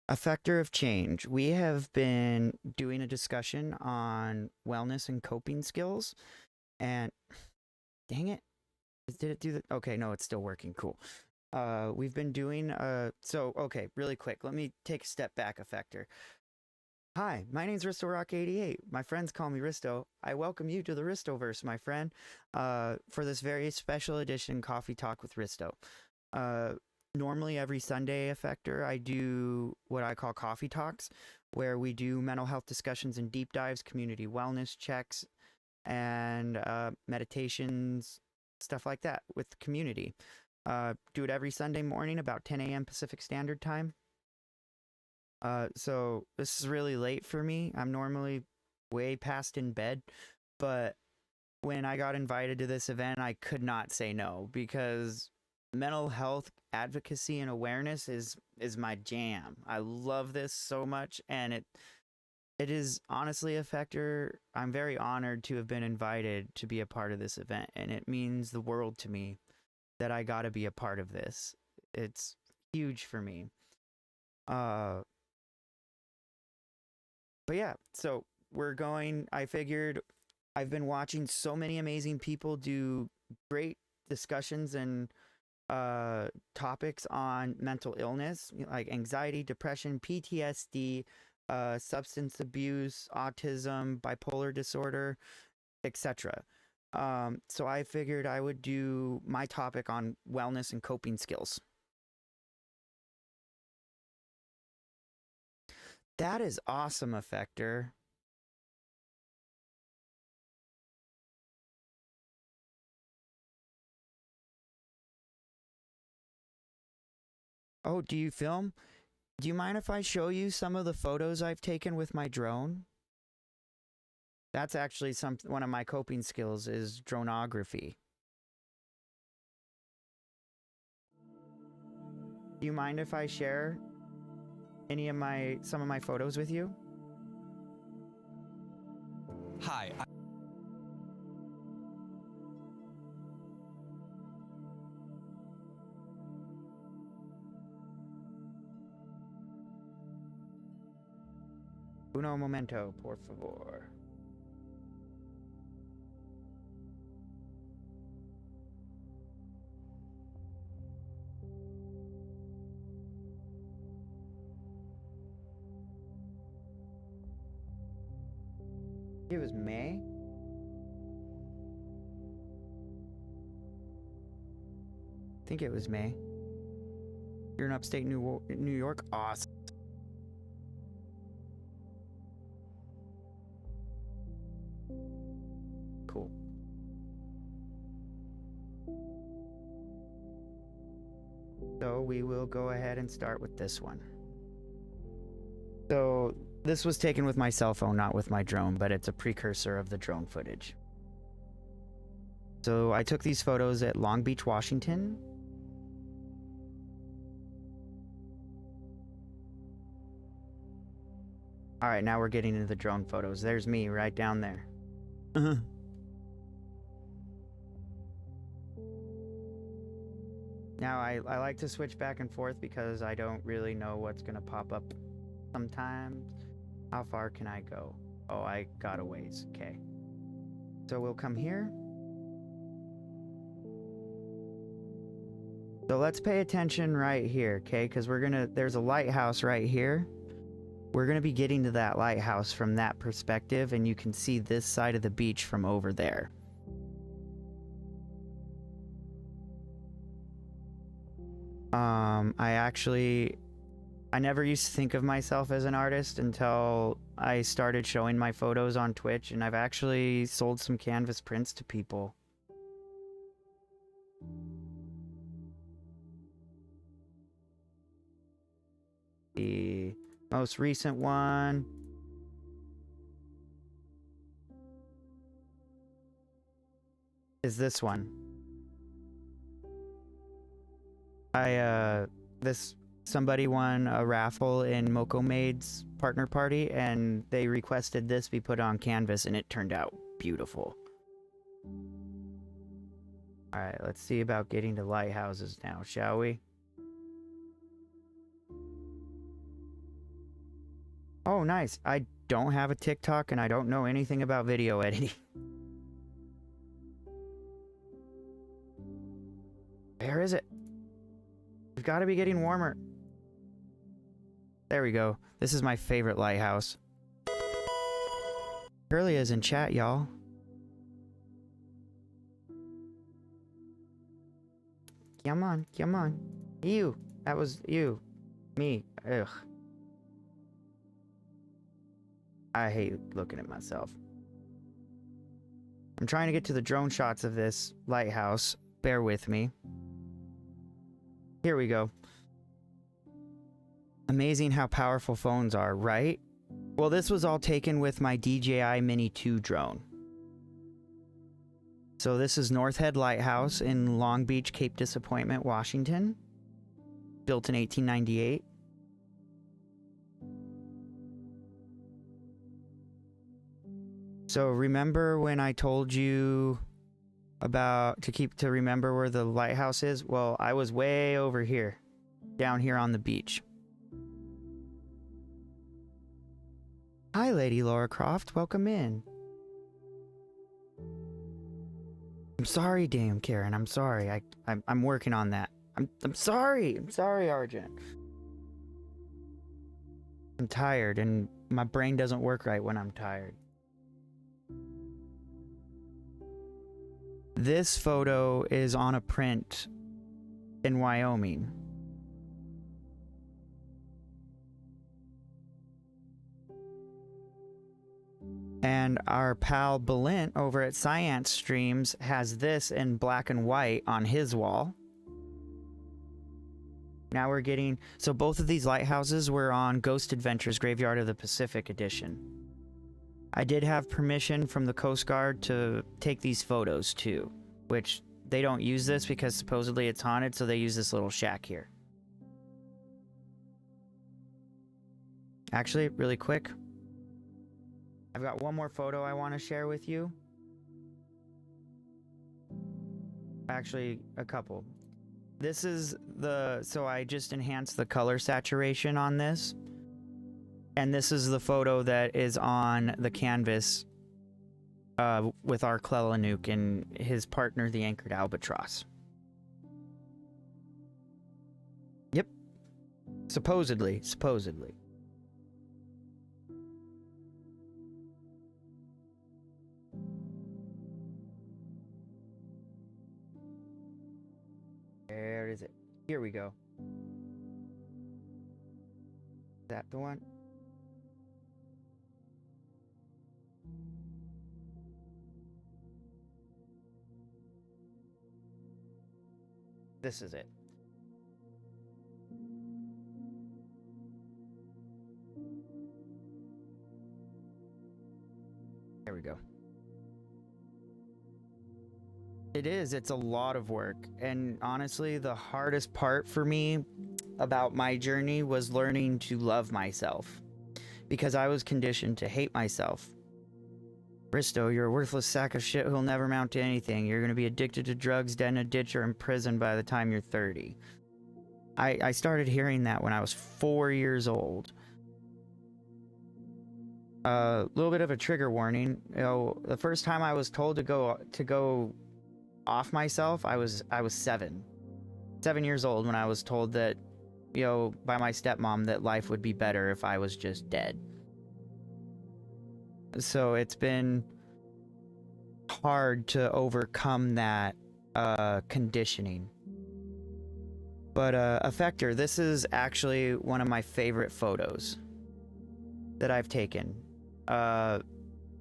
Speaker 7: Effector of Change. We have been doing a discussion on wellness and coping skills, and dang it. Did it do that? Okay, no, it's still working. Cool. We've been doing, okay, really quick. Let me take a step back, Effector. Hi, my name's RistoRock88. My friends call me Risto. I welcome you to the Ristoverse, my friend, for this very special edition Coffee Talk with Risto.
Speaker 4: normally every Sunday, Effector, I do what I call coffee talks, where we do mental health discussions and deep dives, community wellness checks, and meditations, stuff like that with the community. Do it every Sunday morning about 10 a.m. Pacific Standard Time. So this is really late for me. I'm normally way past in bed, but when I got invited to this event, I could not say no, because mental health advocacy and awareness is my jam. I love this so much, and it is honestly, Effector, I'm very honored to have been invited to be a part of this event, and it means the world to me that I got to be a part of this. It's huge for me. But yeah, so I figured I've been watching so many amazing people do great discussions and topics on mental illness, like anxiety, depression, PTSD, substance abuse, autism, bipolar disorder, etc. So I figured I would do my topic on wellness and coping skills. That is awesome, Effector. Oh, do you film? Do you mind if I show you some of the photos I've taken with my drone? That's actually one of my coping skills is dronography. Do you mind if I share some of my photos with you?
Speaker 9: Hi.
Speaker 4: Uno momento, por favor. It was May? I think it was May. You're in upstate New York? Awesome. Cool. So we will go ahead and start with this one. So this was taken with my cell phone, not with my drone, but it's a precursor of the drone footage. So I took these photos at Long Beach, Washington. All right, now we're getting into the drone photos. There's me right down there. Now I like to switch back and forth because I don't really know what's gonna pop up sometimes. How far can I go? Oh, I got a ways. Okay. So we'll come here. So let's pay attention right here, okay? Because there's a lighthouse right here. We're gonna be getting to that lighthouse from that perspective, and you can see this side of the beach from over there. I never used to think of myself as an artist until I started showing my photos on Twitch, and I've actually sold some canvas prints to people. The most recent one is this one. Somebody won a raffle in Moco Maid's partner party, and they requested this be put on canvas, and it turned out beautiful. Alright, let's see about getting to lighthouses now, shall we? Oh, nice. I don't have a TikTok, and I don't know anything about video editing. Where is it? We've got to be getting warmer. There we go. This is my favorite lighthouse. Curly is in chat, y'all. Come on, come on. You.
Speaker 7: That was you. Me. Ugh. I hate looking at myself. I'm trying to get to the drone shots of this lighthouse. Bear with me. Here we go. Amazing how powerful phones are, right? Well, this was all taken with my DJI Mini 2 drone. So this is North Head Lighthouse in Long Beach, Cape Disappointment, Washington. Built in 1898. So remember when I told you about to remember where the lighthouse is? Well, I was way over here, down here on the beach. Hi, Lady Laura Croft. Welcome in. I'm sorry, Dame Karen. I'm sorry. I'm working on that. I'm sorry. I'm sorry, Argent. I'm tired, and my brain doesn't work right when I'm tired. This photo is on a print in Wyoming. And our pal Balint over at Science Streams has this in black and white on his wall. Now we're getting... So both of these lighthouses were on Ghost Adventures Graveyard of the Pacific edition. I did have permission from the Coast Guard to take these photos too, which they don't use this because supposedly it's haunted, so they use this little shack here. Actually, really quick, I've got one more photo I want to share with you. Actually, a couple. This is the... So I just enhanced the color saturation on this. And this is the photo that is on the canvas with our Clellanuk and his partner, the Anchored Albatross. Yep. Supposedly. Where is it? Here we go. Is that the one? This is it. There we go. It is. It's a lot of work. And honestly, the hardest part for me about my journey was learning to love myself. Because I was conditioned to hate myself. Bristow, you're a worthless sack of shit who'll never amount to anything. You're gonna be addicted to drugs, dead in a ditch, or in prison by the time you're 30. I started hearing that when I was 4 years old. A little bit of a trigger warning. You know, the first time I was told to go off myself, I was 7 years old when I was told that, you know, by my stepmom that life would be better if I was just dead. So it's been hard to overcome that conditioning. But Effector, this is actually one of my favorite photos that I've taken.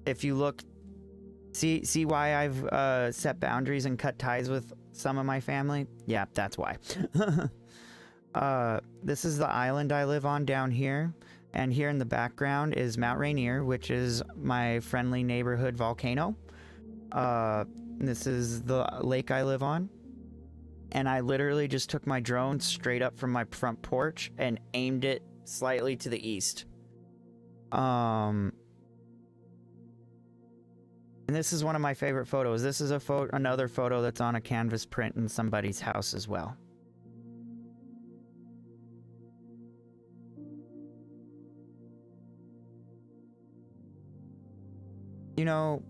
Speaker 7: If you look, see why I've set boundaries and cut ties with some of my family? Yeah, that's why. This is the island I live on down here. And here in the background is Mount Rainier, which is my friendly neighborhood volcano. This is the lake I live on. And I literally just took my drone straight up from my front porch and aimed it slightly to the east. And this is one of my favorite photos. This is another photo that's on a canvas print in somebody's house as well. You know,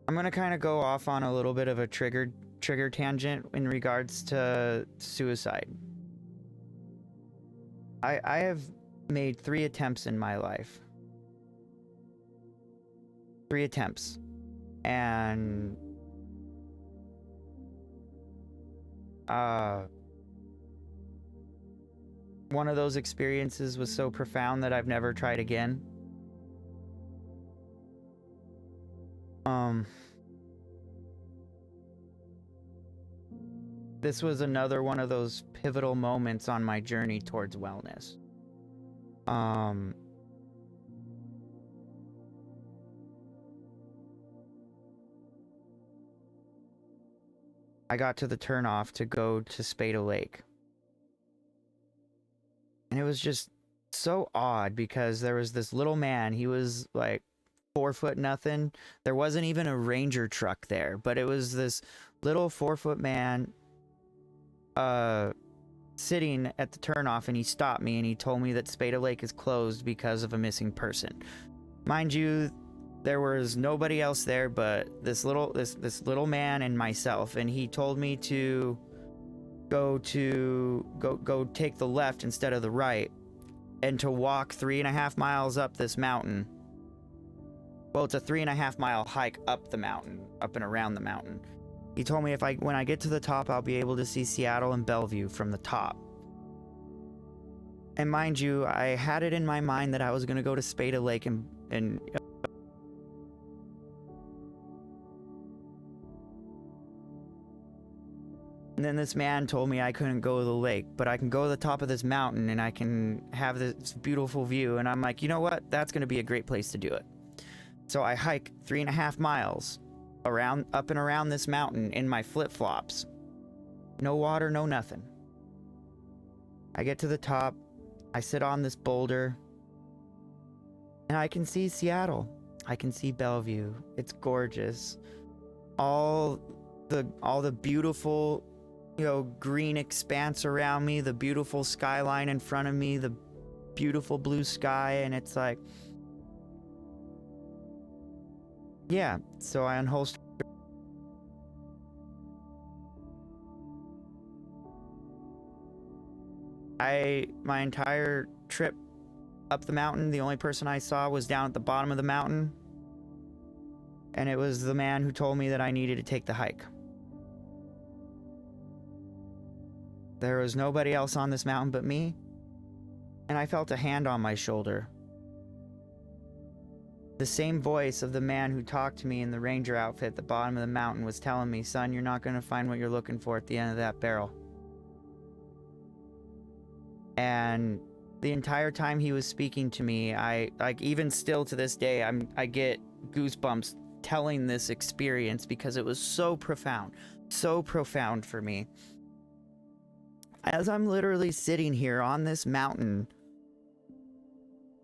Speaker 7: I'm gonna kind of go off on a little bit of a trigger tangent in regards to suicide. I have made 3 attempts in my life. 3 attempts. And one of those experiences was so profound that I've never tried again. This was another one of those pivotal moments on my journey towards wellness. I got to the turnoff to go to Spada Lake. And it was just so odd because there was this little man. He was like 4 foot nothing. There wasn't even a Ranger truck there, but it was this little 4 foot man sitting at the turnoff, and he stopped me and he told me that Spada Lake is closed because of a missing person. Mind you, there was nobody else there but this little man and myself, and he told me to go take the left instead of the right, and to walk 3.5 miles up this mountain. Well, it's a 3.5 mile hike up the mountain, up and around the mountain. He told me when I get to the top, I'll be able to see Seattle and Bellevue from the top. And mind you, I had it in my mind that I was going to go to Spada Lake and then this man told me I couldn't go to the lake, but I can go to the top of this mountain and I can have this beautiful view. And I'm like, you know what? That's going to be a great place to do it. So I hike 3.5 miles up and around this mountain in my flip-flops. No water, no nothing. I get to the top. I sit on this boulder. And I can see Seattle. I can see Bellevue. It's gorgeous. All the beautiful, green expanse around me, the beautiful skyline in front of me, the beautiful blue sky, and it's like, yeah. So I unholster. My entire trip up the mountain, the only person I saw was down at the bottom of the mountain, and it was the man who told me that I needed to take the hike. There was nobody else on this mountain but me, and I felt a hand on my shoulder. The same voice of the man who talked to me in the ranger outfit at the bottom of the mountain was telling me, son, you're not going to find what you're looking for at the end of that barrel. And the entire time he was speaking to me, even still to this day, I get goosebumps telling this experience because it was so profound for me. As I'm literally sitting here on this mountain,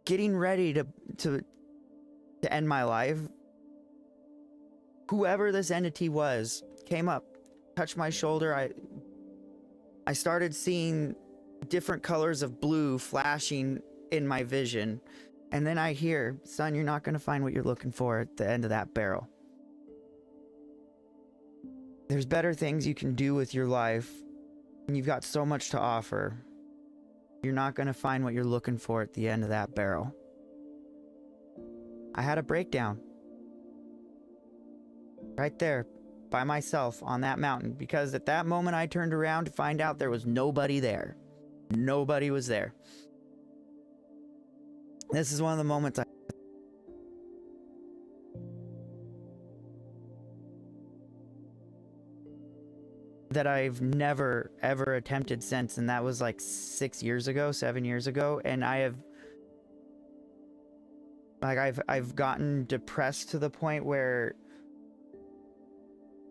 Speaker 7: getting ready to end my life, whoever this entity was came up, touched my shoulder. I started seeing different colors of blue flashing in my vision. And then I hear, son, you're not going to find what you're looking for at the end of that barrel. There's better things you can do with your life, and you've got so much to offer. You're not going to find what you're looking for at the end of that barrel. I had a breakdown. Right there, by myself on that mountain, because at that moment I turned around to find out there was nobody there. Nobody was there. This is one of the moments that I've never ever attempted since, and that was like 7 years ago, and I've gotten depressed to the point where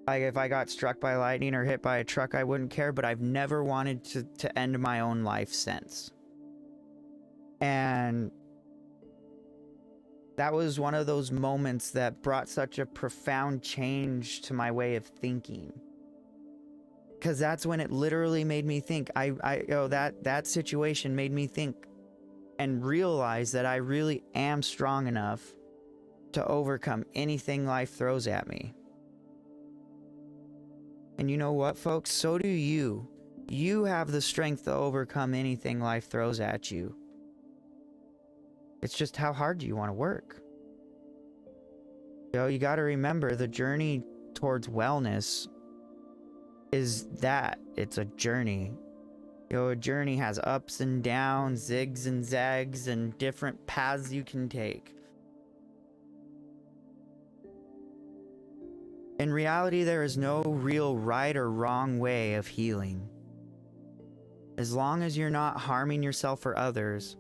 Speaker 7: if I got struck by lightning or hit by a truck, I wouldn't care, but I've never wanted to end my own life since. And that was one of those moments that brought such a profound change to my way of thinking. Because that's when it literally made me think. That situation made me think and realize that I really am strong enough to overcome anything life throws at me. And you know what, folks? So do you. You have the strength to overcome anything life throws at you. It's just how hard do you want to work? You got to remember the journey towards wellness is that. It's a journey.
Speaker 4: A journey has ups and downs, zigs and zags, and different paths you can take. In reality, there is no real right or wrong way of healing. As long as you're not harming yourself or others,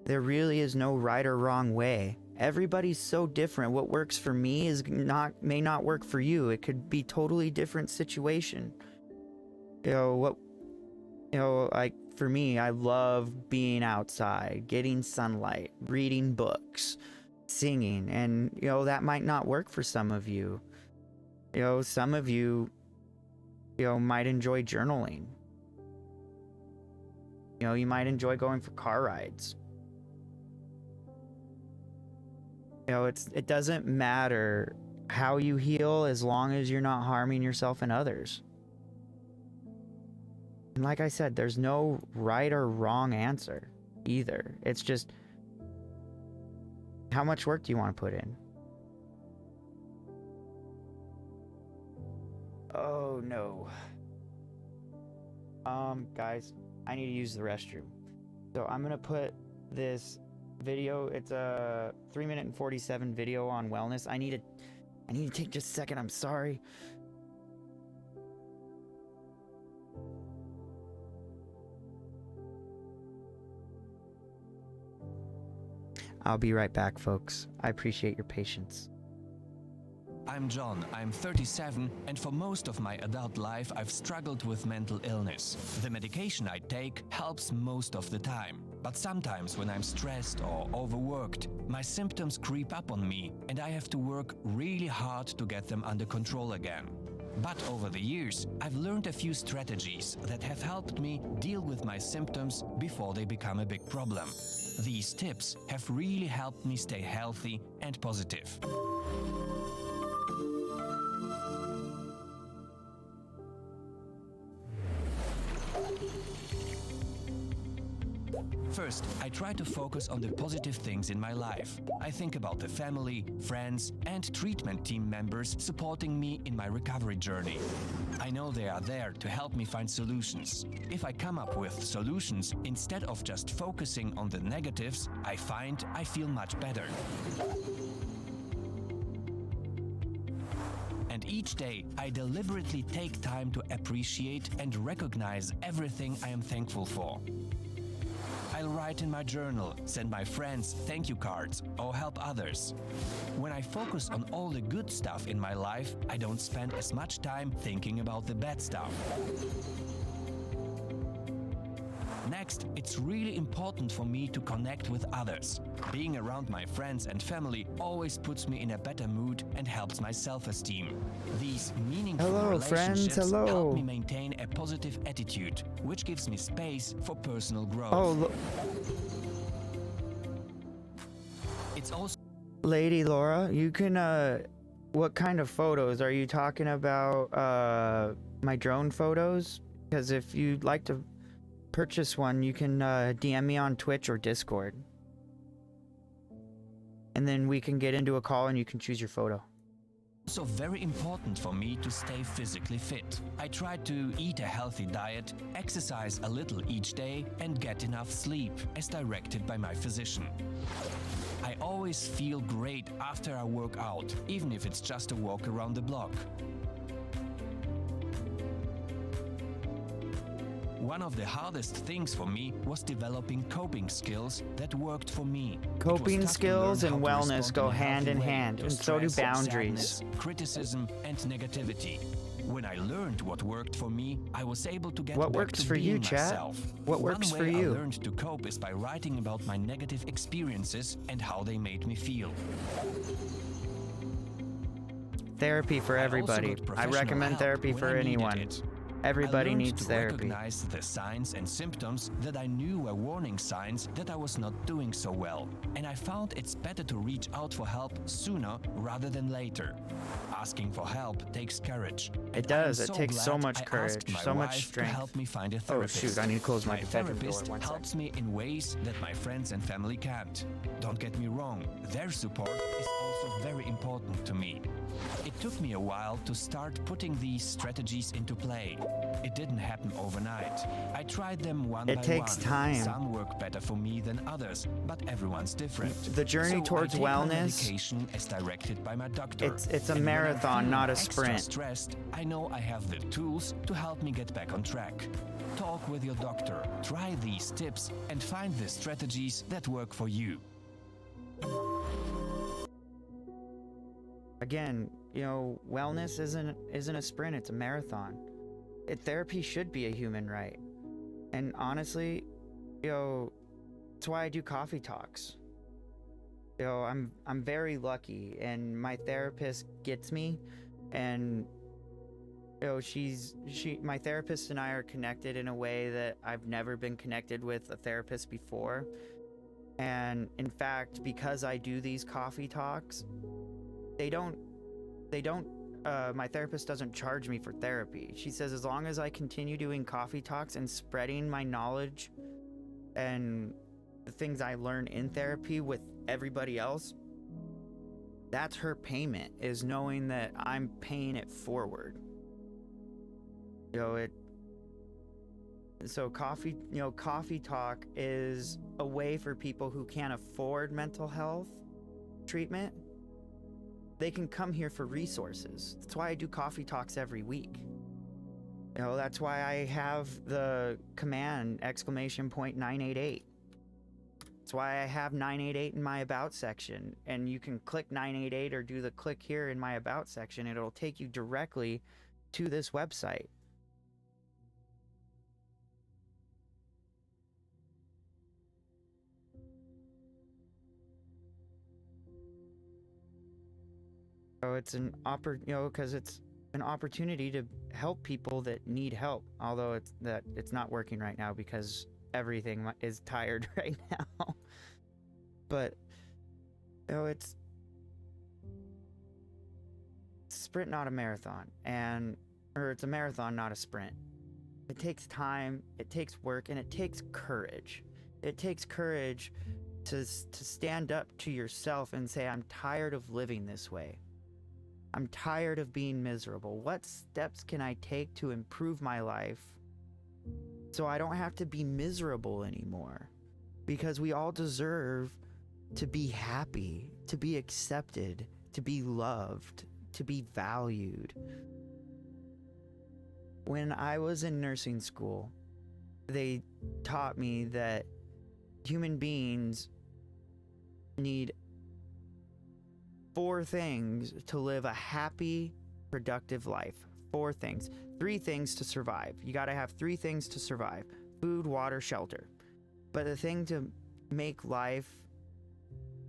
Speaker 4: there really is no right or wrong way. Everybody's so different. What works for me may not work for you. It could be totally different situation. Like for me, I love being outside, getting sunlight, reading books, singing, and that might not work for some of you. Some of you, might enjoy journaling. You might enjoy going for car rides. It doesn't matter how you heal as long as you're not harming yourself and others. And like I said, there's no right or wrong answer either. It's just, how much work do you want to put in? Oh no. Guys, I need to use the restroom. So I'm gonna put this video, it's a 3-minute and 47 video on wellness. I need to take just a second, I'm sorry. I'll be right back, folks. I appreciate your patience.
Speaker 10: I'm John, I'm 37, and for most of my adult life I've struggled with mental illness. The medication I take helps most of the time, but sometimes when I'm stressed or overworked, my symptoms creep up on me and I have to work really hard to get them under control again. But over the years, I've learned a few strategies that have helped me deal with my symptoms before they become a big problem. These tips have really helped me stay healthy and positive. First, I try to focus on the positive things in my life. I think about the family, friends, and treatment team members supporting me in my recovery journey. I know they are there to help me find solutions. If I come up with solutions instead of just focusing on the negatives, I find I feel much better. And each day, I deliberately take time to appreciate and recognize everything I am thankful for. I'll write in my journal, send my friends thank you cards, or help others. When I focus on all the good stuff in my life, I don't spend as much time thinking about the bad stuff. Next, it's really important for me to connect with others. Being around my friends and family always puts me in a better mood and helps my self-esteem. These meaningful relationships help me maintain a positive attitude, which gives me space for personal growth. It's also...
Speaker 4: Lady Laura, you can, what kind of photos? Are you talking about, my drone photos? Because if you'd like to purchase one, you can DM me on Twitch or Discord, and then we can get into a call and you can choose your photo.
Speaker 10: Also very important for me to stay physically fit. I try to eat a healthy diet, exercise a little each day, and get enough sleep, as directed by my physician. I always feel great after I work out, even if it's just a walk around the block. One of the hardest things for me was developing coping skills that worked for me.
Speaker 4: Coping skills and wellness go hand in hand, and so do boundaries.
Speaker 10: Sadness, criticism, and negativity. When I learned what worked for me, I was able to get
Speaker 4: what
Speaker 10: back
Speaker 4: works
Speaker 10: to
Speaker 4: for you,
Speaker 10: being
Speaker 4: chat?
Speaker 10: myself.
Speaker 4: What works for you?
Speaker 10: One way I learned to cope is by writing about my negative experiences and how they made me feel.
Speaker 4: Therapy for everybody. I recommend therapy for anyone. Everybody needs therapy.
Speaker 10: I recognize the signs and symptoms that I knew were warning signs that I was not doing so well. And I found it's better to reach out for help sooner rather than later. Asking for help takes courage.
Speaker 4: It does. It takes so much courage, so much strength.
Speaker 10: To help me find a
Speaker 4: Oh
Speaker 10: therapist.
Speaker 4: shoot, I need to close my bedroom door.
Speaker 10: therapist helps me in ways that my friends and family can't. Don't get me wrong, their support is also very important to me. It took me a while to start putting these strategies into play. It didn't happen overnight. I tried them one
Speaker 4: It
Speaker 10: by
Speaker 4: takes
Speaker 10: one.
Speaker 4: time.
Speaker 10: Some work better for me than others, but everyone's different.
Speaker 4: The journey
Speaker 10: So
Speaker 4: towards
Speaker 10: I take my
Speaker 4: wellness,
Speaker 10: medication as directed by my doctor.
Speaker 4: it's a
Speaker 10: And when I'm
Speaker 4: marathon,
Speaker 10: feeling
Speaker 4: not a
Speaker 10: extra
Speaker 4: sprint.
Speaker 10: stressed, I know I have the tools to help me get back on track. Talk with your doctor, try these tips, and find the strategies that work for you.
Speaker 4: Again, you know, wellness isn't a sprint, it's a marathon. Therapy should be a human right. And honestly, you know, that's why I do coffee talks. You know, I'm very lucky, and my therapist gets me, and you know, my therapist and I are connected in a way that I've never been connected with a therapist before. And in fact, because I do these coffee talks, my therapist doesn't charge me for therapy. She says as long as I continue doing coffee talks and spreading my knowledge and the things I learn in therapy with everybody else, that's her payment, is knowing that I'm paying it forward. You know, so coffee talk is a way for people who can't afford mental health treatment. They can come here for resources. That's why I do coffee talks every week. You know, that's why I have the command !988. That's why I have 988 in my about section, and you can click 988 or do the click here in my about section. It'll take you directly to this website. So it's because it's an opportunity to help people that need help. Although it's not working right now because everything is tired right now. But you know, it's a sprint, not a marathon, or it's a marathon, not a sprint. It takes time, it takes work, and it takes courage. It takes courage to stand up to yourself and say, I'm tired of living this way. I'm tired of being miserable. What steps can I take to improve my life so I don't have to be miserable anymore? Because we all deserve to be happy, to be accepted, to be loved, to be valued. When I was in nursing school, they taught me that human beings need 4 things to live a happy, productive life. 4 things. 3 things to survive. You gotta have 3 things to survive: food, water, shelter. But the thing to make life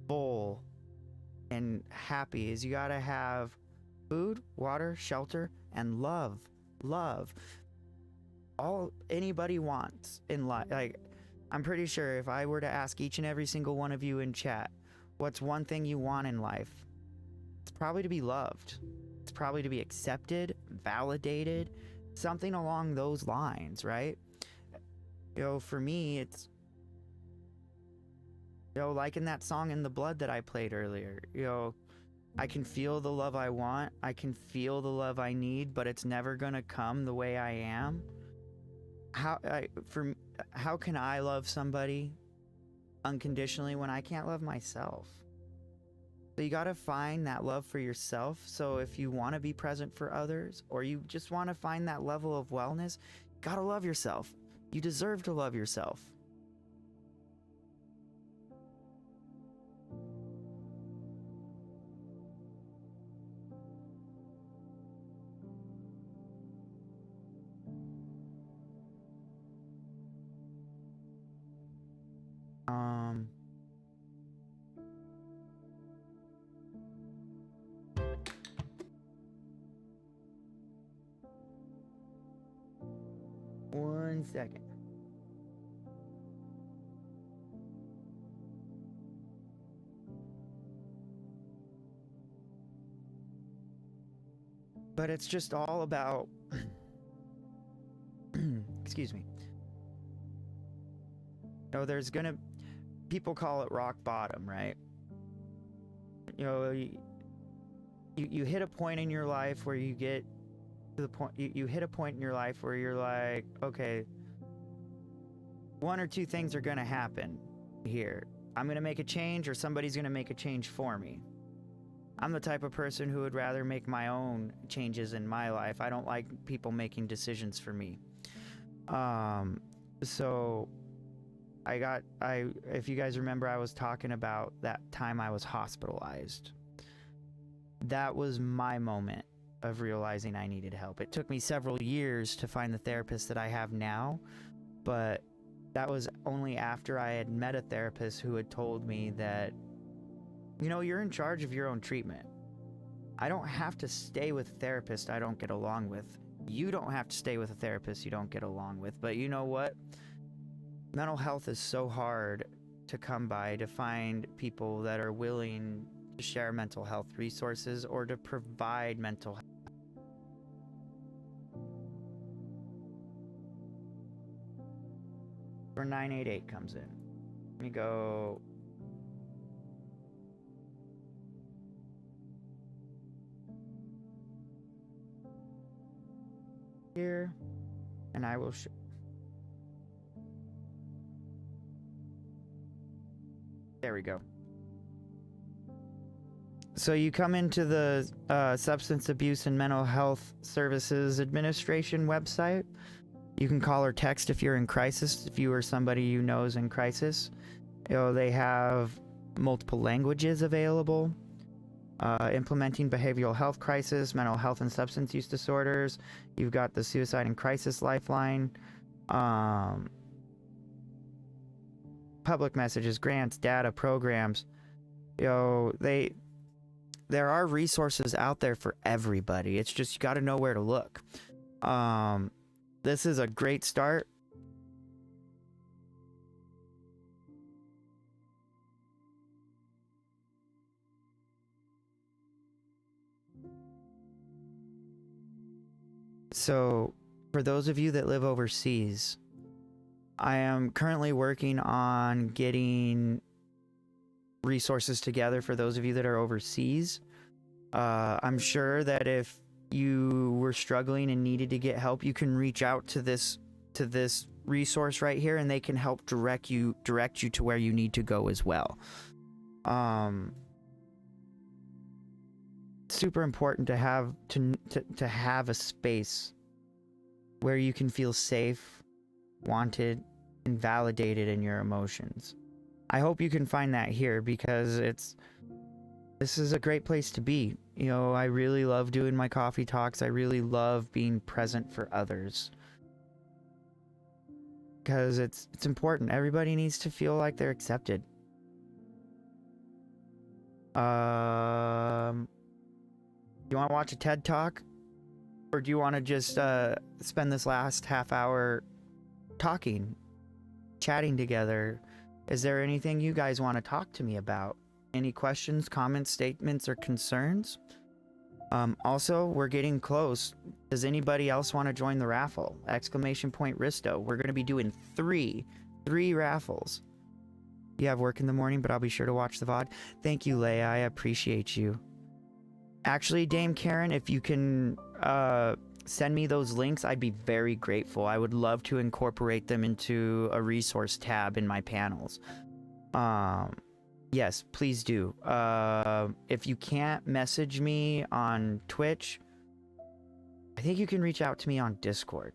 Speaker 4: full and happy is you gotta have food, water, shelter, and love. Love. All anybody wants in life. Like, I'm pretty sure if I were to ask each and every single one of you in chat, what's one thing you want in life? It's probably to be loved. It's probably to be accepted, validated, something along those lines, right? You know, for me, it's, you know, like in that song In the Blood that I played earlier, you know, I can feel the love I want, I can feel the love I need, but it's never gonna come the way I am. How can I love somebody unconditionally when I can't love myself? So you gotta find that love for yourself. So if you wanna be present for others, or you just wanna find that level of wellness, you gotta love yourself. You deserve to love yourself. One second. But it's just all about excuse me. You know, people call it rock bottom, right? You know, you hit a point in your life where you get
Speaker 7: to the point you hit a point in your life where you're like, okay, one or two things are going to happen here. I'm going to make a change, or somebody's going to make a change for me. I'm the type of person who would rather make my own changes in my life. I don't like people making decisions for me. So if you guys remember, I was talking about that time I was hospitalized. That was my moment of realizing I needed help. It took me several years to find the therapist that I have now, but that was only after I had met a therapist who had told me that, you know, you're in charge of your own treatment. I don't have to stay with a therapist I don't get along with. You don't have to stay with a therapist you don't get along with. But you know what? Mental health is so hard to come by, to find people that are willing to share mental health resources or to provide mental health. Where 988 comes in. Let me go. Here, and I will there we go. So you come into the Substance Abuse and Mental Health Services Administration website. You can call or text if you're in crisis, if you or somebody you know is in crisis. You know, they have multiple languages available. Implementing behavioral health crisis, mental health and substance use disorders. You've got the suicide and crisis lifeline. Public messages, grants, data, programs. You know, there are resources out there for everybody. It's just you got to know where to look. This is a great start. So, for those of you that live overseas, I am currently working on getting resources together for those of you that are overseas. I'm sure that if you were struggling and needed to get help, you can reach out to this resource right here, and they can help direct you to where you need to go as well. Super important to have to have a space where you can feel safe, wanted, and validated in your emotions. I hope you can find that here, because this is a great place to be. You know, I really love doing my coffee talks. I really love being present for others, because it's important. Everybody needs to feel like they're accepted. You want to watch a TED Talk? Or do you want to just spend this last half hour talking, chatting together? Is there anything you guys want to talk to me about? Any questions, comments, statements, or concerns? Also, we're getting close. Does anybody else want to join the raffle? ! Risto. We're going to be doing three raffles. You have work in the morning, but I'll be sure to watch the VOD. Thank you, Leia. I appreciate you. Actually, Dame Karen, if you can send me those links, I'd be very grateful. I would love to incorporate them into a resource tab in my panels. Yes, please do. If you can't message me on Twitch, I think you can reach out to me on Discord.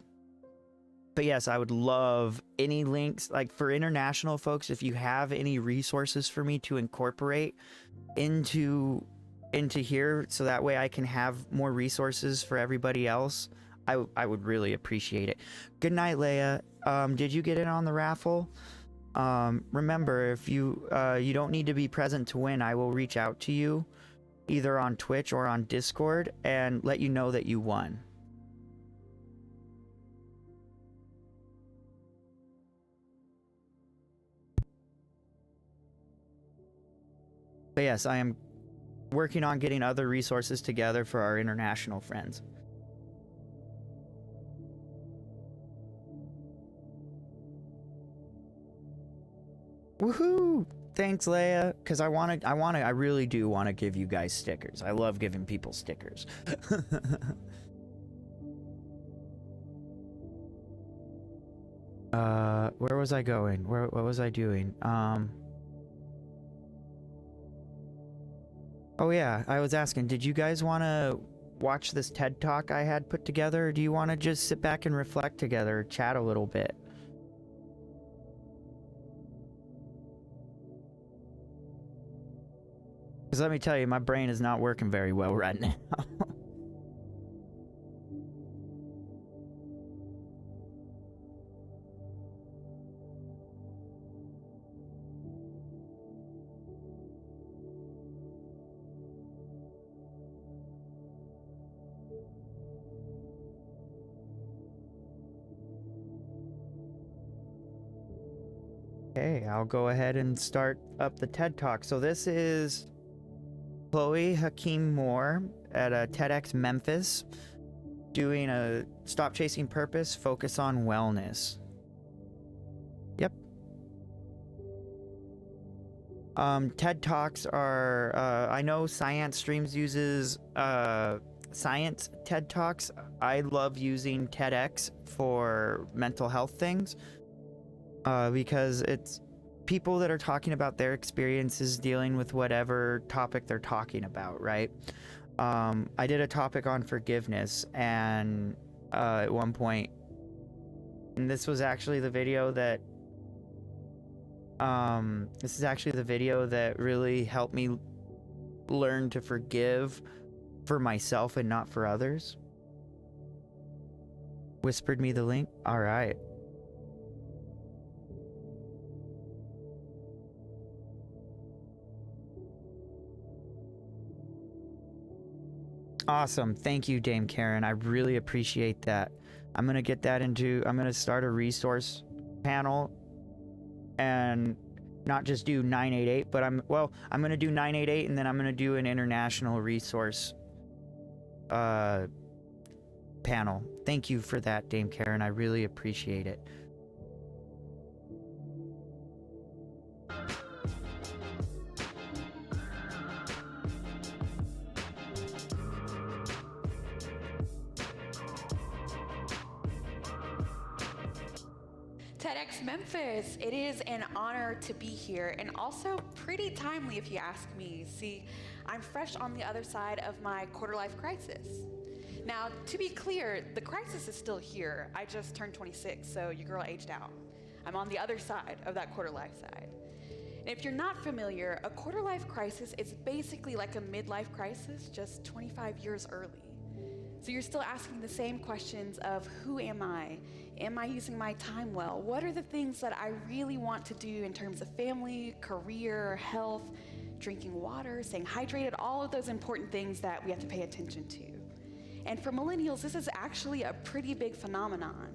Speaker 7: But yes, I would love any links, like for international folks, if you have any resources for me to incorporate into here, so that way I can have more resources for everybody else, I would really appreciate it. Good night, Leia. Did you get in on the raffle? Remember, if you don't need to be present to win, I will reach out to you either on Twitch or on Discord and let you know that you won. But yes, I am working on getting other resources together for our international friends. Woohoo! Thanks, Leia. Because I really do want to give you guys stickers. I love giving people stickers. Where was I going? What was I doing? Oh yeah, I was asking, did you guys want to watch this TED Talk I had put together, or do you want to just sit back and reflect together, chat a little bit? Because let me tell you, my brain is not working very well right now. Okay, I'll go ahead and start up the TED Talk. So this is Chloe Hakeem Moore at a TEDx Memphis doing a Stop Chasing Purpose, Focus on Wellness. Yep. TED Talks are, I know Science Streams uses science TED Talks. I love using TEDx for mental health things. Because it's people that are talking about their experiences dealing with whatever topic they're talking about, right? I did a topic on forgiveness, and at one point, and this was actually the video that really helped me learn to forgive for myself and not for others. Whispered me the link. All right. Awesome. Thank you, Dame Karen. I really appreciate that. I'm going to get that I'm going to start a resource panel and not just do 988, but I'm going to do 988 and then I'm going to do an international resource panel. Thank you for that, Dame Karen. I really appreciate it.
Speaker 11: TEDx Memphis, it is an honor to be here and also pretty timely if you ask me. See, I'm fresh on the other side of my quarter-life crisis. Now, to be clear, the crisis is still here. I just turned 26, so your girl aged out. I'm on the other side of that quarter-life side. And if you're not familiar, a quarter-life crisis is basically like a midlife crisis, just 25 years early. So you're still asking the same questions of who am I? Am I using my time well? What are the things that I really want to do in terms of family, career, health, drinking water, staying hydrated, all of those important things that we have to pay attention to. And for millennials, this is actually a pretty big phenomenon.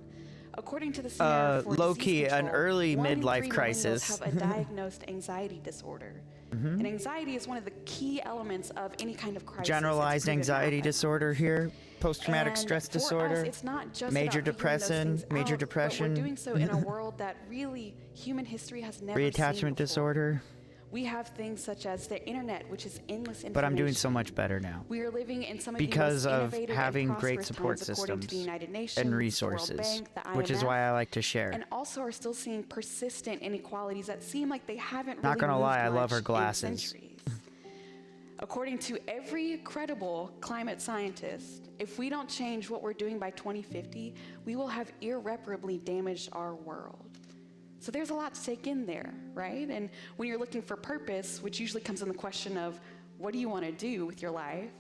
Speaker 11: According to the Center for
Speaker 7: low-key,
Speaker 11: Disease
Speaker 7: an
Speaker 11: Control,
Speaker 7: early
Speaker 11: 1 in 3
Speaker 7: midlife crisis.
Speaker 11: millennials have a diagnosed anxiety disorder. And anxiety is one of the key elements of any kind of crisis.
Speaker 7: Generalized anxiety disorder here, post-traumatic stress
Speaker 11: for
Speaker 7: disorder,
Speaker 11: us, it's not just
Speaker 7: major
Speaker 11: about figuring those things
Speaker 7: major
Speaker 11: out,
Speaker 7: depression.
Speaker 11: But we're doing so in a world that really human history has never
Speaker 7: reattachment
Speaker 11: seen before.
Speaker 7: disorder.
Speaker 11: We have things such as the internet, which is endless information.
Speaker 7: But I'm doing so much better now.
Speaker 11: We are living in some of
Speaker 7: because
Speaker 11: the most
Speaker 7: of
Speaker 11: innovative
Speaker 7: having
Speaker 11: and
Speaker 7: great
Speaker 11: prosperous
Speaker 7: support
Speaker 11: times, according to
Speaker 7: systems
Speaker 11: the United Nations,
Speaker 7: and
Speaker 11: the World
Speaker 7: resources,
Speaker 11: Bank, the
Speaker 7: which is
Speaker 11: IMF,
Speaker 7: why I like to share.
Speaker 11: and also are still seeing persistent inequalities that seem like they haven't
Speaker 7: Not
Speaker 11: really
Speaker 7: gonna
Speaker 11: moved
Speaker 7: lie, I love
Speaker 11: much
Speaker 7: her
Speaker 11: in
Speaker 7: glasses.
Speaker 11: centuries. According to every credible climate scientist, if we don't change what we're doing by 2050, we will have irreparably damaged our world. So there's a lot to take in there, right? And when you're looking for purpose, which usually comes in the question of what do you want to do with your life,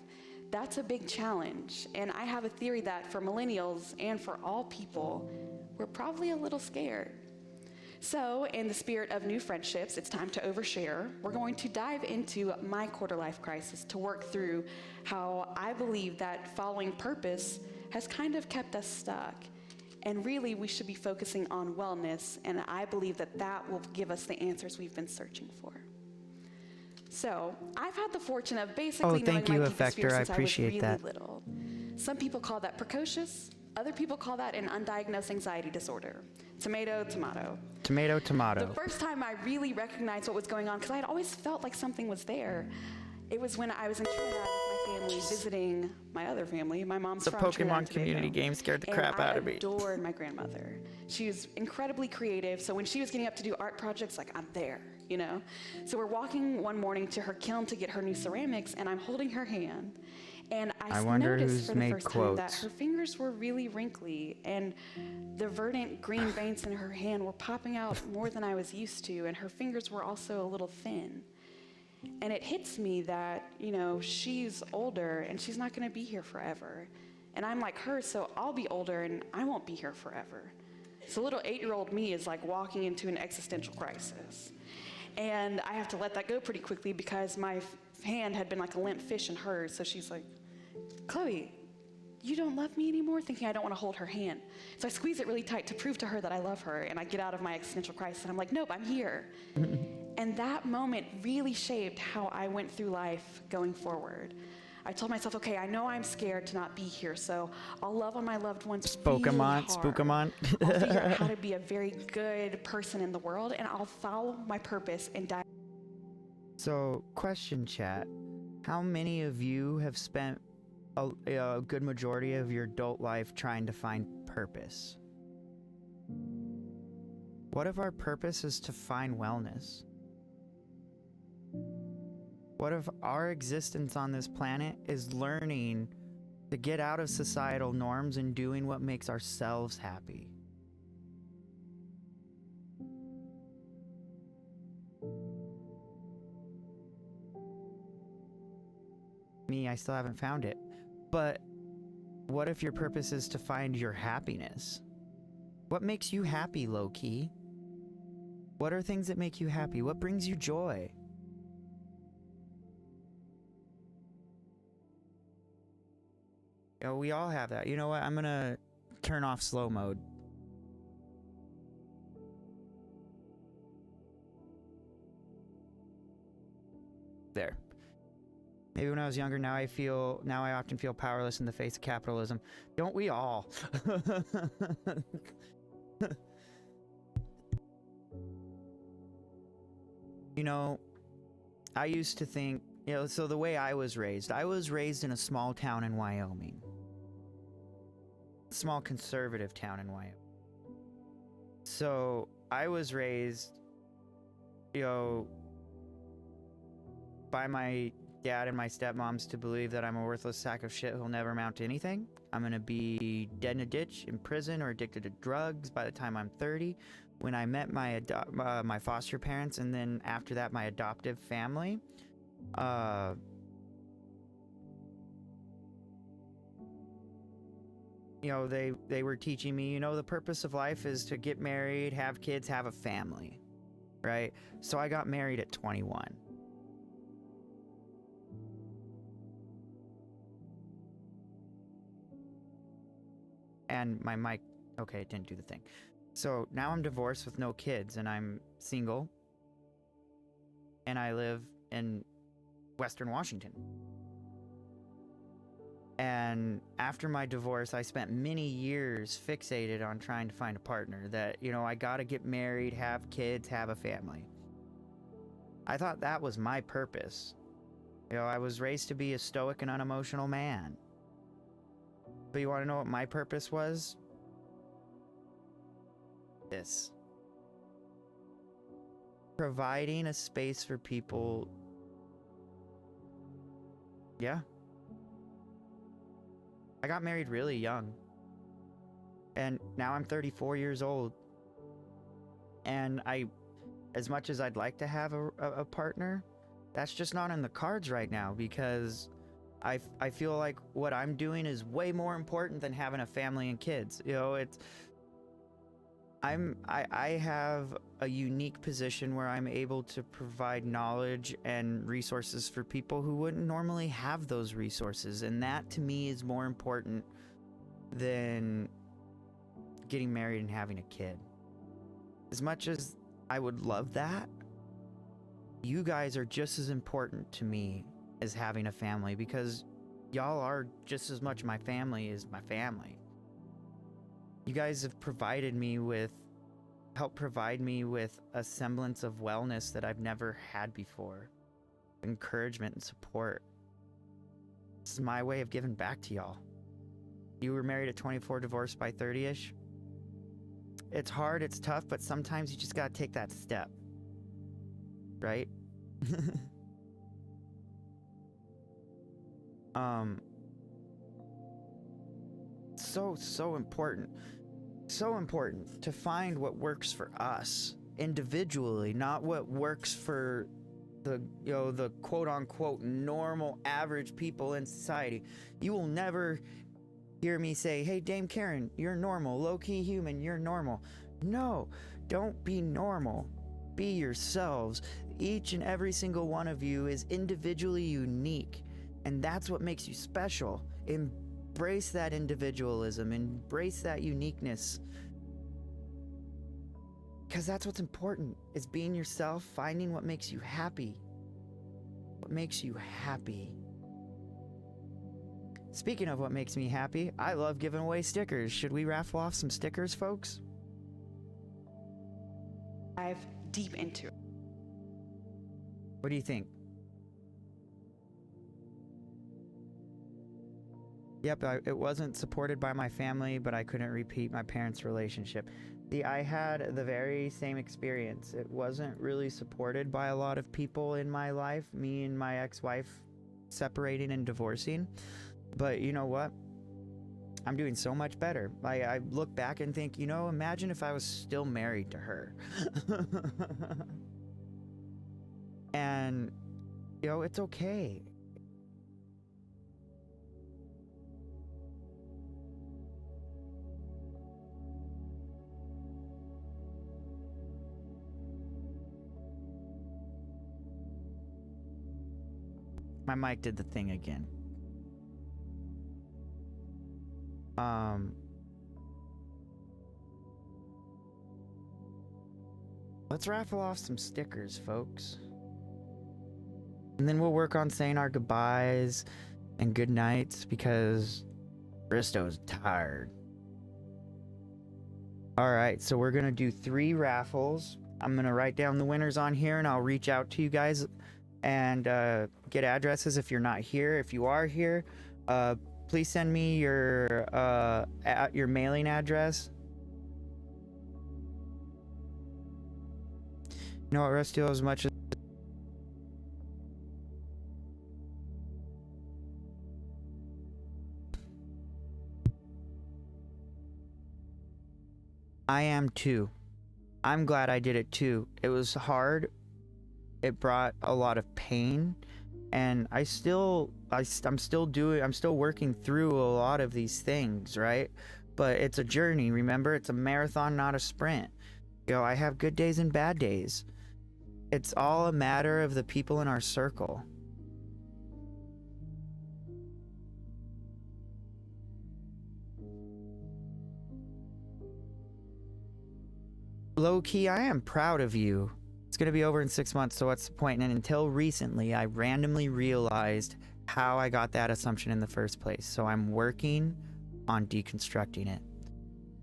Speaker 11: that's a big challenge. And I have a theory that for millennials and for all people, we're probably a little scared. So in the spirit of new friendships, it's time to overshare. We're going to dive into my quarter-life crisis to work through how I believe that following purpose has kind of kept us stuck. And really, we should be focusing on wellness, and I believe that that will give us the answers we've been searching for. So, I've had the fortune of basically knowing my deepest fear since I was really little. Some people call that precocious. Other people call that an undiagnosed anxiety disorder. Tomato, tomato.
Speaker 7: Tomato, tomato.
Speaker 11: The first time I really recognized what was going on, because I had always felt like something was there, it was when I was in Canada with my family visiting my other family. My mom's
Speaker 7: The
Speaker 11: from
Speaker 7: Pokemon
Speaker 11: Trinidad and
Speaker 7: community
Speaker 11: Tobago,
Speaker 7: game scared the
Speaker 11: and
Speaker 7: crap out of me.
Speaker 11: I adored my grandmother. She was incredibly creative, so when she was getting up to do art projects, like, I'm there, you know? So we're walking one morning to her kiln to get her new ceramics, and I'm holding her hand. And I
Speaker 7: wonder
Speaker 11: noticed
Speaker 7: who's
Speaker 11: for the
Speaker 7: made
Speaker 11: first time that
Speaker 7: quotes.
Speaker 11: her fingers were really wrinkly, and the verdant green veins in her hand were popping out more than I was used to, and her fingers were also a little thin. And it hits me that, you know, she's older and she's not going to be here forever. And I'm like her, so I'll be older and I won't be here forever. So little 8-year-old me is like walking into an existential crisis. And I have to let that go pretty quickly because my hand had been like a limp fish in hers. So she's like, Chloe, you don't love me anymore? Thinking I don't want to hold her hand. So I squeeze it really tight to prove to her that I love her. And I get out of my existential crisis and I'm like, nope, I'm here. And that moment really shaped how I went through life going forward. I told myself, okay, I know I'm scared to not be here, so I'll love on my loved ones really hard.
Speaker 7: Spookamon.
Speaker 11: I'll figure out how to be a very good person in the world, and I'll follow my purpose and die.
Speaker 7: So, question chat. How many of you have spent a good majority of your adult life trying to find purpose? What if our purpose is to find wellness? What if our existence on this planet is learning to get out of societal norms and doing what makes ourselves happy? Me, I still haven't found it. But what if your purpose is to find your happiness? What makes you happy, low-key? What are things that make you happy? What brings you joy? You know, we all have that. You know what? I'm gonna turn off slow mode. There. Maybe when I was younger, now I often feel powerless in the face of capitalism. Don't we all? You know, I used to think, you know, so the way I was raised in a small town in Wyoming. Small conservative town in Wyoming. So I was raised, you know, by my dad and my stepmoms to believe that I'm a worthless sack of shit who'll never amount to anything. I'm gonna be dead in a ditch, in prison, or addicted to drugs by the time I'm 30. When I met my foster parents, and then after that my adoptive family, you know, they were teaching me, you know, the purpose of life is to get married, have kids, have a family, right? So I got married at 21. And my mic, okay, it didn't do the thing. So now I'm divorced with no kids, and I'm single, and I live in Western Washington. And after my divorce, I spent many years fixated on trying to find a partner that, you know, I gotta get married, have kids, have a family. I thought that was my purpose. You know, I was raised to be a stoic and unemotional man. But you wanna know what my purpose was? This. Providing a space for people. Yeah. I got married really young. And now I'm 34 years old. And as much as I'd like to have a partner, that's just not in the cards right now, because I feel like what I'm doing is way more important than having a family and kids. You know, I have a unique position where I'm able to provide knowledge and resources for people who wouldn't normally have those resources, and that to me is more important than getting married and having a kid. As much as I would love that, you guys are just as important to me as having a family, because y'all are just as much my family as my family. You guys have helped provide me with a semblance of wellness that I've never had before. Encouragement and support. This is my way of giving back to y'all. You were married at 24, divorced by 30-ish. It's hard, it's tough, but sometimes you just gotta take that step. Right? So important. So important to find what works for us individually, not what works for the quote unquote normal average people in society. You will never hear me say, hey, Dame Karen, you're normal. Low-key human, you're normal. No, don't be normal. Be yourselves. Each and every single one of you is individually unique, and that's what makes you special. Embrace that individualism, embrace that uniqueness, because that's what's important, is being yourself, finding what makes you happy. What makes you happy. Speaking of what makes me happy, I love giving away stickers. Should we raffle off some stickers, folks?
Speaker 11: Dive deep into it.
Speaker 7: What do you think? Yep, it wasn't supported by my family, but I couldn't repeat my parents' relationship. I had the very same experience. It wasn't really supported by a lot of people in my life, me and my ex-wife separating and divorcing. But you know what? I'm doing so much better. I look back and think, imagine if I was still married to her. And, it's okay. My mic did the thing again. Let's raffle off some stickers, folks. And then we'll work on saying our goodbyes and good nights, because Bristo's tired. Alright, so we're gonna do 3 raffles. I'm gonna write down the winners on here, and I'll reach out to you guys and get addresses if you're not here. If you are here, please send me your mailing address. You know what, Rustio, as much as I am too. I'm glad I did it too. It was hard. It brought a lot of pain, and I'm still working through a lot of these things, right? But it's a journey, remember? It's a marathon, not a sprint. I have good days and bad days. It's all a matter of the people in our circle. Low-key, I am proud of you. It's going to be over in 6 months, so what's the point? And until recently, I randomly realized how I got that assumption in the first place. So I'm working on deconstructing it.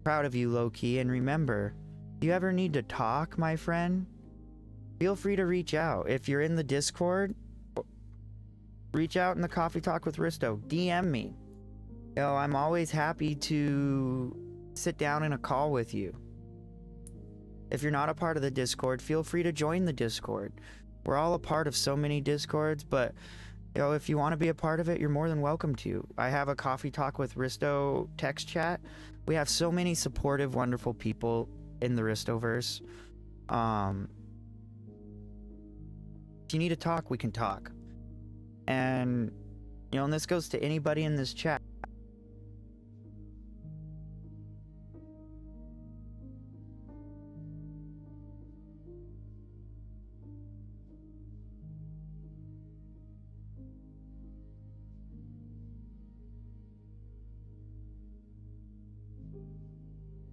Speaker 7: Proud of you, low-key. And remember, if you ever need to talk, my friend, feel free to reach out. If you're in the Discord, reach out in the Coffee Talk with Risto. DM me. I'm always happy to sit down in a call with you. If you're not a part of the Discord, feel free to join the Discord. We're all a part of so many Discords, but if you want to be a part of it, you're more than welcome to. I have a Coffee Talk with Risto text chat. We have so many supportive, wonderful people in the Ristoverse. If you need to talk, we can talk. And, and this goes to anybody in this chat.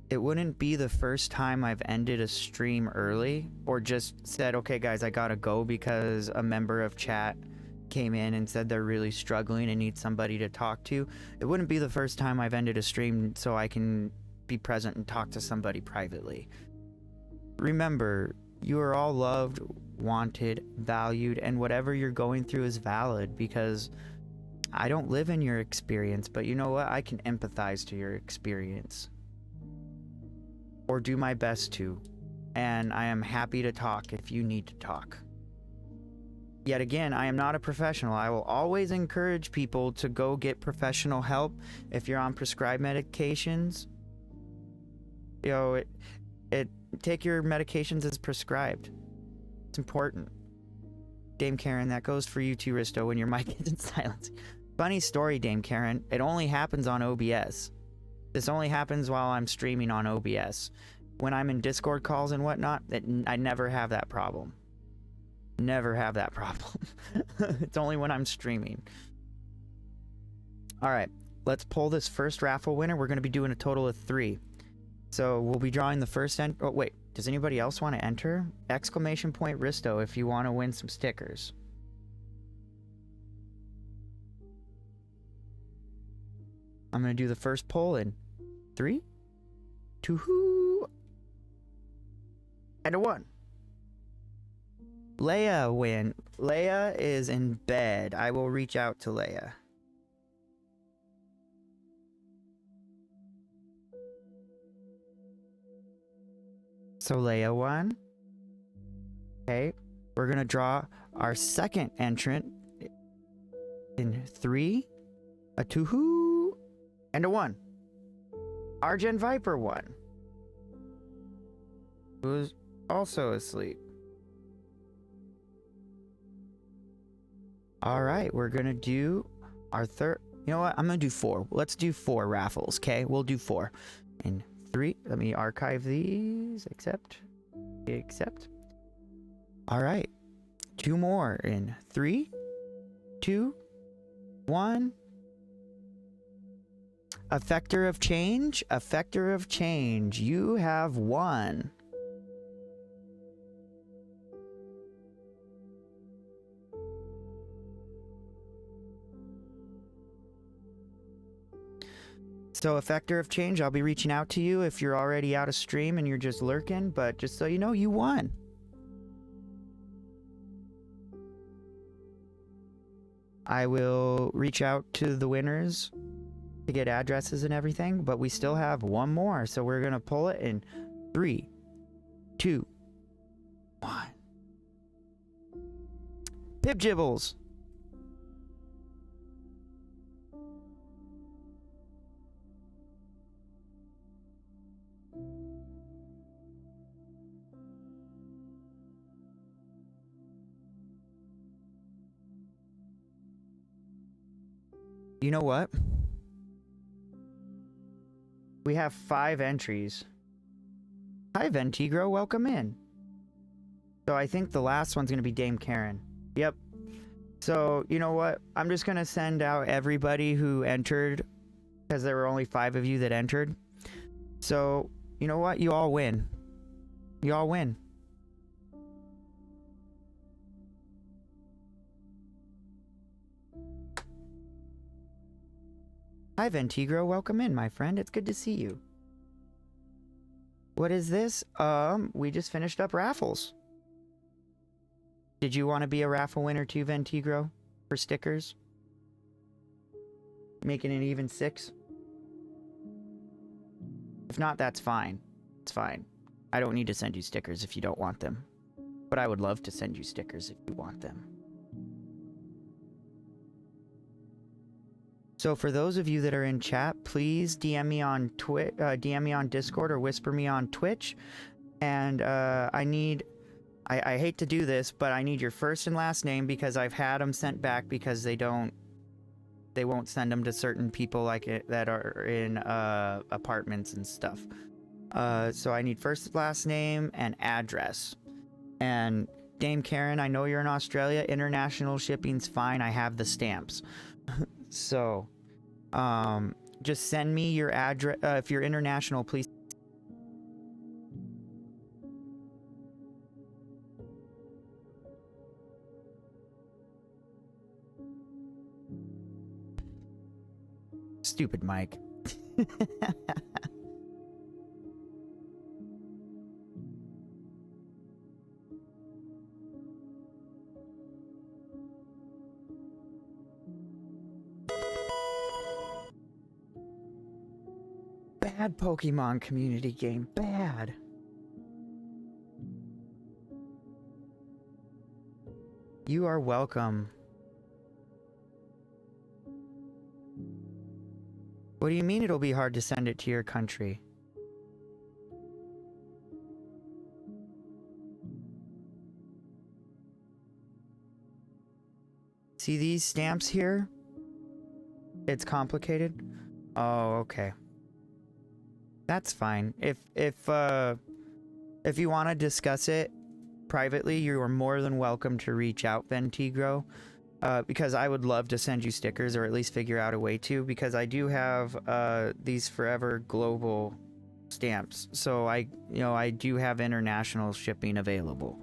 Speaker 7: It wouldn't be the first time I've ended a stream early or just said, okay guys, I gotta go because a member of chat came in and said they're really struggling and need somebody to talk to. It wouldn't be the first time I've ended a stream so I can be present and talk to somebody privately. Remember, you are all loved, wanted, valued, and whatever you're going through is valid, because
Speaker 4: I don't live in your experience, but you know what? I can empathize to your experience. Or do my best to. And I am happy to talk if you need to talk. Yet again, I am not a professional. I will always encourage people to go get professional help if you're on prescribed medications. You know, take your medications as prescribed. It's important. Dame Karen, that goes for you too, Risto, when your mic is in silence. Funny story, Dame Karen. It only happens on OBS. This only happens while I'm streaming on OBS. When I'm in Discord calls and whatnot, I never have that problem. Never have that problem. It's only when I'm streaming. Alright, let's pull this first raffle winner. We're going to be doing a total of 3. So we'll be drawing the first oh wait, does anybody else want to enter? Exclamation point Risto if you want to win some stickers. I'm going to do the first poll in 3, 2, and a 1. Leia win. Leia is in bed. I will reach out to Leia. So Leia won. Okay, we're gonna draw our second entrant in 3, a 2, and a 1. Argent Viper won. Who's also asleep. Alright, we're gonna do our third. You know what? I'm gonna do 4. Let's do 4 raffles, okay? We'll do 4. In 3, let me archive these. Accept. Accept. Alright. 2 more in 3, 2, 1. Effector of Change. Effector of Change. You have won. So, Effector of Change, I'll be reaching out to you if you're already out of stream and you're just lurking, but just so you know, you won. I will reach out to the winners to get addresses and everything, but we still have 1 more, so we're gonna pull it in 3, 2, 1. Pip Jibbles. You know what? We have 5 entries. Hi, Ventigro. Welcome in. So I think the last one's going to be Dame Karen. Yep. So, you know what? I'm just going to send out everybody who entered, because there were only 5 of you that entered. So, you know what? You all win. You all win. Hi, Ventigro. Welcome in, my friend. It's good to see you. What is this? We just finished up raffles. Did you want to be a raffle winner too, Ventigro? For stickers? Making it even 6? If not, that's fine. It's fine. I don't need to send you stickers if you don't want them. But I would love to send you stickers if you want them. So for those of you that are in chat, please DM me on DM me on Discord or whisper me on Twitch. And I hate to do this, but I need your first and last name because I've had them sent back because they won't send them to certain people like it that are in apartments and stuff. So I need first, last name, and address. And Dame Karen, I know you're in Australia. International shipping's fine. I have the stamps. So, just send me your address. If you're international, please. Stupid Mike.
Speaker 7: Bad Pokemon community game. Bad. You are welcome. What do you mean it'll be hard to send it to your country? See these stamps here? It's complicated. Oh, okay. That's fine. If you want to discuss it privately, you are more than welcome to reach out, Ventigro, because I would love to send you stickers, or at least figure out a way to, because I do have these Forever Global stamps. So I do have international shipping available.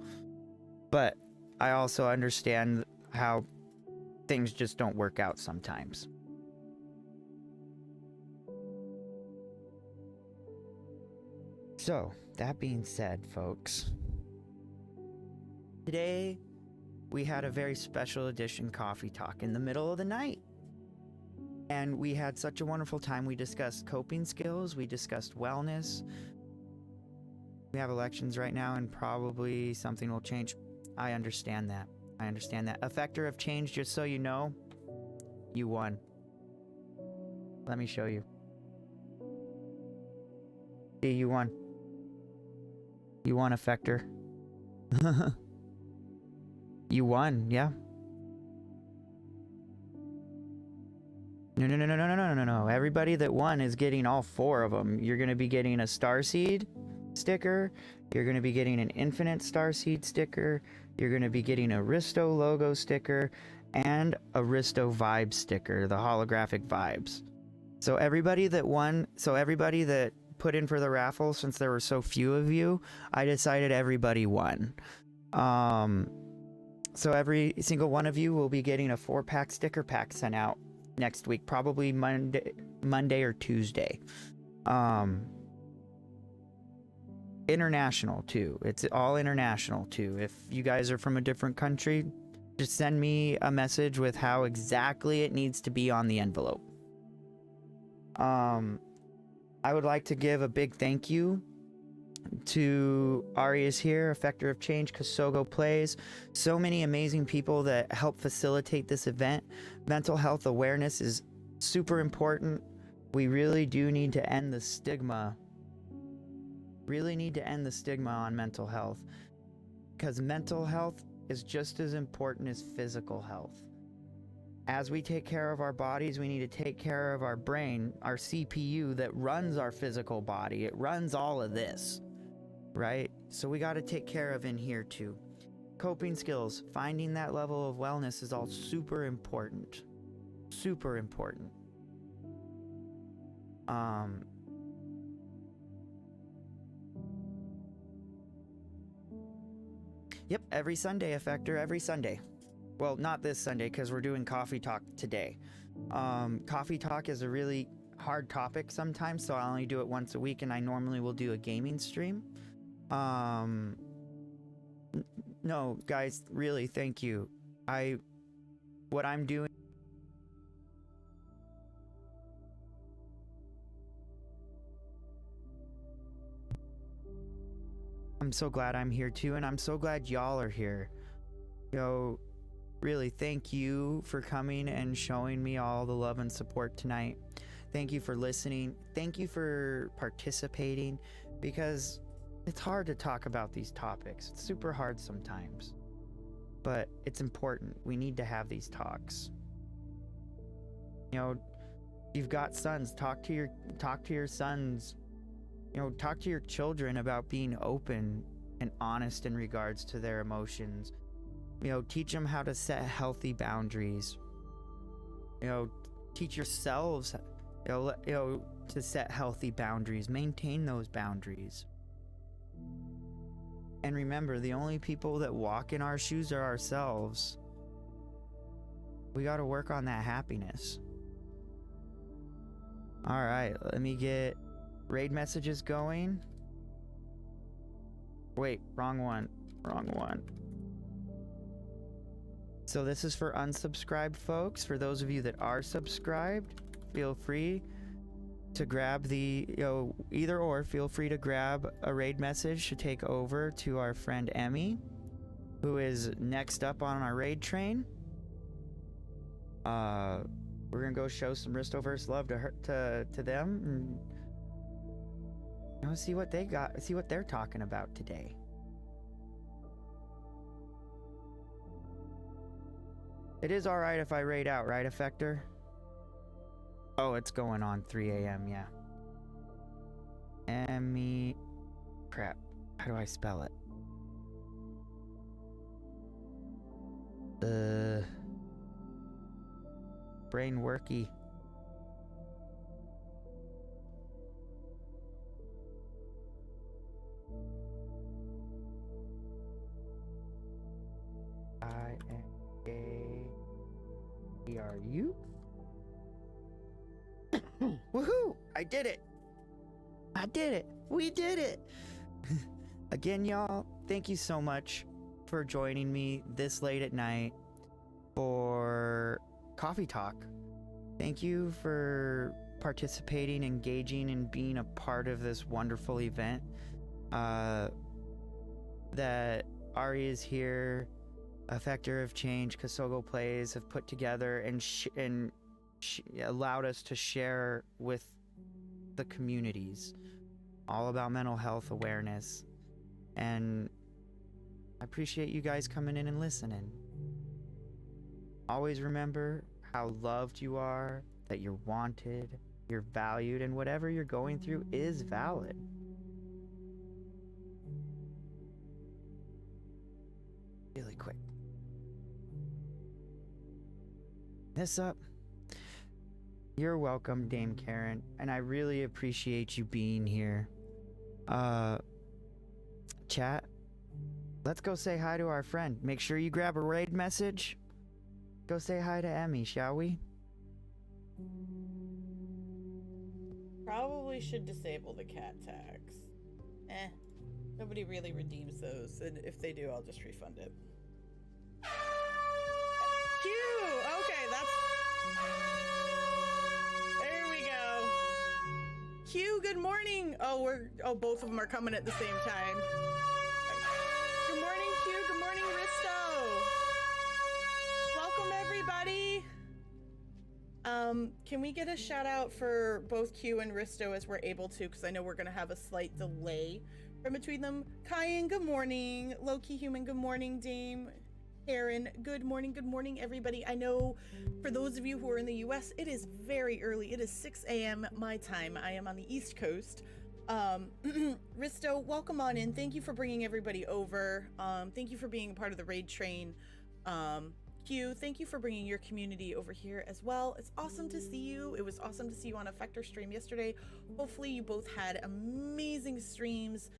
Speaker 7: But I also understand how things just don't work out sometimes. So, that being said, folks, today we had a very special edition coffee talk in the middle of the night. And we had such a wonderful time. We discussed coping skills, we discussed wellness. We have elections right now, and probably something will change. I understand that. I understand that. Effector of change, just so you know, you won. Let me show you. See, you won. You won, Effector. You won, yeah. No. Everybody that won is getting all 4 of them. You're going to be getting a Starseed sticker. You're going to be getting an Infinite Starseed sticker. You're going to be getting a Risto logo sticker and a Risto Vibe sticker, the holographic vibes. So everybody that won, everybody that put in for the raffle, since there were so few of you, I decided everybody won. So every single one of you will be getting a 4-pack sticker pack sent out next week, probably Monday or Tuesday. International too. It's all international too. If you guys are from a different country, just send me a message with how exactly it needs to be on the envelope. I would like to give a big thank you to Ari is here, Effector of Change, Kasogo Plays, so many amazing people that help facilitate this event. Mental health awareness is super important. We really do need to end the stigma. Really need to end the stigma on mental health, because mental health is just as important as physical health. As we take care of our bodies, we need to take care of our brain, our CPU that runs our physical body. It runs all of this, right? So we got to take care of in here too. Coping skills, finding that level of wellness is all super important. Super important. Yep, every Sunday, Effector, every Sunday. Well, not this Sunday, because we're doing Coffee Talk today. Coffee Talk is a really hard topic sometimes, so I only do it once a week, and I normally will do a gaming stream. No, guys, really, thank you. What I'm doing... I'm so glad I'm here too, and I'm so glad y'all are here. Really, thank you for coming and showing me all the love and support tonight. Thank you for listening. Thank you for participating, because it's hard to talk about these topics. It's super hard sometimes, but it's important. We need to have these talks. You've got sons. Talk to your sons. Talk to your children about being open and honest in regards to their emotions. Teach them how to set healthy boundaries. Teach yourselves, to set healthy boundaries. Maintain those boundaries. And remember, the only people that walk in our shoes are ourselves. We got to work on that happiness. All right, let me get raid messages going. Wait, wrong one. So this is for unsubscribed folks. For those of you that are subscribed, feel free
Speaker 4: to grab the, either or, feel free to grab a raid message to take over to our friend Emmy, who is next up on our raid train. We're gonna go show some Ristoverse love to them, and see what they got, see what they're talking about today. It is all right if I raid out, right, Effector? Oh, it's going on 3 a.m. Yeah. Emmy, crap. How do I spell it? Brain worky. INAERU. Woohoo! I did it! I did it! We did it! Again, y'all, thank you so much for joining me this late at night for Coffee Talk. Thank you for participating, engaging, and being a part of this wonderful event that Ari is here, Effector of Change, Kasogo Plays have put together and allowed us to share with the communities all about mental health awareness. And I appreciate you guys coming in and listening. Always remember how loved you are, that you're wanted, you're valued, and whatever you're going through is valid. Really quick. This up. You're welcome, Dame Karen, and I really appreciate you being here. Chat, let's go say hi to our friend. Make sure you grab a raid message. Go say hi to Emmy, shall we?
Speaker 12: Probably should disable the cat tax. Nobody really redeems those, and if they do, I'll just refund it. Q! Okay, that's... There we go. Q, good morning! Oh, both of them are coming at the same time. Good morning, Q. Good morning, Risto. Welcome, everybody. Can we get a shout out for both Q and Risto as we're able to, because I know we're going to have a slight delay from between them. Kyan, good morning. Loki Human, good morning. Dame Aaron, good morning, everybody. I know for those of you who are in the US, it is very early. It is 6 a.m. my time. I am on the East Coast. Risto, welcome on in. Thank you for bringing everybody over. Thank you for being a part of the raid train. Q, thank you for bringing your community over here as well. It's awesome to see you. It was awesome to see you on Effector stream yesterday. Hopefully you both had amazing streams.